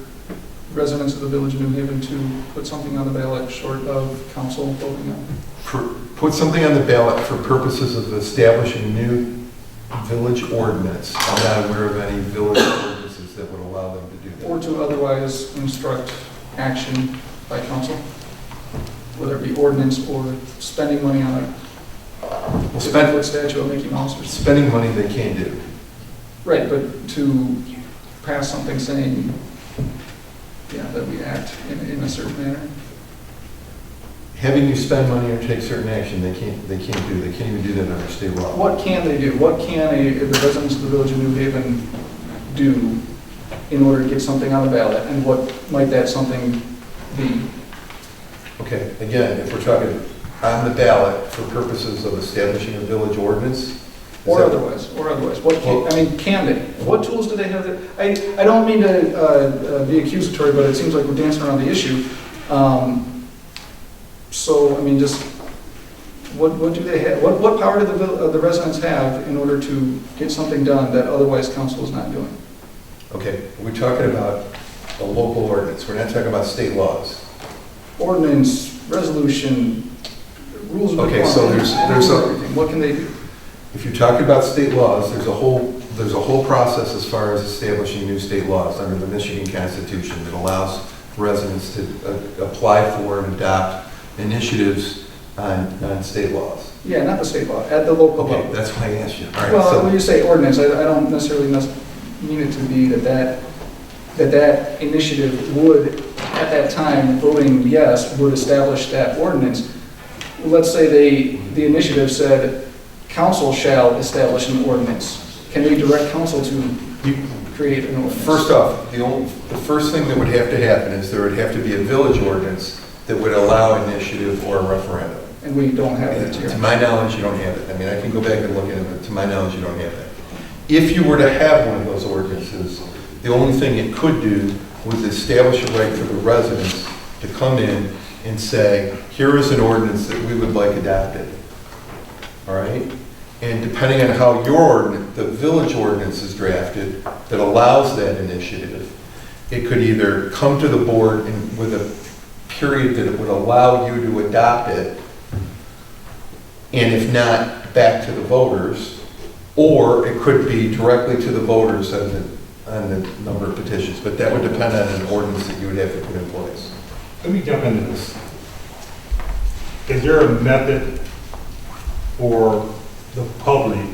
residents of the village of New Haven to put something on the ballot short of council voting on? Put something on the ballot for purposes of establishing a new village ordinance. I'm not aware of any village ordinances that would allow them to do that. Or to otherwise instruct action by council, whether it be ordinance or spending money on a statue of Mickey Mouse or something. Spending money they can't do. Right, but to pass something saying, that we act in a certain manner. Having you spend money or take certain action, they can't even do that under state law. What can they do? What can the residents of the village of New Haven do in order to get something on the ballot, and what might that something be? Okay, again, if we're talking on the ballot for purposes of establishing a village ordinance. Or otherwise. Can they? What tools do they have? I don't mean to be accusatory, but it seems like we're dancing around the issue. Just What do they have, what power do the residents have in order to get something done that otherwise council is not doing? Okay, we're talking about a local ordinance, we're not talking about state laws. Ordinance, resolution, rules of Okay, so there's everything. What can they do? If you're talking about state laws, there's a whole process as far as establishing new state laws under the Michigan Constitution that allows residents to apply for and adopt initiatives on state laws. Yeah, not the state law, at the local Okay, level. that's why I asked you. All right, Well, so- when you say ordinance, I don't necessarily mean it to be that initiative would, at that time, voting yes, would establish that ordinance. Let's say the initiative said, council shall establish an ordinance. Can they direct council to create an ordinance? First off, the first thing that would have to happen is there would have to be a village ordinance that would allow initiative or a referendum. And we don't have And that here. to my knowledge, you don't have it. I mean, I can go back and look at it, but to my knowledge, you don't have that. If you were to have one of those ordinances, the only thing it could do was establish a right for the residents to come in and say, here is an ordinance that we would like adopted. All right? And depending on how the village ordinance is drafted that allows that initiative, it could either come to the board with a period that it would allow you to adopt it, and if not, back to the voters, or it could be directly to the voters on the number of petitions, but that would depend on an ordinance that you would have to put in place. Let me jump into this. Is there a method for the public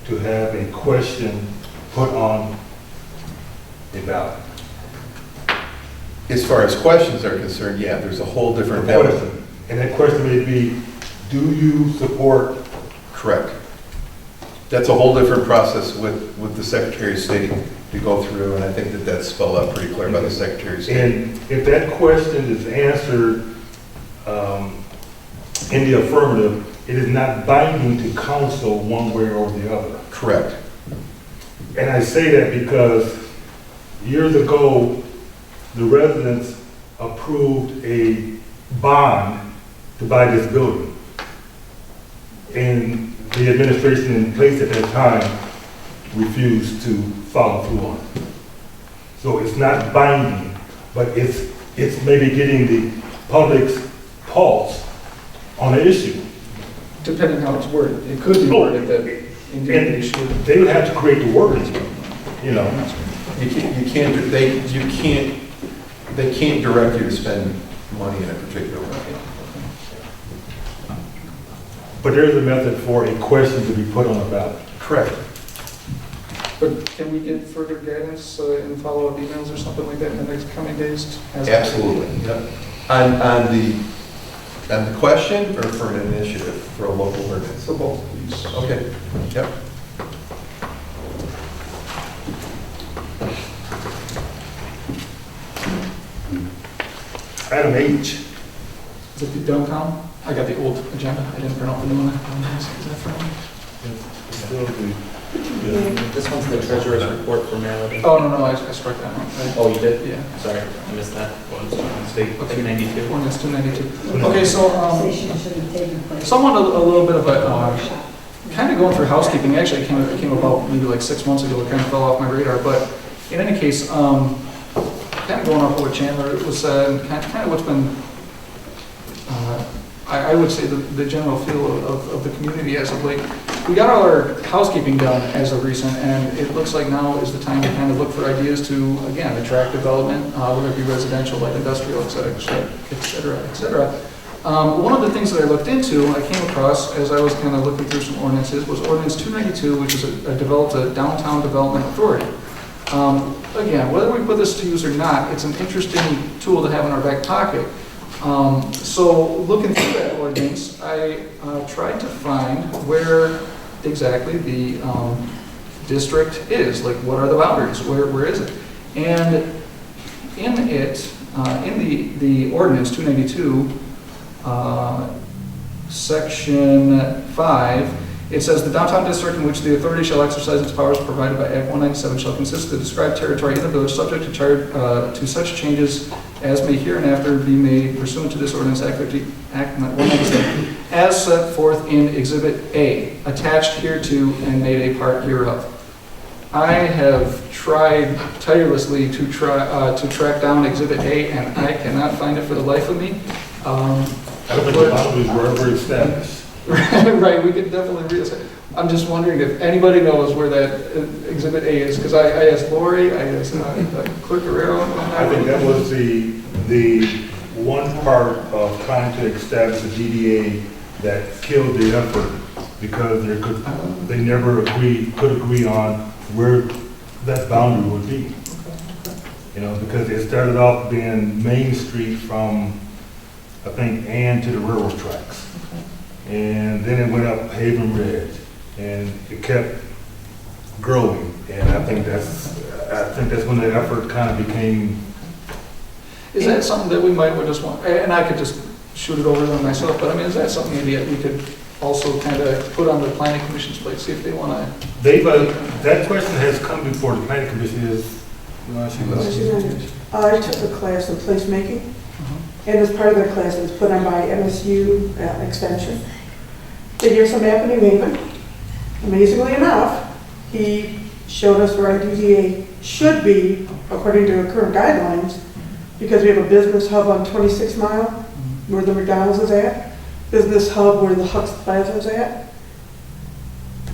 to have a question put on a ballot? As far as questions are concerned, yeah, there's a whole different Question. And that question may be, do you support? Correct. That's a whole different process with the Secretary of State to go through, and I think that that's spelled out pretty clear by the Secretary of State. And if that question is answered in the affirmative, it is not binding to council one way or the other. Correct. And I say that because years ago, the residents approved a bond to buy this building. And the administration in place at that time refused to follow through on it. So it's not binding, but it's maybe getting the public's pulse on the issue. Depending how it's worded. It could be worded that indeed they should. They would have to create the wording, you know. They can't direct you to spend money in a particular way. But there is a method for a question to be put on the ballot. Correct. But can we get further guidance in follow-up emails or something like that in the next coming days? Absolutely. Yep. On the question or for an initiative for a local ordinance? For both, please. Okay. Yep. Item H. Is it the downtown? I got the old agenda. I didn't print out the new one. Is that for me? This one's the treasurer's report for Maryland. Oh, no, I struck that one. Oh, you did? Yeah. Sorry, I missed that. State 292. Ordinance 292. Okay, so, somewhat a little bit of a, kind of going through housekeeping, actually it came about maybe like 6 months ago, it kind of fell off my radar, but in any case, kind of going off what Chandler was said, and kind of what's been, I would say the general feel of the community as of late. We got all our housekeeping done as of recent, and it looks like now is the time to kind of look for ideas to, again, attract development, whether it be residential, light industrial, et cetera, et cetera, et cetera. One of the things that I looked into, I came across as I was kind of looking through some ordinances, was Ordinance 292, which is developed a downtown development authority. Again, whether we put this to use or not, it's an interesting tool to have in our back pocket. So looking through that ordinance, I tried to find where exactly the district is, like what are the boundaries, where is it? And in it, in the ordinance 292, section 5, It says, "The downtown district in which the authority shall exercise its powers provided by Act 197 shall consist of the described territory in the village subject to such changes as may hereinafter be made pursuant to this ordinance, Act 197, as set forth in Exhibit A, attached hereto and made a part hereof." I have tried tirelessly to track down Exhibit A, and I cannot find it for the life of me. I don't think the boundaries were ever established. Right, we could definitely reassess. I'm just wondering if anybody knows where that Exhibit A is, because I asked Lori, I asked Clerk Guerrero. I think that was the one part of trying to establish a DDA that killed the effort, because they never could agree on where that boundary would be. You know, because it started off being Main Street from, I think, Ann to the railroad tracks. And then it went up Haven Ridge, and it kept growing. And I think that's when the effort kind of became. Is that something that we might just want, and I could just shoot it over to them myself, but I mean, is that something maybe that we could also kind of put on the planning commission's plate, see if they want to? That question has come before the planning commission. I took a class in placemaking, and as part of that class, it was put on by MSU Extension. Did hear some map in New Haven. Amazingly enough, he showed us where our DDA should be according to current guidelines, because we have a business hub on 26 Mile, where the McDonald's is at, business hub where the Hux Plaza is at.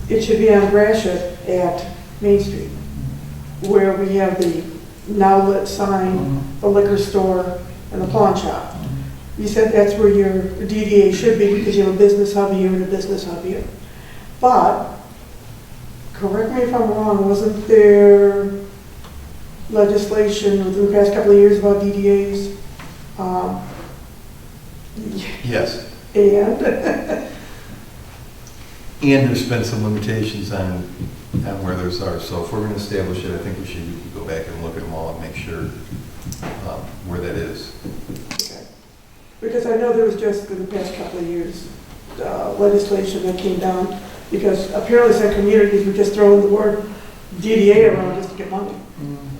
It should be on Gratiot at Main Street, where we have the now lit sign, the liquor store, and the pawn shop. You said that's where your DDA should be, because you have a business hub here and a business hub here. But, correct me if I'm wrong, wasn't there legislation within the past couple of years about DDAs? Yes. And? And there's been some limitations on where those are. So if we're going to establish it, I think we should go back and look at them all and make sure where that is. Because I know there was just in the past couple of years legislation that came down, because apparently some communities were just throwing the word DDA around just to get money.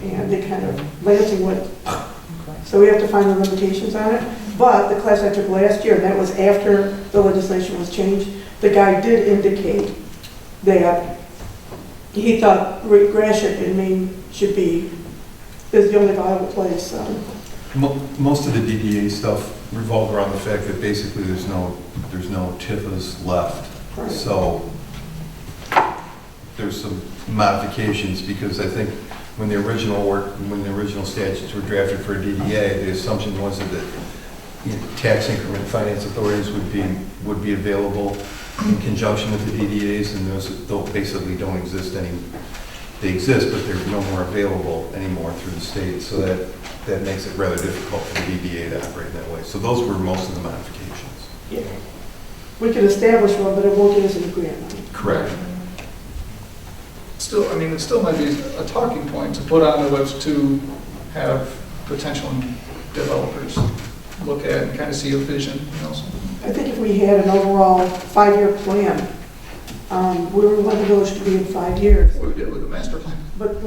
And they kind of, Lansing went, so we have to find the limitations on it. But the class I took last year, and that was after the legislation was changed, the guy did indicate that he thought Gratiot in Maine is the only viable place. Most of the DDA stuff revolved around the fact that basically there's no TIFAs left. Right. So there's some modifications, because I think when the original statutes were drafted for a DDA, the assumption was that tax increment finance authorities would be available in conjunction with the DDAs, and those basically don't exist they exist, but they're no more available anymore through the state, so that makes it rather difficult for the DDA to operate that way. So those were most of the modifications. Yeah. We can establish one, but it won't give us any grant money. Correct. Still, I mean, it still might be a talking point to put on the webs to have potential developers look at and kind of see a vision, you know. I think if we had an overall 5-year plan, where we want the village to be in 5 years. What we did with the master plan. But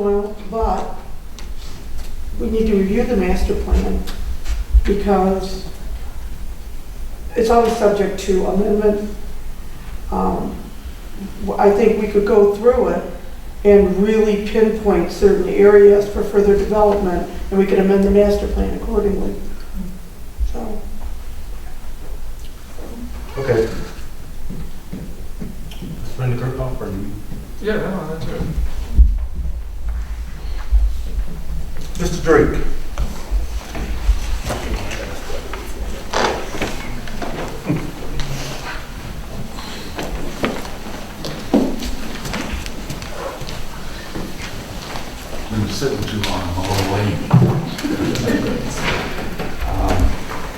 we need to review the master plan, because it's always subject to amendment. I think we could go through it and really pinpoint certain areas for further development, and we could amend the master plan accordingly. So. Okay. Brenda Kirkhoff, are you? Yeah, no, that's right. Mr. Drake. Been sitting too long, I'm a little late.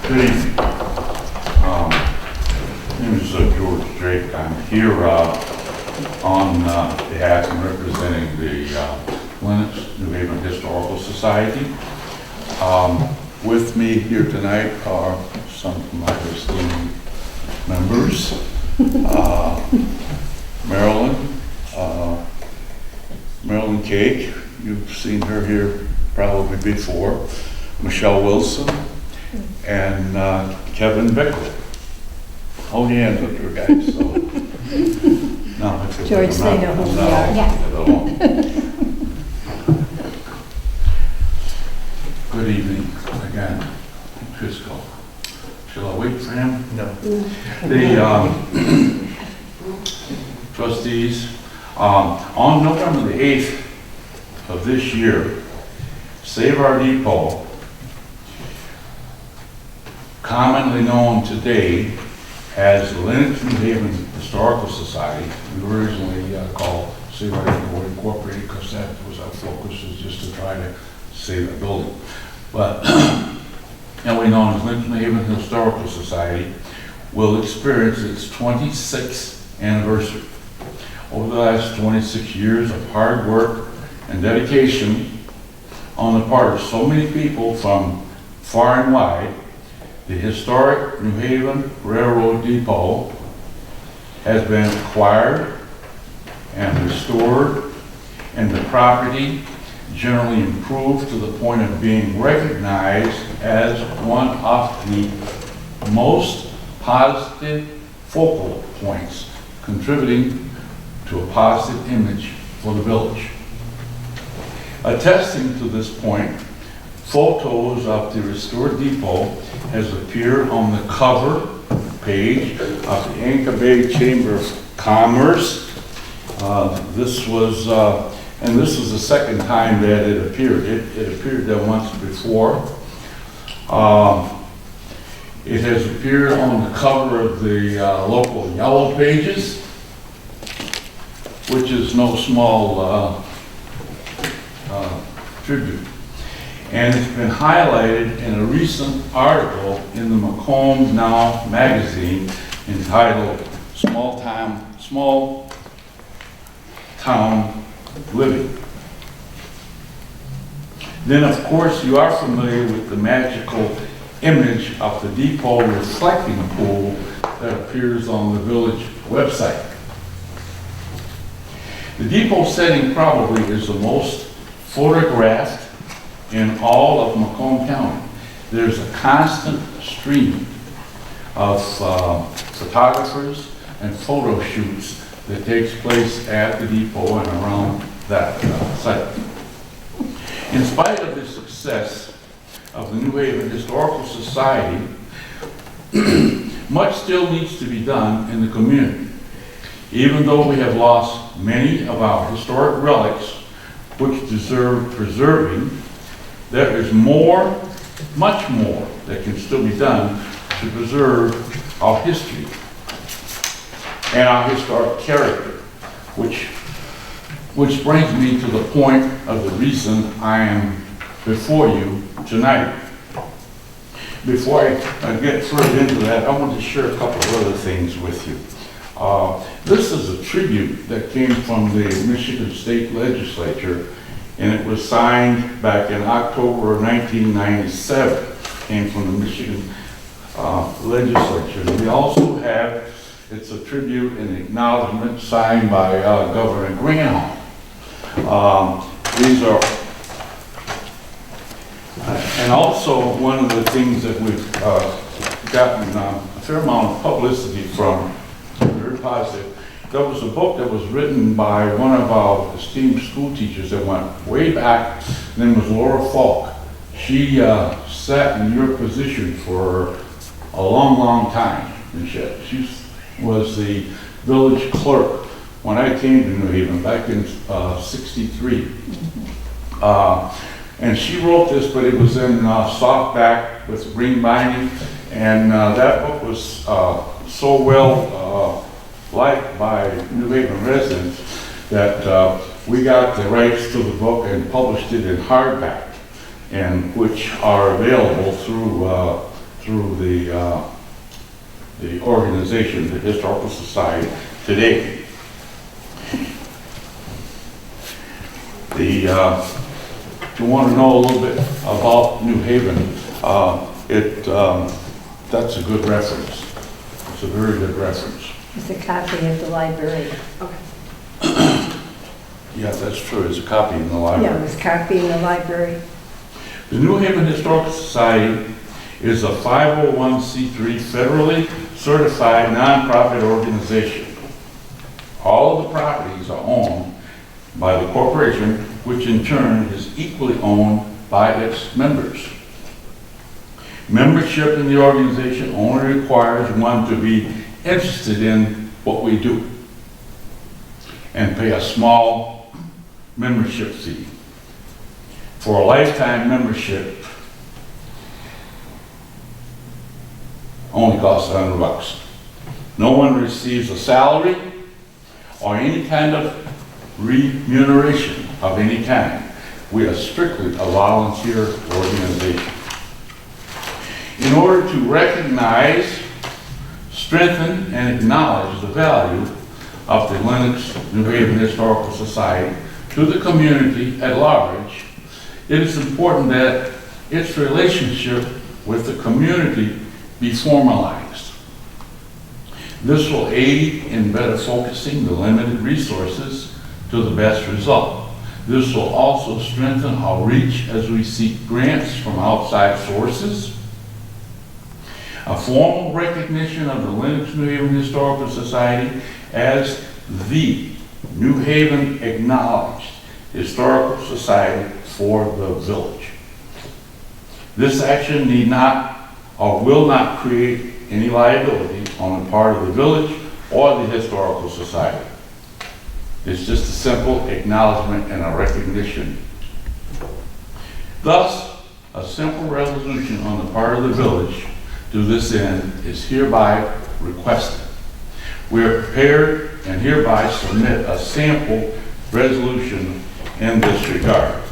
Good evening. My name is George Drake. I'm here on behalf and representing the Lennox New Haven Historical Society. With me here tonight are some of my esteemed members. Marilyn, Marilyn Cake, you've seen her here probably before, Michelle Wilson, and Kevin Bickle. Hold your hands up here, guys. So. No, it's George, they know who we are. Yeah. Good evening again, Fiscal. Shall I wait for him? No. The trustees, on November the 8th of this year, Save Our Depot, commonly known today as the Lennox New Haven Historical Society, we originally called Save Our Depot Incorporated because that was our focus, was just to try to save the building. But, and we know as Lennox New Haven Historical Society, will experience its 26th anniversary. Over the last 26 years of hard work and dedication on the part of so many people from far and wide, the historic New Haven Railroad Depot has been acquired and restored, and the property generally improved to the point of being recognized as one of the most positive focal points, contributing to a positive image for the village. Attesting to this point, photos of the restored depot has appeared on the cover page of the Anchor Bay Chamber of Commerce. This was the second time that it appeared. It appeared there once before. It has appeared on the cover of the local Yellow Pages, which is no small tribute. And it's been highlighted in a recent article in the Macomb Now magazine entitled Small Town Living. Then, of course, you are familiar with the magical image of the depot reflecting pool that appears on the village website. The depot setting probably is the most photographed in all of Macomb County. There's a constant stream of photographers and photo shoots that takes place at the depot and around that site. In spite of the success of the New Haven Historical Society, much still needs to be done in the community. Even though we have lost many of our historic relics which deserve preserving, there is more, much more, that can still be done to preserve our history and our historic character, which brings me to the point of the reason I am before you tonight. Before I get further into that, I want to share a couple of other things with you. This is a tribute that came from the Michigan State Legislature, and it was signed back in October of 1997. Came from the Michigan Legislature. And we also have, it's a tribute and acknowledgement signed by Governor Granholm. These are, and also one of the things that we've gotten a fair amount of publicity from, very positive. There was a book that was written by one of our esteemed school teachers that went way back. Her name was Laura Falk. She sat in your position for a long, long time. And she was the village clerk when I came to New Haven back in '63. And she wrote this, but it was in softback with green binding. And that book was so well liked by New Haven residents that we got the rights to the book and published it in hardback, and which are available through the organization, the Historical Society, today. If you want to know a little bit about New Haven, that's a good reference. It's a very good reference. It's a copy at the library. Yeah, that's true, it's a copy in the Yeah, it library. was a copy in the library. The New Haven Historical Society is a 501c3 federally certified nonprofit organization. All of the properties are owned by the corporation, which in turn is equally owned by its members. Membership in the organization only requires one to be interested in what we do and pay a small membership fee. For a lifetime membership, only costs $100. No one receives a salary or any kind of remuneration of any kind. We are strictly a volunteer organization. In order to recognize, strengthen, and acknowledge the value of the Lenox New Haven Historical Society to the community at large, it is important that its relationship with the community be formalized. This will aid in better focusing the limited resources to the best result. This will also strengthen our reach as we seek grants from outside sources. A formal recognition of the Lenox New Haven Historical Society as the New Haven acknowledged historical society for the village. This action need not or will not create any liability on the part of the village or the historical society. It's just a simple acknowledgement and a recognition. Thus, a simple resolution on the part of the village to this end is hereby requested. We are prepared and hereby submit a sample resolution in this regard.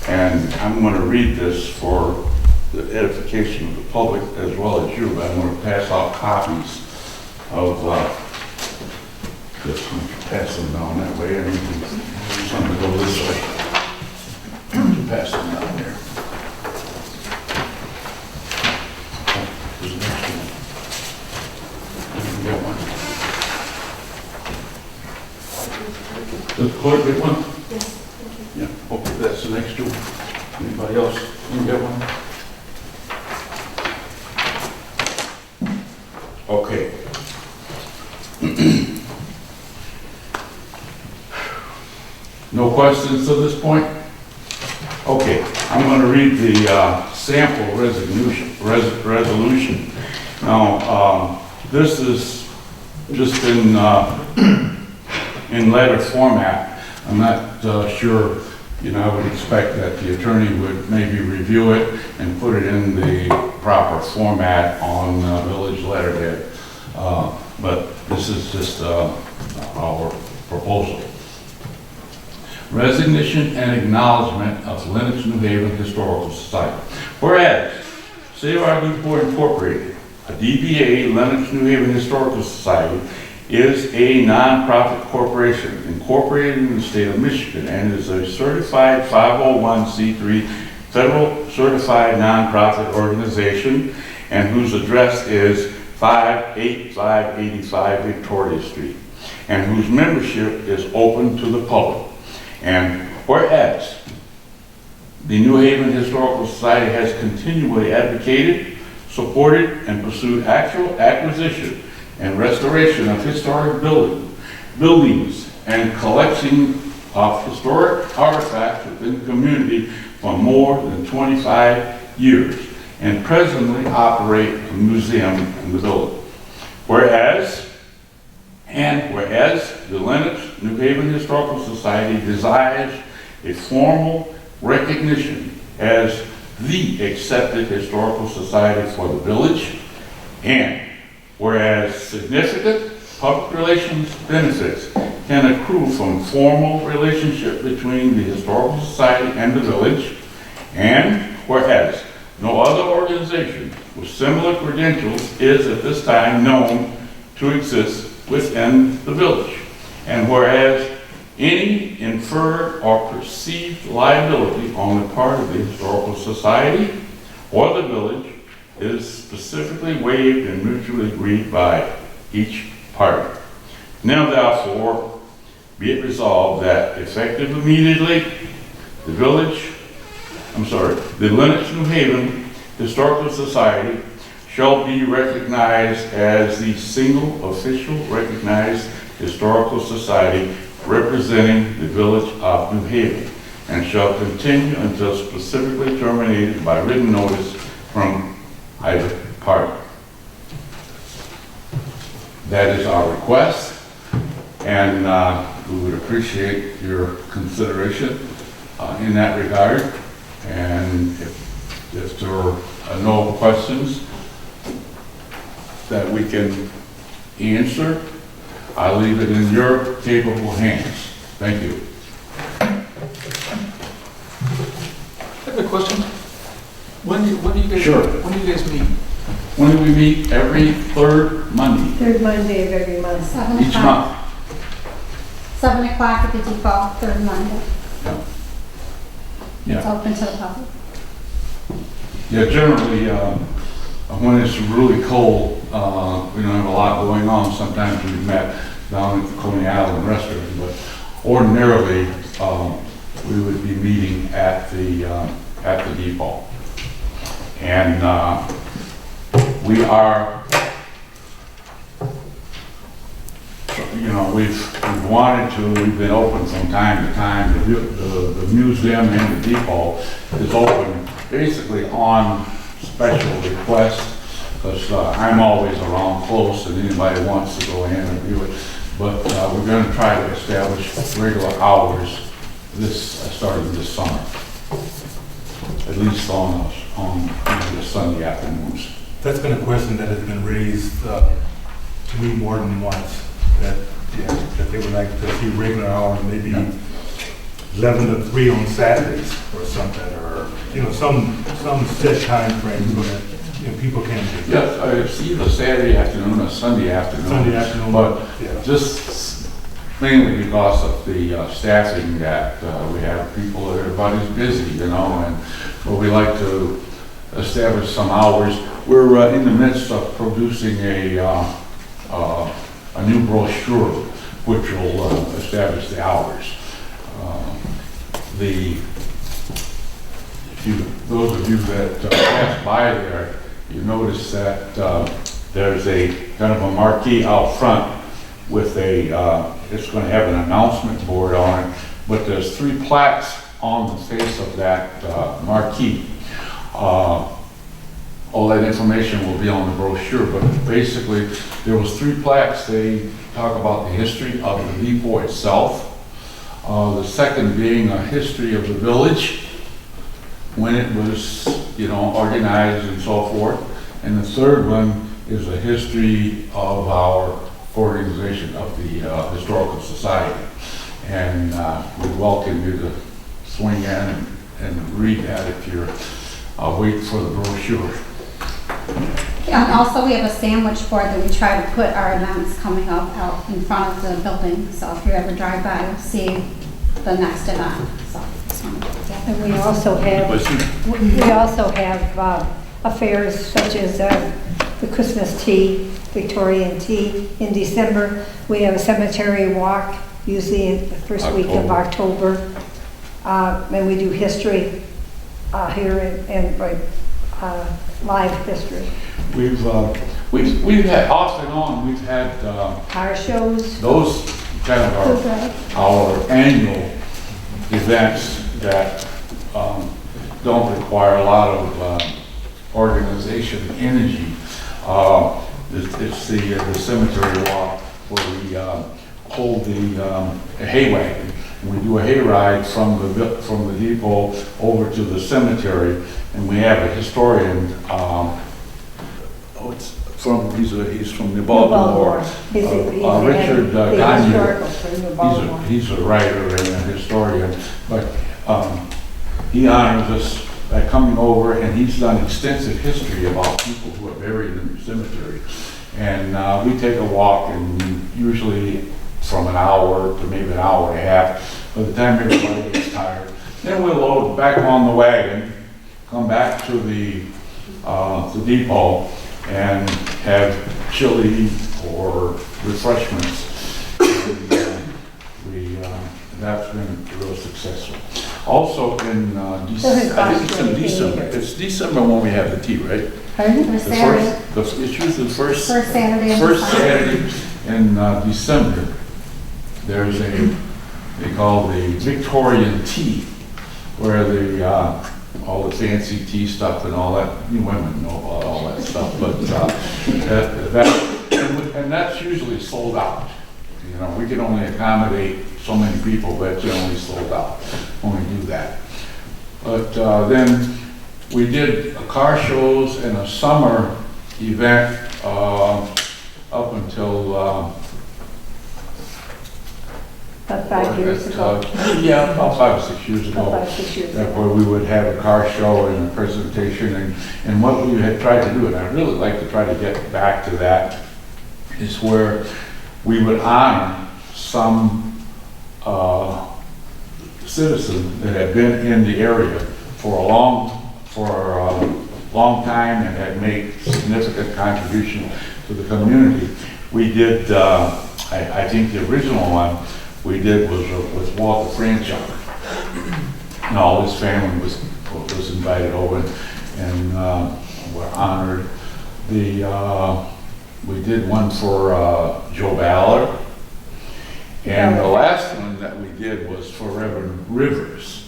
And I'm going to read this for the edification of the public as well as you. I'm going to pass out copies of this one. Pass them down that way, and you can something to go this way. Pass them down there. There's an extra one. You can get one. Does the clerk get one? Yes. Yeah, okay, that's the next one. Anybody else can get one? Okay. No questions to this point? Okay, I'm going to read the sample resolution. Now, this is just in letter format. I'm not sure, I would expect that the attorney would maybe review it and put it in the proper format on village letterhead. But this is just our proposal. Recognition and acknowledgement of Lenox New Haven Historical Society. Whereas, Save Our Good Boy Incorporated, a DBA Lenox New Haven Historical Society, is a nonprofit corporation incorporated in the state of Michigan and is a certified 501c3 federal certified nonprofit organization and whose address is 58585 Victoria Street and whose membership is open to the public. And whereas the New Haven Historical Society has continually advocated, supported, and pursued actual acquisition and restoration of historic buildings and collection of historic artifacts within the community for more than 25 years and presently operate a museum in the village. Whereas the Lenox New Haven Historical Society desires a formal recognition as the accepted historical society for the village, and whereas significant public relations benefits can accrue from formal relationship between the historical society and the village, and whereas no other organization with similar credentials is at this time known to exist within the village, and whereas any inferred or perceived liability on the part of the historical society or the village is specifically waived and mutually agreed by each Park. Now therefore, be it resolved that effective immediately, the Lennox New Haven Historical Society shall be recognized as the single official recognized historical society representing the village of New Haven, and shall continue until specifically terminated by written notice from either party. That is our request, and we would appreciate your consideration in that regard. And if there are no questions that we can answer, I leave it in your capable hands. Thank you. I have a question. When do you guys, Sure. when do you guys meet? When do we meet? Every third Monday, Third Monday of every month. each month. 7 o'clock at the depot, third Monday. It's Yeah, open to the public. yeah. Generally, when it's really cold, we don't have a lot going on. Sometimes we've met down at the Coney Island restaurant, but ordinarily, we would be meeting at the depot. And we are, we've wanted to, we've been open from time to time. The museum and the depot is open basically on special request, because I'm always around close and anybody wants to go in and view it. But we're going to try to establish regular hours starting this summer, at least on the Sunday afternoons. That's been a question that has been raised to me more than once, that they would like to see regular hours, maybe 11 to 3 on Saturdays or something, or, some set time frame so that, people can do. Yes, it's either Saturday afternoon or Sunday afternoon. Sunday afternoon, But yeah. just mainly because of the staffing that we have, people, everybody's busy, and but we like to establish some hours. We're in the midst of producing a new brochure which will establish the hours. Those of you that pass by there, you notice that there's a kind of a marquee out front with it's going to have an announcement board on it, but there's 3 plaques on the face of that marquee. All that information will be on the brochure, but basically there was 3 plaques. They talk about the history of the depot itself. The second being a history of the village, when it was, organized and so forth. And the third one is a history of our organization of the Historical Society. And we welcome you to swing in and read that if you're wait for the brochure. And also, we have a sandwich board that we try to put our events coming up out in front of the building. So if you ever drive by, you'll see the next event. So, and we also have affairs such as the Christmas tea, Victorian tea in December. We have a cemetery walk, usually in the first week of October. And we do history here and live history. We've had off and on. We've had car shows. Those kind of our annual events that don't require a lot of organization energy. It's the cemetery walk where we hold the hay wagon. We do a hay ride from the depot over to the cemetery, and we have a historian. He's from New Baltimore. Richard Gagne. He's a writer and a historian, but he honors us by coming over, and he's done extensive history about people who are buried in the cemetery. And we take a walk, and usually from an hour to maybe an hour and a half. By the time everybody gets tired, then we'll load back on the wagon, come back to the depot, and have chili, for refreshments. And, that's been real successful. Also in I think it's in December. It's December when we have the tea, right? Pardon? The first, it's usually the first Saturday. first Saturday in December. There's they call the Victorian tea, where all the fancy tea stuff and all that, you women know about all that stuff, but and that's usually sold out. You know, we can only accommodate so many people, but it's generally sold out when we do that. But then we did car shows and a summer event up until About 5 years ago. yeah, about 5 or 6 years ago. About 5 or 6 years That ago. where we would have a car show and a presentation, and what we had tried to do, and I'd really like to try to get back to that, is where we would honor some citizen that had been in the area for a long time and had made significant contribution to the community. We did, I think the original one we did was with Walter Franchuk. And all his family was invited over, and were honored. We did one for Joe Ballard. And the last one that we did was for Reverend Rivers,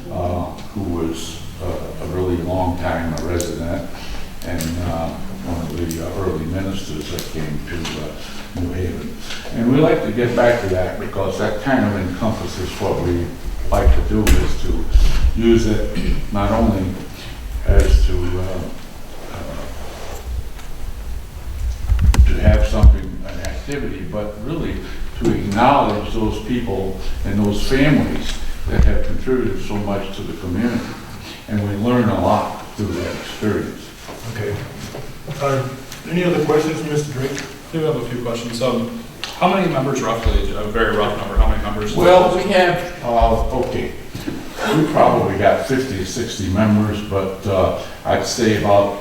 who was a really long time resident and one of the early ministers that came to New Haven. And we like to get back to that because that kind of encompasses what we like to do, is to use it not only as to have something, an activity, but really to acknowledge those people and those families that have contributed so much to the community. And we learn a lot through that experience. Okay. Any other questions for Mr. Drake? I do have a few questions. How many members roughly, a very rough number, how many members? Well, we have, okay, we probably got 50 to 60 members, but I'd say about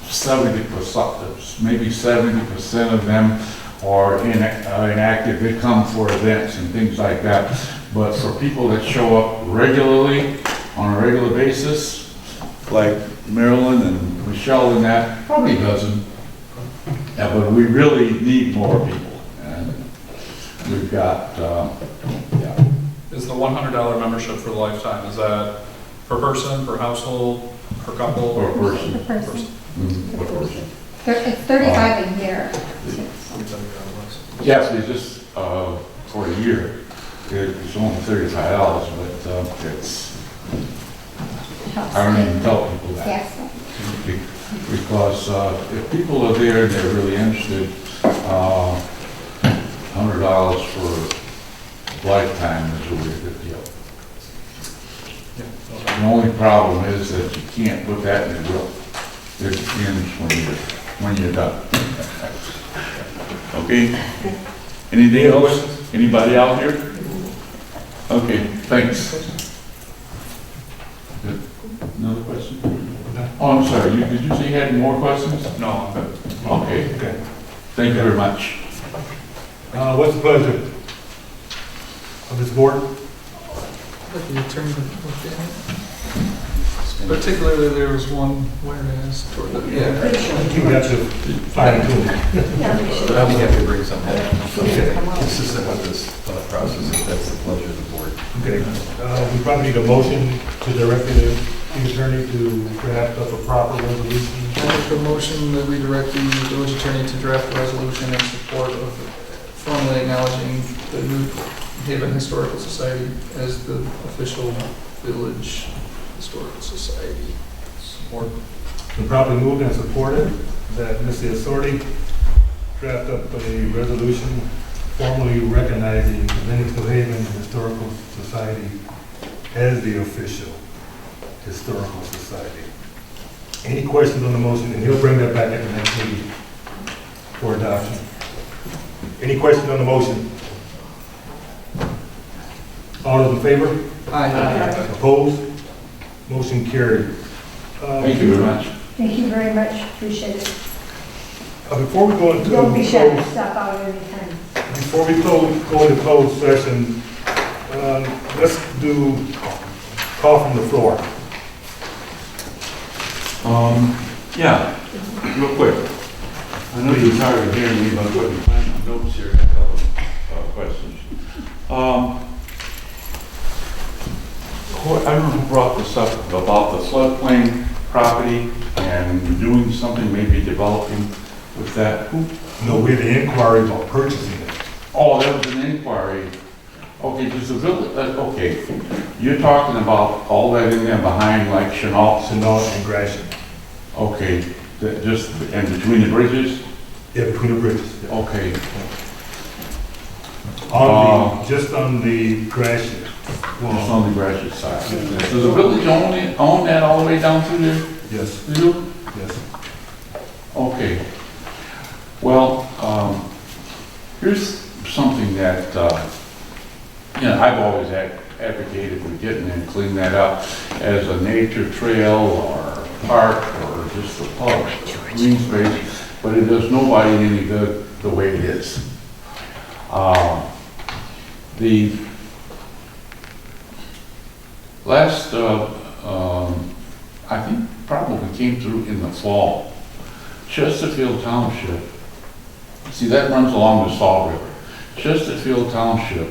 70%, maybe 70% of them are inactive. They come for events and things like that. But for people that show up regularly, on a regular basis, like Marilyn and Michelle and that, probably a dozen. Yeah, but we really need more people. And we've got, yeah. Is the $100 membership for the lifetime, is that per person, per household, per couple? Per person. Per person. Mhm, per person. It's 35 a year. Yes, we just, for a year, it's only $35, but it's, I don't even tell people that. Yes. Because if people are there and they're really interested, $100 for lifetime is a really good deal. The only problem is that you can't put that in the will. It ends when you're done. Okay. Anything else? Anybody out here? Okay, thanks. Good. Another question? Oh, I'm sorry, did you say you had more questions? No, I'm good. Okay. Thank you very much. What's the pleasure of this board? Let the attorney look at it. Particularly, there was one whereas toward the. You got to find two. But I'll be happy to bring something consistent with this thought process, if that's the pleasure of the board. Okay. We probably need a motion to direct the attorney to draft up a proper resolution. I make a motion that we direct the village attorney to draft a resolution in support of formally acknowledging the New Haven Historical Society as the official village historical society. Support. Been properly moved and supported that Mr. Assorti draft up a resolution formally recognizing the Lenox New Haven Historical Society as the official historical society. Any questions on the motion? And he'll bring that back at the next meeting for adoption. Any questions on the motion? All those in favor? Aye. Opposed? Motion carried. Thank you very much. Thank you very much, appreciate it. Before we go into Don't be shy, closed- stop out anytime. before we go into closed session, let's do call from the floor. Yeah, real quick. I know you're tired of hearing me, but I'm putting my notes here, a couple of questions. I don't know who brought this up about the floodplain property and doing something, maybe developing with that. No, we had an inquiry about purchasing it. Oh, that was an inquiry. Okay, does the village, okay, you're talking about all that in there behind like Chenault? Chenault and Gratiot. Okay, just, and between the bridges? Yeah, between the bridges. Yeah. Okay. Just on the Gratiot. Just on the Gratiot side. Does the village own that all the way down through there? Yes. You do? Yes. Okay. Well, here's something that, I've always advocated for getting and cleaning that up as a nature trail or park or just a public green space, but it does nobody any good the way it is. The last, I think probably came through in the fall, Chesterfield Township, see that runs along the Salt River. Chesterfield Township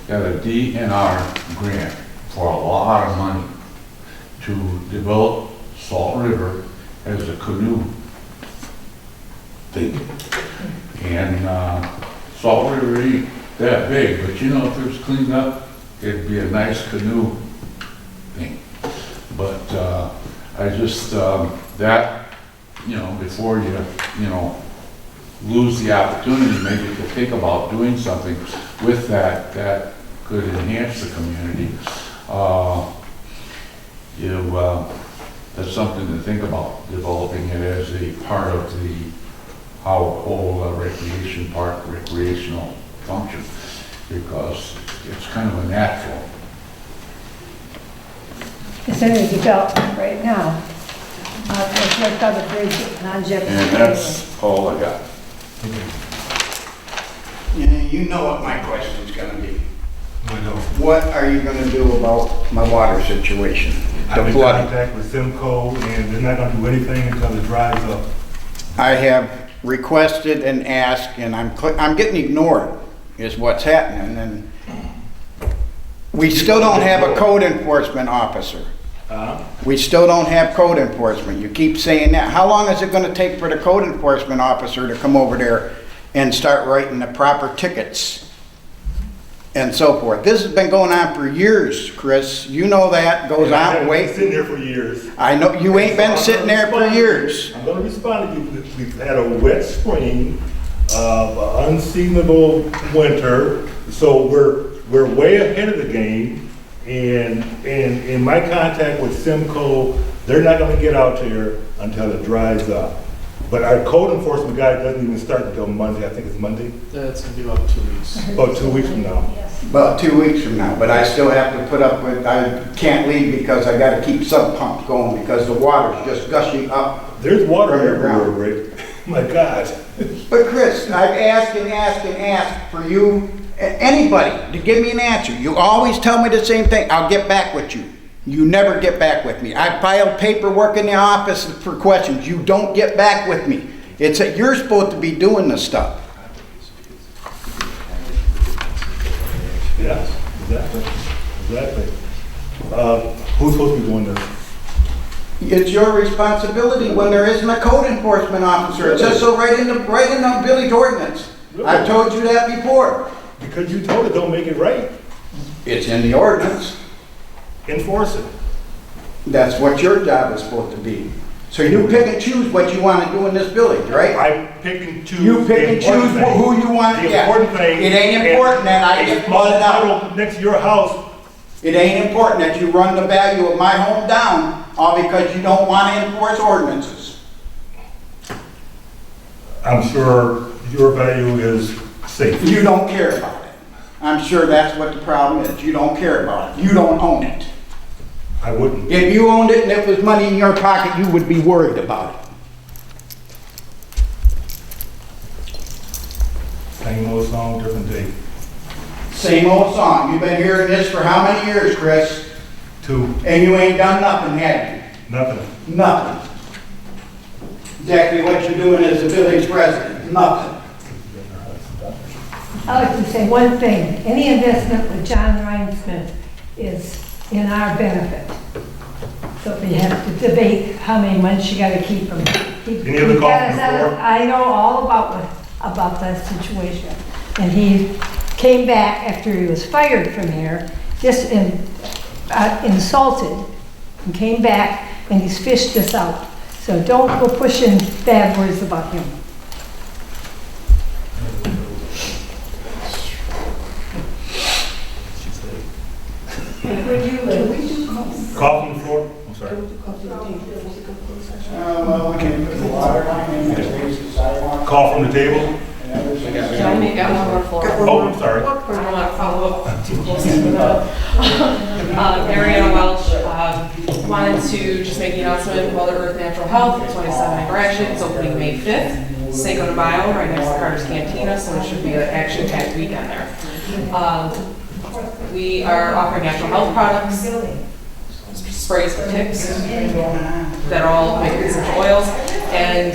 got a DNR grant for a lot of money to develop Salt River as a canoe thing. And Salt River ain't that big, but you know, if it was cleaned up, it'd be a nice canoe thing. But I just, that, before you lose the opportunity, maybe to think about doing something with that could enhance the community. That's something to think about, developing it as a part of our whole recreational function, because it's kind of a natural. It's in a development right now. It's right by the bridge on Jefferson. And that's all I got. You know what my question's gonna be. What are you gonna do about my water situation? I've The been in flooding. contact with Simcoe, and they're not gonna do anything until it dries up. I have requested and asked, and I'm getting ignored, is what's happening, and we still don't have a code enforcement officer. We still don't have code enforcement. You keep saying that. How long is it gonna take for the code enforcement officer to come over there and start writing the proper tickets and so forth? This has been going on for years, Chris. You know that, goes And I on, haven't wait. been sitting here for years. I know, you ain't been sitting there for years. I'm gonna respond to you. We've had a wet spring, unseasonable winter, so we're way ahead of the game. And in my contact with Simcoe, they're not gonna get out there until it dries up. But our code enforcement guy doesn't even start until Monday. I think it's Monday. That's gonna be about 2 weeks. About 2 weeks from now. About 2 weeks from now, but I still have to put up with, I can't leave because I gotta keep sub pumps going because the water's just gushing up. There's water from the everywhere, ground. Rick. My God. But Chris, I've asked and asked and asked for you, anybody, to give me an answer. You always tell me the same thing, I'll get back with you. You never get back with me. I filed paperwork in the office for questions. You don't get back with me. It's that you're supposed to be doing this stuff. Yes, exactly. Who's supposed to be doing this? It's your responsibility when there isn't a code enforcement officer. It says so right in the village ordinance. I've told you that before. Because you told it, don't make it right. It's in the ordinance. Enforce it. That's what your job is supposed to be. So you pick and choose what you want to do in this village, right? I pick and choose. You pick and choose who you want. The Yeah. important thing. It ain't important that I get bought it out. Next to your house. It ain't important that you run the value of my home down all because you don't want to enforce ordinances. I'm sure your value is safe. You don't care about it. I'm sure that's what the problem is. You don't care about it. You don't own it. I wouldn't. If you owned it and it was money in your pocket, you would be worried about it. Same old song, different day. Same old song. You've been hearing this for how many years, Chris? 2, And you ain't done nothing, have nothing. you? Nothing. Exactly what you're doing as a village resident, nothing. I'd like to say one thing. Any investment with John Ryan-Smith is in our benefit. So we have to debate how many months you gotta keep them. Any other call from the floor? I know all about that situation. And he came back after he was fired from here, just insulted, and came back and he's fished us out. So don't go pushing bad words about him. Call from the floor? I'm sorry. Well, we can put the water line in, raise the sidewalk. Call from the table? John, you got one more floor. Oh, I'm sorry. I don't want to follow up too closely, but Mariana Welch wanted to just make the announcement, Mother Earth Natural Health, 27 Gratiot, it's opening May 5th. Cinco de Mayo, right next to Carter's Cantina, so it should be an action-packed weekend there. We are offering natural health products, sprays for ticks that are all made with essential oils. And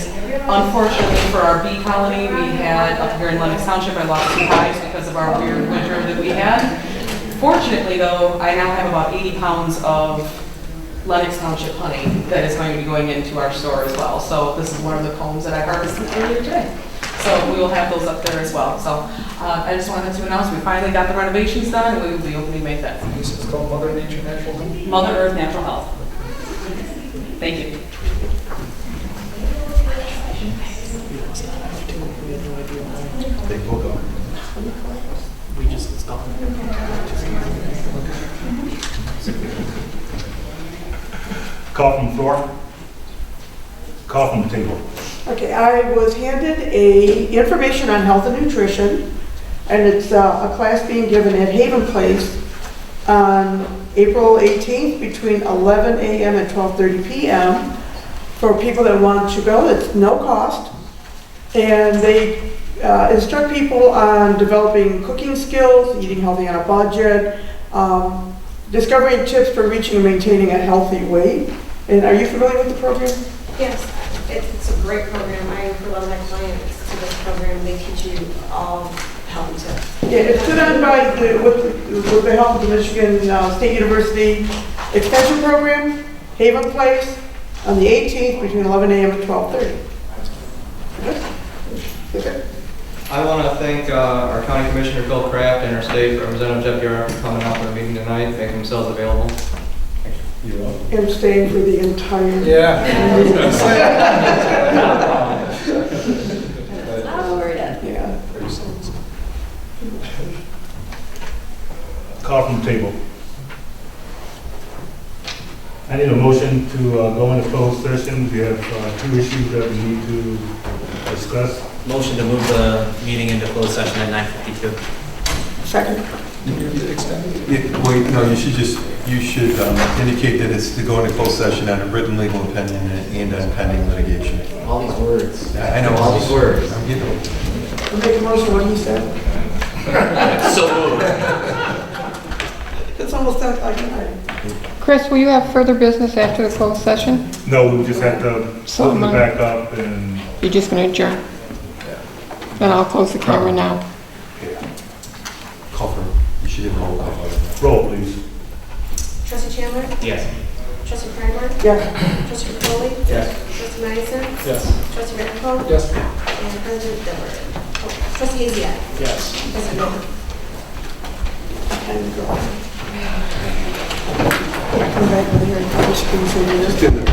unfortunately for our bee colony, we had up here in Lennox Township, I lost 2 hives because of our weird winter that we had. Fortunately though, I now have about 80 pounds of Lennox Township honey that is going to be going into our store as well. So this is one of the combs that I harvested earlier today. So we will have those up there as well. So I just wanted to announce we finally got the renovations done and we will be opening May 5th. It's called Mother Nature Natural Health. Mother Earth Natural Health. Thank you. They will go. We just installed it. Call from the floor? Call from the table? Okay, I was handed information on health and nutrition, and it's a class being given at Haven Place on April 18th between 11 a.m. and 12:30 p.m. for people that want to go. It's no cost, and they instruct people on developing cooking skills, eating healthy on a budget, discovering tips for reaching and maintaining a healthy weight. And are you familiar with the program? Yes, it's a great program. I refer a lot of my clients to this program. They teach you all healthy tips. Yeah, it's put on by with the help of the Michigan State University Extension Program, Haven Place, on the 18th between 11 a.m. and 12:30. Okay. I want to thank our County Commissioner Phil Kraft and our State Representative Jeff Garrett for coming out to the meeting tonight, making themselves available. You're welcome. And staying for the entire. Yeah. Not over yet. Yeah. Call from the table. I need a motion to go into closed session. We have 2 issues that we need to discuss. Motion to move the meeting into closed session at 9:52. Second. Wait, no, you should indicate that it's to go into closed session on a written legal opinion and on pending litigation. All these words. I know all these words. I'm getting it. We'll make a motion what he said. So moved. It's almost that like tonight. Chris, will you have further business after the closed session? No, we just have to So open it am I. back up and You're just going to adjourn? Then I'll close the camera now. Call for, you should have roll call. roll, please. Trustee Chandler? Yes. Trustee Kramer? Yes. Trustee Foley? Yes. Trustee Madison? Yes. Trustee Renfro? Yes. And President Diller? Oh, Trustee Aziat? Yes. President Miller? And go. Come back with a hearing.